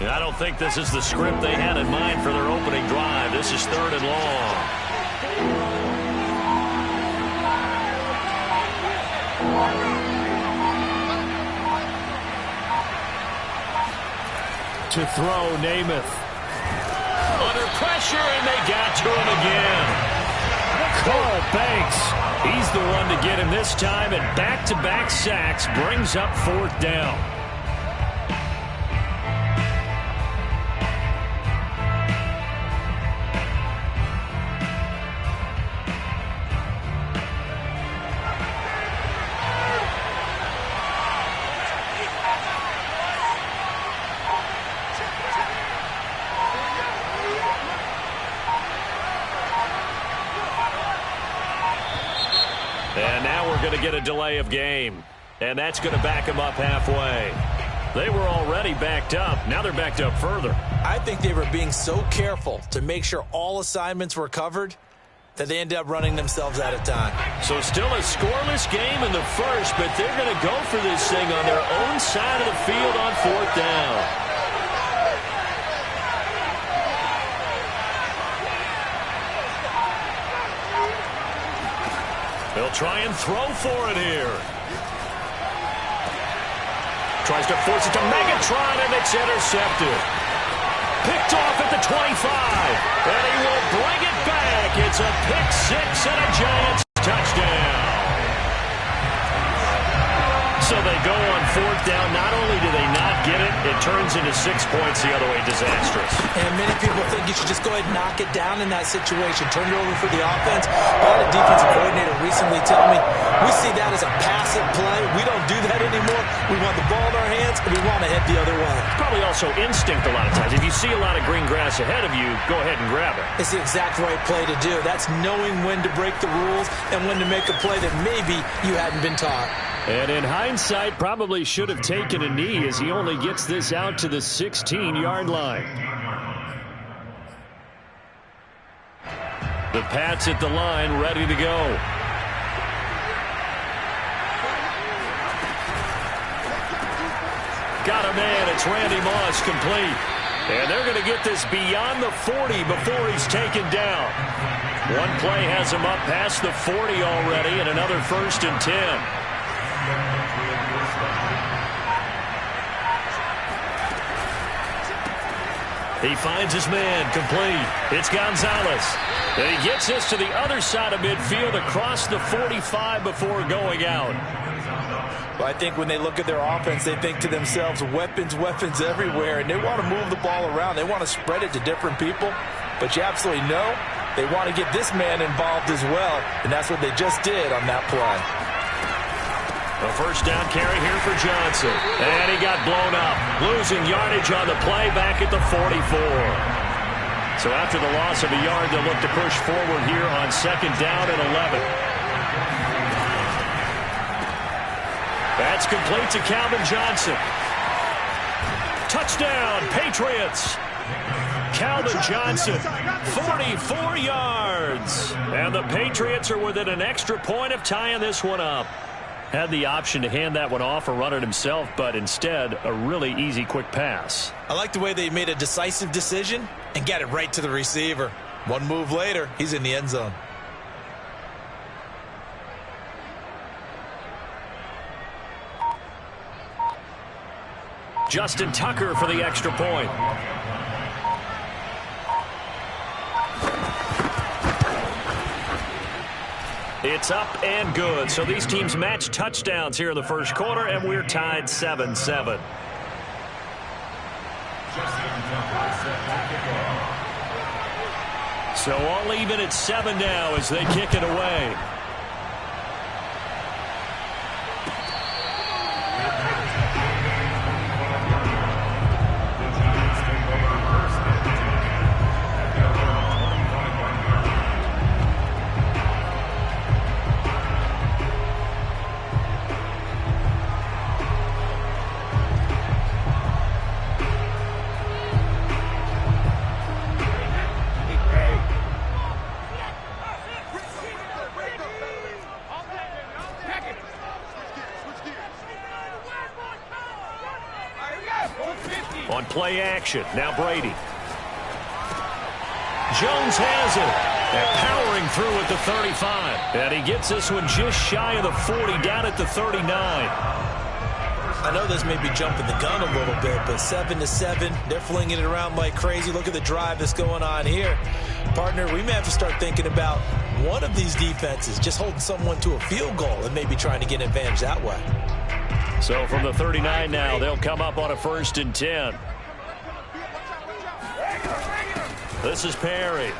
I don't think this is the script they had in mind for their opening drive. This is 3rd and long. To throw, Namath. Under pressure, and they got to him again. Carl Banks. He's the one to get him this time, and back-to-back sacks brings up 4th down. We're going to get a delay of game, and that's going to back them up halfway. They were already backed up. Now they're backed up further. I think they were being so careful to make sure all assignments were covered that they ended up running themselves out of time. So still a scoreless game in the first, but they're going to go for this thing on their own side of the field on 4th down. They'll try and throw for it here. Tries to force it to Megatron, and it's intercepted. Picked off at the 25, and he will bring it back. It's a pick six and a Giants touchdown. So they go on 4th down. Not only do they not get it, it turns into 6 points the other way. Disastrous. And many people think you should just go ahead and knock it down in that situation. Turn it over for the offense. I had a defensive coordinator recently tell me, we see that as a passive play. We don't do that anymore. We want the ball in our hands, and we want to head the other way. Probably also instinct a lot of times. If you see a lot of green grass ahead of you, go ahead and grab it. It's the exact right play to do. That's knowing when to break the rules and when to make a play that maybe you hadn't been taught. And in hindsight, probably should have taken a knee as he only gets this out to the 16-yard line. The Pats at the line, ready to go. Got a man. It's Randy Moss, complete. And they're going to get this beyond the 40 before he's taken down. One play has him up past the 40 already, and another 1st and 10. He finds his man, complete. It's Gonzalez. And he gets this to the other side of midfield across the 45 before going out. Well, I think when they look at their offense, they think to themselves, weapons, weapons everywhere, and they want to move the ball around. They want to spread it to different people, but you absolutely know they want to get this man involved as well, and that's what they just did on that play. A 1st down carry here for Johnson. And he got blown up. Losing yardage on the play back at the 44. So after the loss of a yard, they'll look to push forward here on 2nd down and 11. That's complete to Calvin Johnson. Touchdown, Patriots. Calvin Johnson, 44 yards. And the Patriots are within an extra point of tying this one up. Had the option to hand that one off or run it himself, but instead, a really easy, quick pass. I like the way they made a decisive decision and got it right to the receiver. One move later, he's in the end zone. Justin Tucker for the extra point. It's up and good. So these teams match touchdowns here in the first quarter, and we're tied 7-7. So all even at 7 now as they kick it away. On play action, now Brady. Jones has it, and powering through at the 35. And he gets this one just shy of the 40, down at the 39. I know this may be jumping the gun a little bit, but 7-7, they're flinging it around like crazy. Look at the drive that's going on here. Partner, we may have to start thinking about one of these defenses just holding someone to a field goal and maybe trying to get an advantage that way. So from the 39 now, they'll come up on a 1st and 10. This is Perry.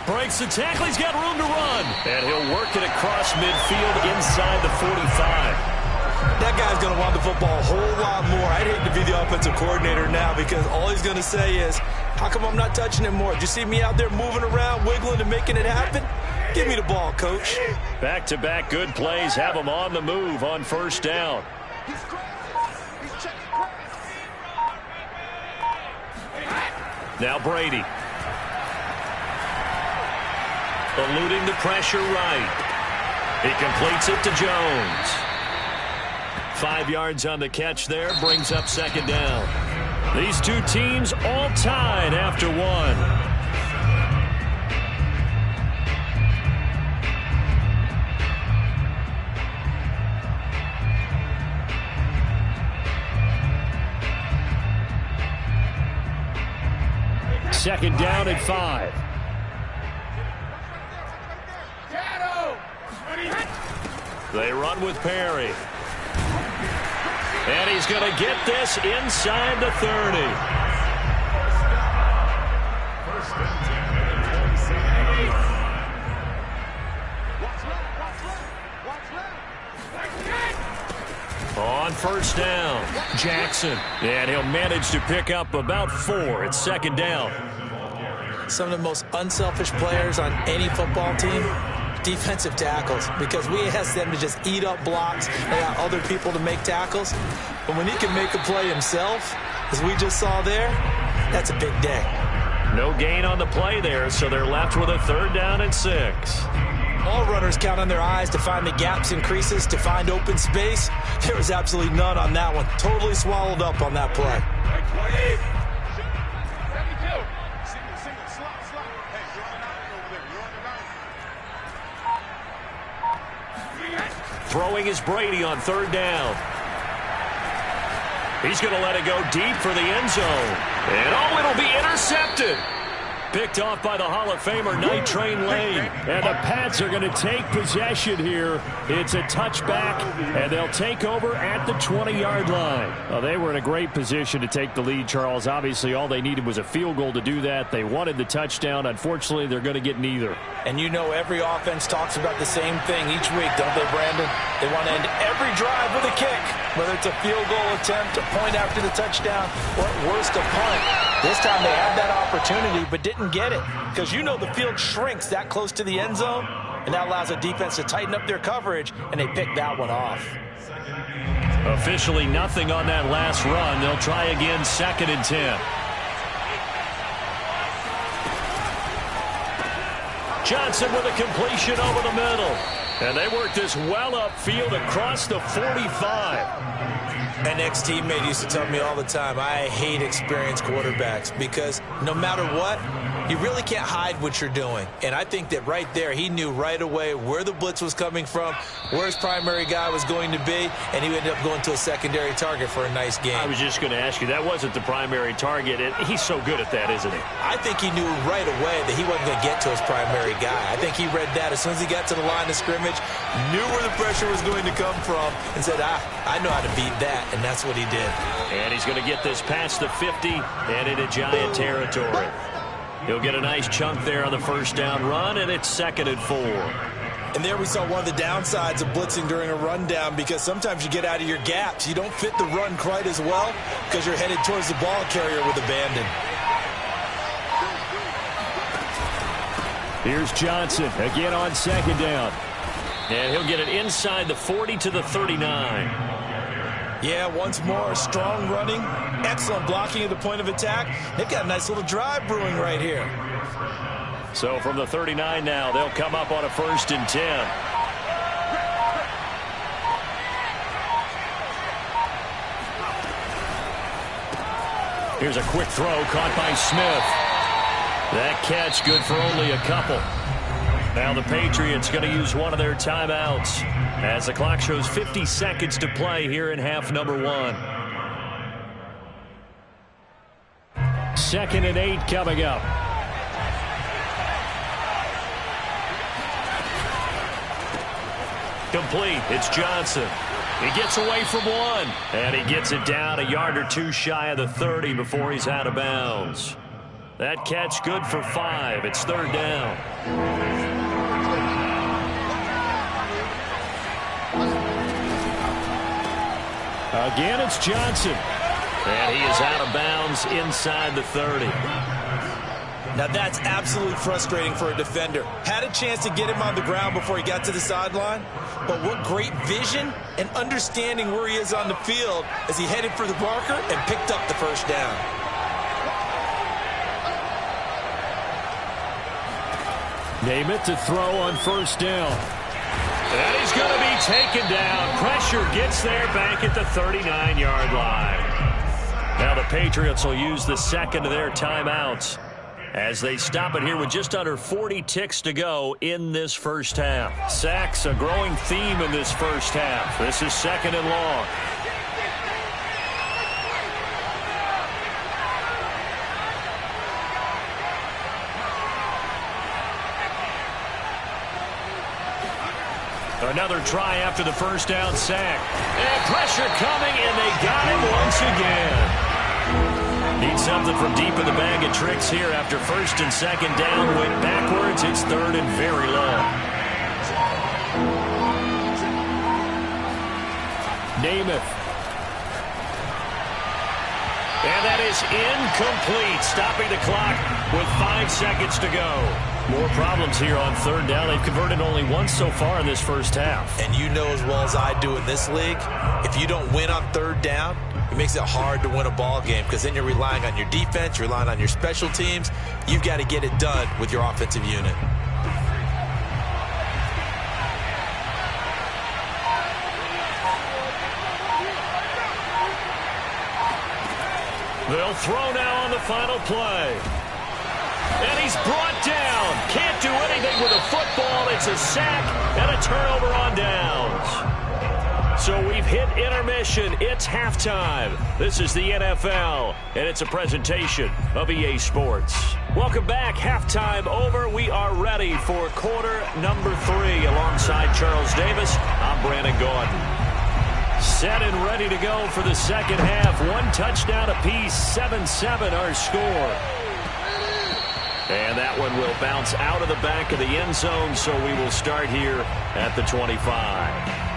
Breaks the tackle. He's got room to run. And he'll work it across midfield inside the 45. That guy's going to want the football a whole lot more. I'd hate to be the offensive coordinator now because all he's going to say is, how come I'm not touching it more? Did you see me out there moving around, wiggling, and making it happen? Give me the ball, coach. Back-to-back good plays have him on the move on first down. He's crazy. He's checking crazy. Now Brady. Eluding the pressure right. He completes it to Jones. 5 yards on the catch there, brings up second down. These two teams all tied after one. Second down at 5. They run with Perry. And he's going to get this inside the 30. On first down, Jackson. And he'll manage to pick up about 4 at second down. Some of the most unselfish players on any football team, defensive tackles, because we ask them to just eat up blocks and allow other people to make tackles. But when he can make a play himself, as we just saw there, that's a big day. No gain on the play there, so they're left with a third down and 6. All runners count on their eyes to find the gaps and creases, to find open space. There was absolutely none on that one. Totally swallowed up on that play. Throwing is Brady on third down. He's going to let it go deep for the end zone. And oh, it'll be intercepted. Picked off by the Hall of Famer, Night Train Lane. And the Pats are going to take possession here. It's a touchback, and they'll take over at the 20-yard line. Well, they were in a great position to take the lead, Charles. Obviously, all they needed was a field goal to do that. They wanted the touchdown. Unfortunately, they're going to get neither. And you know every offense talks about the same thing each week, don't they, Brandon? They want to end every drive with a kick, whether it's a field goal attempt, a point after the touchdown, or at worst, a punt. This time they had that opportunity but didn't get it, because you know the field shrinks that close to the end zone, and that allows the defense to tighten up their coverage, and they picked that one off. Officially nothing on that last run. They'll try again, 2nd and 10. Johnson with a completion over the middle. And they work this well upfield across the 45. An ex-teammate used to tell me all the time, I hate experienced quarterbacks because no matter what, you really can't hide what you're doing. And I think that right there, he knew right away where the blitz was coming from, where his primary guy was going to be, and he ended up going to a secondary target for a nice game. I was just going to ask you, that wasn't the primary target, and he's so good at that, isn't he? I think he knew right away that he wasn't going to get to his primary guy. I think he read that as soon as he got to the line of scrimmage, knew where the pressure was going to come from, and said, I know how to beat that, and that's what he did. And he's going to get this past the 50 and into Giant territory. He'll get a nice chunk there on the first down run, and it's 2nd and 4. And there we saw one of the downsides of blitzing during a rundown, because sometimes you get out of your gaps. You don't fit the run quite as well because you're headed towards the ball carrier with abandon. Here's Johnson again on 2nd down. And he'll get it inside the 40 to the 39. Yeah, once more, strong running, excellent blocking at the point of attack. They've got a nice little drive brewing right here. So from the 39 now, they'll come up on a 1st and 10. Here's a quick throw caught by Smith. That catch good for only a couple. Now the Patriots going to use one of their timeouts as the clock shows 50 seconds to play here in half number 1. 2nd and 8 coming up. Complete. It's Johnson. He gets away from one, and he gets it down a yard or two shy of the 30 before he's out of bounds. That catch good for 5. It's 3rd down. Again, it's Johnson. And he is out of bounds inside the 30. Now that's absolutely frustrating for a defender. Had a chance to get him on the ground before he got to the sideline, but what great vision and understanding where he is on the field as he headed for the marker and picked up the first down. Namath to throw on first down. And he's going to be taken down. Pressure gets there back at the 39-yard line. Now the Patriots will use the second of their timeouts as they stop it here with just under 40 ticks to go in this first half. Sacks, a growing theme in this first half. This is second and long. Another try after the first down sack. And pressure coming, and they got him once again. Need something from deep in the bag of tricks here after first and second down. Went backwards. It's third and very long. Namath. And that is incomplete, stopping the clock with 5 seconds to go. More problems here on third down. They've converted only once so far in this first half. And you know as well as I do in this league, if you don't win on third down, it makes it hard to win a ball game because then you're relying on your defense, you're relying on your special teams. You've got to get it done with your offensive unit. They'll throw now on the final play. And he's brought down. Can't do anything with a football. It's a sack and a turnover on downs. So we've hit intermission. It's halftime. This is the NFL, and it's a presentation of EA Sports. Welcome back. Halftime over. We are ready for quarter number 3. Alongside Charles Davis, I'm Brandon Gaudin. Set and ready to go for the second half. 1 touchdown apiece. 7-7 our score. And that one will bounce out of the back of the end zone, so we will start here at the 25.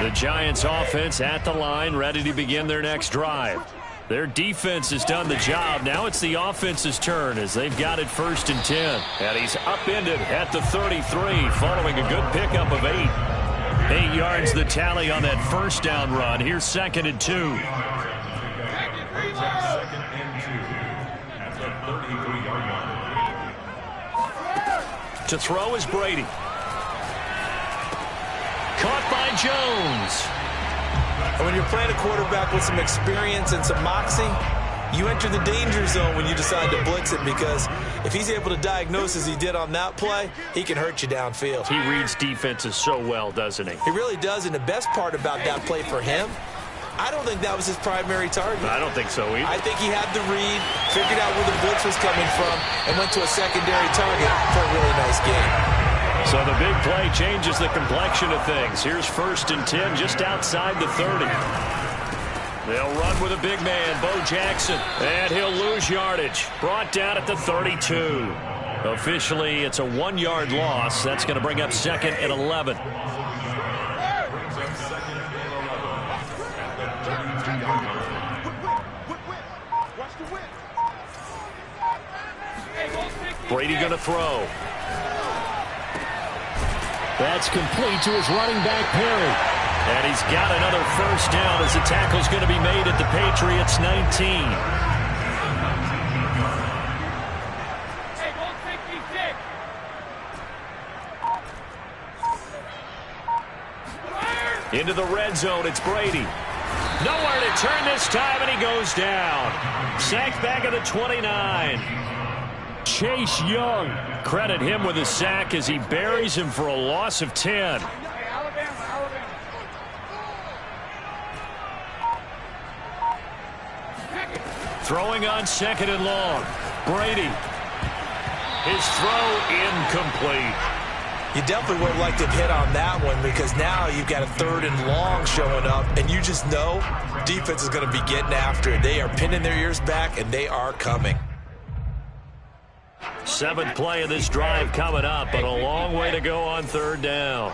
The Giants offense at the line, ready to begin their next drive. Their defense has done the job. Now it's the offense's turn as they've got it first and 10. And he's upended at the 33 following a good pickup of 8. 8 yards the tally on that first down run. Here's second and 2. Second and 2 at the 33-yard line. To throw is Brady. Caught by Jones. And when you're playing a quarterback with some experience and some moxie, you enter the danger zone when you decide to blitz it, because if he's able to diagnose as he did on that play, he can hurt you downfield. He reads defenses so well, doesn't he? He really does, and the best part about that play for him, I don't think that was his primary target. I don't think so either. I think he had the read, figured out where the blitz was coming from, and went to a secondary target for a really nice game. So the big play changes the complexion of things. Here's first and 10 just outside the 30. They'll run with a big man, Bo Jackson, and he'll lose yardage. Brought down at the 32. Officially, it's a 1-yard loss. That's going to bring up second and 11. Brady going to throw. That's complete to his running back, Perry. And he's got another first down as the tackle's going to be made at the Patriots' 19. Into the red zone, it's Brady. Nowhere to turn this time, and he goes down. Sacked back at the 29. Chase Young, credit him with a sack as he buries him for a loss of 10. Throwing on second and long. Brady. His throw incomplete. You definitely would have liked to hit on that one, because now you've got a third and long showing up, and you just know defense is going to be getting after it. They are pinning their ears back, and they are coming. 7th play of this drive coming up, but a long way to go on third down.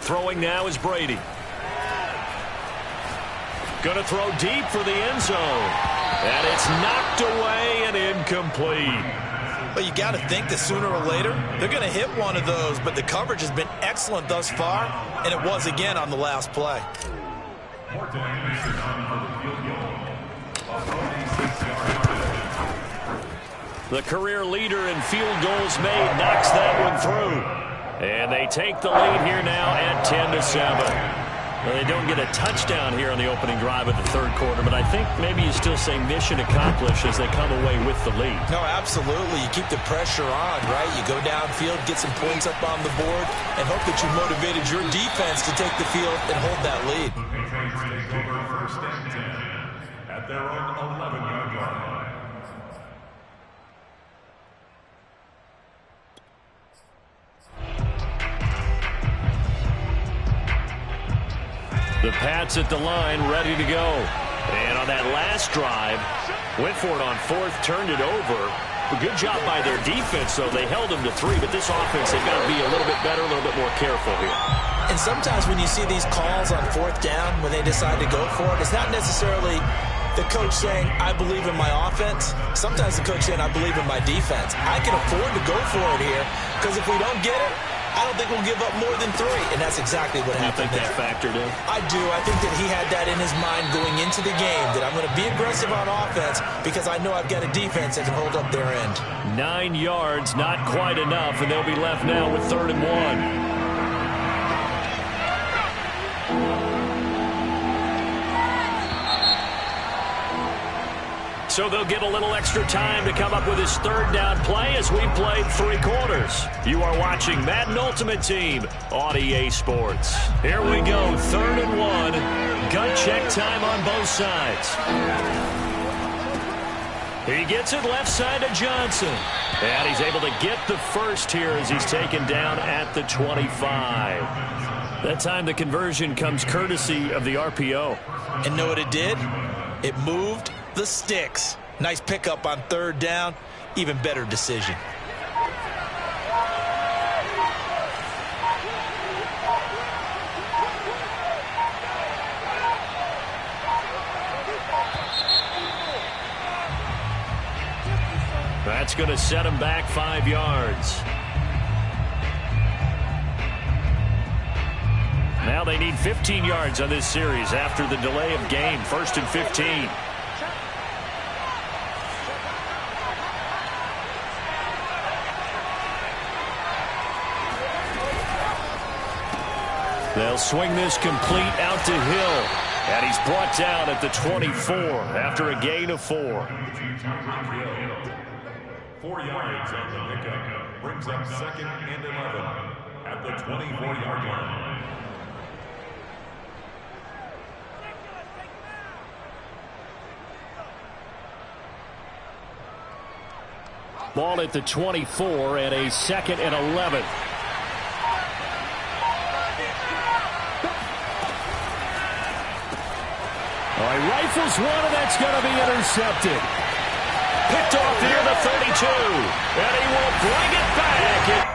Throwing now is Brady. Going to throw deep for the end zone. And it's knocked away and incomplete. Well, you got to think that sooner or later they're going to hit one of those, but the coverage has been excellent thus far, and it was again on the last play. The career leader in field goals made knocks that one through. And they take the lead here now at 10-7. Well, they don't get a touchdown here on the opening drive of the third quarter, but I think maybe you still say mission accomplished as they come away with the lead. No, absolutely. You keep the pressure on, right? You go downfield, get some points up on the board, and hope that you motivated your defense to take the field and hold that lead. First and 10 at their own 11-yard line. The Pats at the line, ready to go. And on that last drive, went for it on fourth, turned it over. A good job by their defense, though. They held them to 3, but this offense, they've got to be a little bit better, a little bit more careful here. And sometimes when you see these calls on fourth down, when they decide to go for it, it's not necessarily the coach saying, I believe in my offense. Sometimes the coach saying, I believe in my defense. I can afford to go for it here, because if we don't get it, I don't think we'll give up more than 3, and that's exactly what happened. You think that factored in? I do. I think that he had that in his mind going into the game, that I'm going to be aggressive on offense because I know I've got a defense that can hold up their end. 9 yards, not quite enough, and they'll be left now with 3rd and 1. So they'll get a little extra time to come up with his 3rd down play as we played 3 quarters. You are watching Madden Ultimate Team on EA Sports. Here we go, 3rd and 1. Gut check time on both sides. He gets it left side to Johnson. And he's able to get the first here as he's taken down at the 25. That time the conversion comes courtesy of the RPO. And know what it did? It moved the sticks. Nice pickup on 3rd down. Even better decision. That's going to set him back 5 yards. Now they need 15 yards on this series after the delay of game. 1st and 15. They'll swing this complete out to Hill. And he's brought down at the 24 after a gain of 4. 4 yards on the pickup. Brings up 2nd and 11 at the 24-yard line. Ball at the 24 and a 2nd and 11. Oh, he rifles one, and that's going to be intercepted. Picked off near the 32, and he will bring it back.